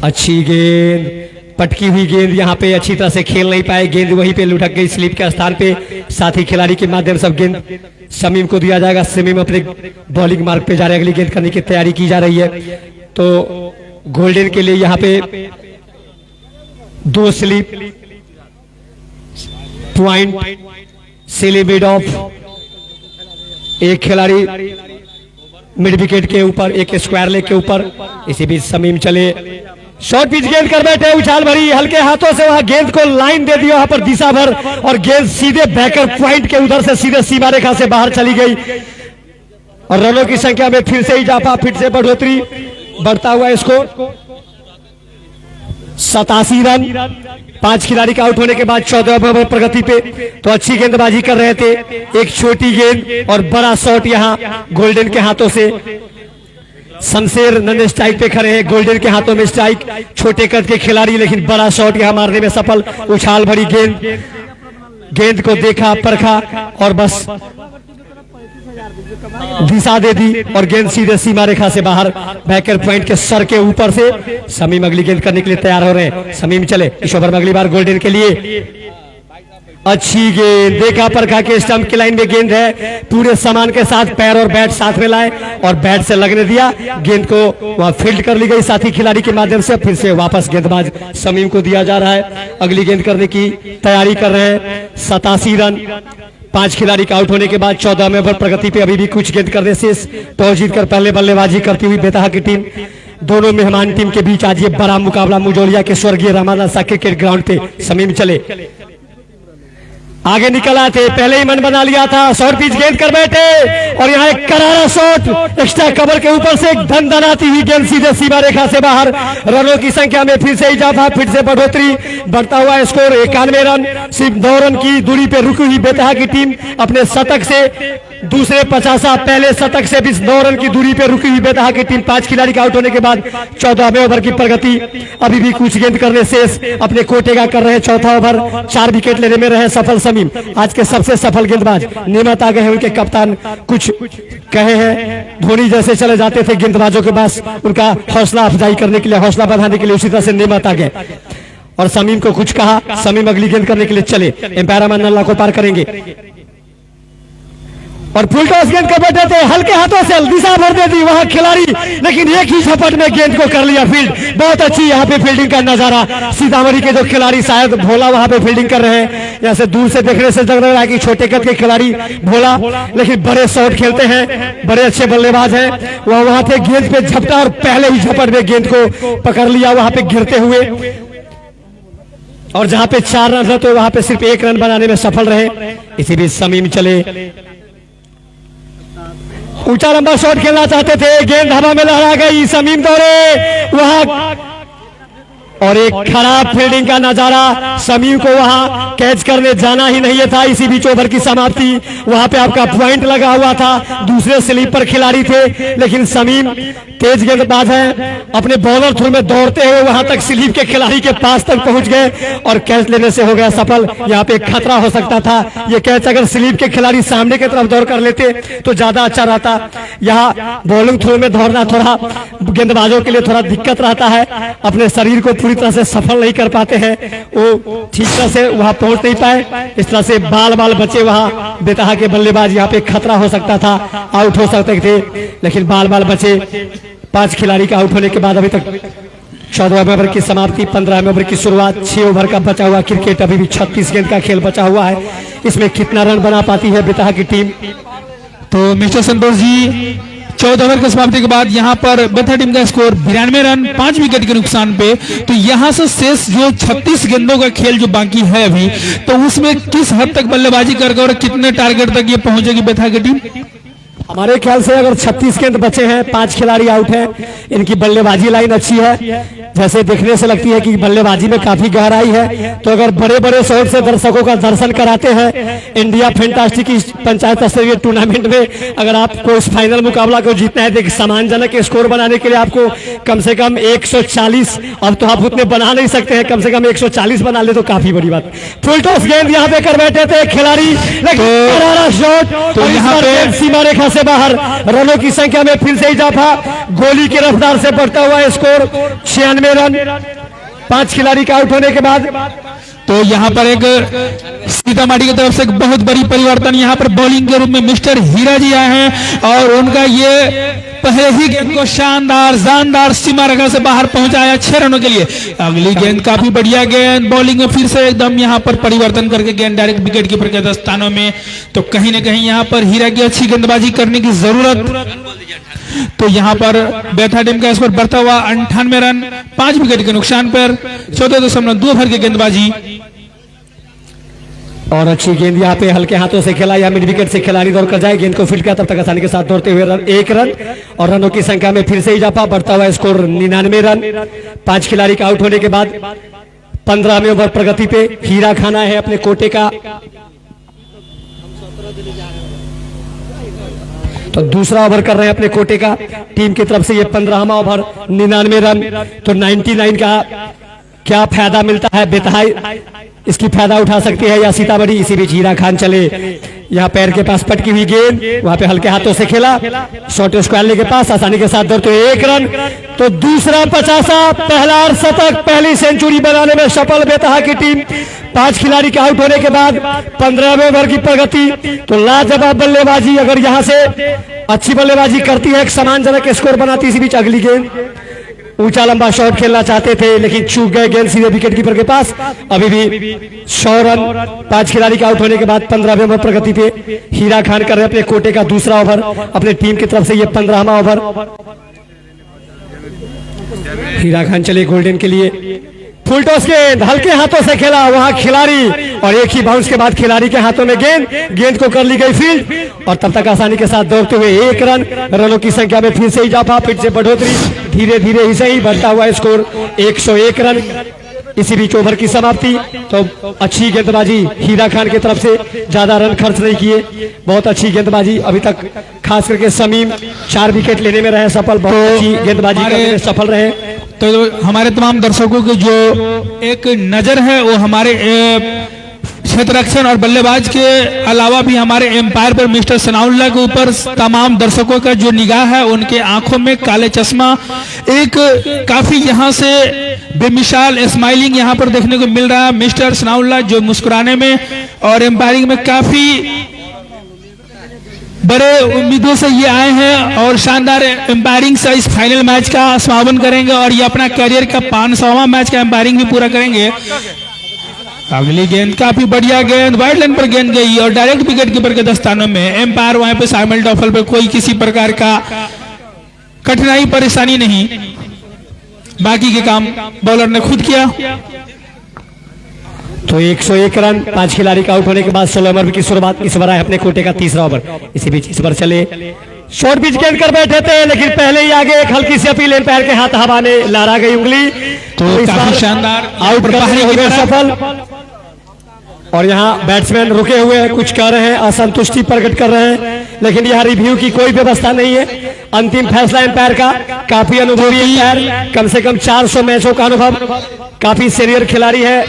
अच्छी गेंद, पटकी हुई गेंद, यहाँ पे अच्छी तरह से खेल नहीं पाए, गेंद वहीं पे लुढ़क गई स्लिप के स्थान पे। साथी खिलाड़ी के माध्यम से गेंद समीम को दिया जाएगा। समीम अपने बॉलिंग मार्ग पे जा रहे हैं, अगली गेंद करने की तैयारी की जा रही है। तो गोल्डन के लिए यहाँ पे 2 स्लिप, पॉइंट, सिली ऑफ, एक खिलाड़ी मिड विकेट के ऊपर, एक स्क्वायर लेग के ऊपर। इसी बीच समीम चले, शॉर्ट पिच गेंद कर बैठे, उछाल भरी, हल्के हाथों से वहां गेंद को लाइन दे दिया वहां पर दिशा भर, और गेंद सीधे बैकर पॉइंट के उधर से सीधे सीमा रेखा से बाहर चली गई। और रनों की संख्या में फिर से इजाफा, फिर से बढ़ोतरी, बढ़ता हुआ स्कोर 87 रन। 5 खिलाड़ी का आउट होने के बाद 14वें ओवर प्रगति पे। तो अच्छी गेंदबाजी कर रहे थे, एक छोटी गेंद और बड़ा शॉट यहां गोल्डन के हाथों से। शमशेर नन स्ट्राइक पे खड़े हैं, गोल्डन के हाथों में स्ट्राइक, छोटे कद के खिलाड़ी, लेकिन बड़ा शॉट यहां मारने में सफल। उछाल भरी गेंद, गेंद को देखा, परखा और बस दिशा दे दी, और गेंद सीधे सीमा रेखा से बाहर, बैकर पॉइंट के सर के ऊपर से। समीम अगली गेंद करने के लिए तैयार हो रहे हैं। समीम चले इस ओवर में अगली बार गोल्डन के लिए, अच्छी गेंद, देखा परखा के स्टंप की लाइन में गेंद है, पूरे सामान के साथ पैर और बैट साथ में लाए और बैट से लगने दिया, गेंद को वहां फील्ड कर ली गई साथी खिलाड़ी के माध्यम से। फिर से वापस गेंदबाज समीम को दिया जा रहा है, अगली गेंद करने की तैयारी कर रहे हैं। 87 रन 5 खिलाड़ी का आउट होने के बाद 14वें ओवर प्रगति पे अभी भी कुछ गेंद करने से टॉस जीतकर पहले बल्लेबाजी करती हुई बेतहा की टीम। दोनों मेहमान टीम के बीच आज ये बड़ा मुकाबला मुजोलिया के स्वर्गीय रामानंद शाह क्रिकेट ग्राउंड पे। समीम चले, आगे निकल आते, पहले ही मन बना लिया था, शॉर्ट पिच गेंद कर बैठे और यहाँ एक करारा शॉट एक्स्ट्रा कवर के ऊपर से एक धनधनाती हुई गेंद सीधे सीमा रेखा से बाहर। रनों की संख्या में फिर से इजाफा, फिर से बढ़ोतरी, बढ़ता हुआ स्कोर 91 रन। सिर्फ 2 रन की दूरी पे रुकी हुई बेतहा की टीम अपने शतक से दूसरे 50, पहले शतक से भी 9 रन की दूरी पे रुकी हुई बेतहा की टीम 5 खिलाड़ी का आउट होने के बाद 14वें ओवर की प्रगति। अभी भी कुछ गेंद करने शेष, अपने कोटे का कर रहे 4था ओवर, 4 विकेट लेने में रहे सफल समीम। आज के सबसे सफल गेंदबाज नेमत आ गए हैं, उनके कप्तान कुछ कहे हैं, धोनी जैसे चले जाते थे गेंदबाजों के पास उनका हौसला अफजाई करने के लिए, हौसला बढ़ाने के लिए, उसी तरह से नेमत आ गए और समीम को कुछ कहा। समीम अगली गेंद करने के लिए चले, एम्पायर अमन नल्ला को पार करेंगे और फुल टॉस गेंद कर बैठे थे, हल्के हाथों से दिशा भर दे दी वहां खिलाड़ी, लेकिन एक ही झपट में गेंद को कर लिया फील्ड। बहुत अच्छी यहाँ पे फील्डिंग का नजारा, सीतामढ़ी के जो खिलाड़ी शायद भोला वहां पे फील्डिंग कर रहे हैं। यहाँ से दूर से देखने से लग रहा है कि छोटे कद के खिलाड़ी भोला, लेकिन बड़े शॉट खेलते हैं, बड़े अच्छे बल्लेबाज हैं। वहां थे, गेंद पे झपटा और पहले ही झपट में गेंद को पकड़ लिया वहां पे गिरते हुए, और जहां पे 4 रन रहते वहां पे सिर्फ 1 रन बनाने में सफल रहे। इसी बीच समीम चले, ऊंचा लंबा शॉट खेलना चाहते थे, गेंद हवा में लहरा गई, समीम दौड़े वहां और एक खराब फील्डिंग का नजारा, समीम को वहां कैच करने जाना ही नहीं था। इसी बीच ओवर की समाप्ति, वहां पे आपका पॉइंट लगा हुआ था, दूसरे स्लीपर खिलाड़ी थे, लेकिन समीम तेज गेंदबाज है, अपने बॉलर थ्रू में दौड़ते हुए वहां तक स्लीप के खिलाड़ी के पास तक पहुंच गए और कैच लेने से हो गया सफल। यहाँ पे खतरा हो सकता था, ये कैच अगर स्लीप के खिलाड़ी सामने की तरफ दौड़ कर लेते तो ज्यादा अच्छा रहता। यहाँ बॉलिंग थ्रू में दौड़ना थोड़ा गेंदबाजों के लिए थोड़ा दिक्कत रहता है, अपने शरीर को पूरी तरह से सफल नहीं कर पाते हैं, वो ठीक तरह से वहां पहुंच नहीं पाए, इस तरह से बाल बचे वहां बेतहा के बल्लेबाज। यहाँ पे खतरा हो सकता था, आउट हो सकते थे, लेकिन बाल बचे। 5 खिलाड़ी का आउट होने के बाद अभी तक 14वें ओवर की समाप्ति, 15वें ओवर की शुरुआत, 6 ओवर का बचा हुआ क्रिकेट, अभी भी 36 गेंद का खेल बचा हुआ है। इसमें कितना रन बना पाती है बेतहा की टीम? तो मिस्टर संतोष जी, 14 ओवर की समाप्ति के बाद यहाँ पर बेतहा टीम का स्कोर 92 रन 5 विकेट के नुकसान पे। तो यहाँ से शेष जो 36 गेंदों का खेल जो बाकी है अभी, तो उसमें किस हद तक बल्लेबाजी करके और कितने टारगेट तक ये पहुंचेगी बेतहा की टीम? हमारे ख्याल से अगर 36 गेंद बचे हैं, 5 खिलाड़ी आउट हैं, इनकी बल्लेबाजी लाइन अच्छी है, जैसे देखने से लगती है कि बल्लेबाजी में काफी गहराई है। तो अगर बड़े बड़े शॉट से दर्शकों का दर्शन कराते हैं इंडिया फैंटास्टिक पंचायत स्तरीय टूर्नामेंट में, अगर आपको इस फाइनल मुकाबला को जीतना है तो सम्मानजनक स्कोर बनाने के लिए आपको कम से कम 140, अब तो आप उतने बना नहीं सकते हैं, कम से कम 140 बना ले तो काफी बड़ी बात। फुल टॉस गेंद यहाँ पे कर बैठे थे खिलाड़ी, लेकिन शॉट तो यहाँ पे सीमा रेखा से बाहर। रनों की संख्या में फिर से इजाफा, गोली की रफ्तार से बढ़ता हुआ स्कोर 96 रन 5 खिलाड़ी का आउट होने के बाद। तो यहाँ पर एक सीतामढ़ी की तरफ से एक बहुत बड़ी परिवर्तन, यहाँ पर बॉलिंग के रूप में मिस्टर हीरा जी आए हैं और उनका ये पहले ही गेंद को शानदार सीमा रेखा से बाहर पहुंचाया 6 रनों के लिए। अगली गेंद काफी बढ़िया गेंद, बॉलिंग में फिर से एकदम यहाँ पर परिवर्तन करके गेंद डायरेक्ट विकेट कीपर के स्थानों में। तो कहीं ना कहीं यहाँ पर हीरा की अच्छी गेंदबाजी करने की जरूरत। तो यहाँ पर बेतहा टीम का स्कोर बढ़ता हुआ 98 रन 5 विकेट के नुकसान पर, 14.2 ओवर की गेंदबाजी। और अच्छी गेंद यहाँ पे हल्के हाथों से खेला, या मिड विकेट से खिलाड़ी दौड़ कर जाए, गेंद को फील्ड किया, तब तक आसानी के साथ दौड़ते हुए 1 रन और रनों की संख्या में फिर से इजाफा, बढ़ता हुआ स्कोर 99 रन 5 खिलाड़ी का आउट होने के बाद। 15वें ओवर प्रगति पे, हीरा खाना है अपने कोटे का। तो दूसरा ओवर कर रहे हैं अपने कोटे का टीम की तरफ से, ये 15वां ओवर 99 रन। तो 99 का क्या फायदा मिलता है बेतहा, इसकी फायदा उठा सकती है या सीतामढ़ी? इसी बीच हीरा खान चले, यहाँ पैर के पास पटकी हुई गेंद, वहां पे हल्के हाथों से खेला, शॉर्ट स्क्वायर के पास आसानी के साथ दौड़ते 1 रन तो दूसरा 50, पहला शतक, पहली सेंचुरी बनाने में सफल बेतहा की टीम। 5 खिलाड़ी के आउट होने के बाद 15वें ओवर की प्रगति। तो लाजवाब बल्लेबाजी, अगर यहां से अच्छी बल्लेबाजी करती है, एक सम्मानजनक स्कोर बनाती। इसी बीच अगली गेंद, ऊंचा लंबा शॉट खेलना चाहते थे लेकिन चूक गए, गेंद सीधे विकेट कीपर के पास। अभी भी 100 रन 5 खिलाड़ी के आउट होने के बाद 15वें ओवर प्रगति पे। हीरा खान कर रहे अपने कोटे का दूसरा ओवर, अपने टीम की तरफ से ये 15वां ओवर। हीरा खान चले गोल्डन के लिए। फुल टॉस गेंद हल्के हाथों से खेला वहां खिलाड़ी, और एक ही बाउंस के बाद खिलाड़ी के हाथों में गेंद को कर ली गई फील्ड, और तब तक आसानी के साथ दौड़ते हुए 1 रन। रनों की संख्या में फिर से इजाफा, फिर से बढ़ोतरी, धीरे धीरे ही सही बढ़ता हुआ स्कोर 101 रन। इसी बीच ओवर की समाप्ति। तो अच्छी गेंदबाजी हीरा खान की तरफ से, ज्यादा रन खर्च नहीं किए, बहुत अच्छी गेंदबाजी अभी तक, खास करके शमीम 4 विकेट लेने में रहे सफल, बहुत अच्छी गेंदबाजी करने में सफल रहे। तो हमारे तमाम दर्शकों की जो एक नजर है वो हमारे क्षेत्ररक्षण और बल्लेबाज के अलावा भी हमारे एम्पायर पर मिस्टर सनाउल्लाह के ऊपर तमाम दर्शकों का जो निगाह है, उनके आंखों में काले चश्मा, एक काफी यहां से बेमिसाल स्माइलिंग यहां पर देखने को मिल रहा है। मिस्टर सनाउल्लाह जो मुस्कुराने में और एम्पायरिंग में काफी बड़े उम्मीदों से ये आए हैं और शानदार एम्पायरिंग से इस फाइनल मैच का समापन करेंगे और ये अपना करियर का 500वां मैच का एम्पायरिंग भी पूरा करेंगे। अगली गेंद काफी बढ़िया गेंद, वाइड लाइन पर गेंद गई और डायरेक्ट विकेट कीपर के दस्तानों में। एम्पायर वहां पे साइमल टॉफल पे कोई किसी प्रकार का कठिनाई परेशानी नहीं, बाकी के काम बॉलर ने खुद किया। तो 101 रन 5 खिलाड़ी का आउट होने के बाद 16 ओवर की शुरुआत। इस बार है अपने कोटे का तीसरा ओवर। इसी बीच इस बार चले शॉर्ट पिच गेंद कर बैठे थे लेकिन पहले ही आगे एक हल्की सी अपील, एम्पायर के हाथ हवा ने लहरा गई उंगली। तो इस बार शानदार आउट करने हो गए सफल। और यहाँ बैट्समैन रुके हुए हैं, कुछ कह रहे हैं, असंतुष्टि प्रकट कर रहे हैं, लेकिन यहाँ रिव्यू की कोई व्यवस्था नहीं है। अंतिम फैसला एम्पायर का। काफी अनुभवी एम्पायर, कम से कम 400 मैचों का अनुभव, काफी सीनियर खिलाड़ी है।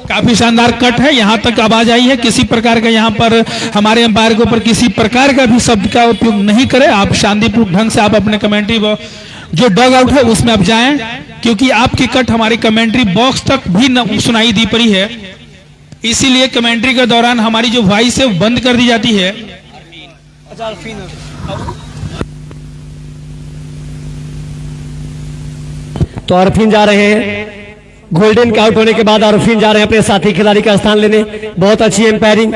काफी शानदार कट है, यहाँ तक आवाज आई है। किसी प्रकार का यहाँ पर हमारे एम्पायर के ऊपर किसी प्रकार का भी शब्द का उपयोग नहीं करें। आप शांतिपूर्ण ढंग से आप अपने कमेंट्री जो डग आउट है उसमें आप जाएं, क्योंकि आपकी कट हमारी कमेंट्री बॉक्स तक भी न सुनाई दी पड़ी है, इसीलिए कमेंट्री के दौरान हमारी जो वॉइस है बंद कर दी जाती है। तो अरफीन जा रहे हैं, गोल्डन के आउट होने के बाद अरफीन जा रहे हैं अपने साथी खिलाड़ी का स्थान लेने। बहुत अच्छी एम्पायरिंग।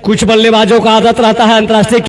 कुछ बल्लेबाजों का आदत रहता है अंतर्राष्ट्रीय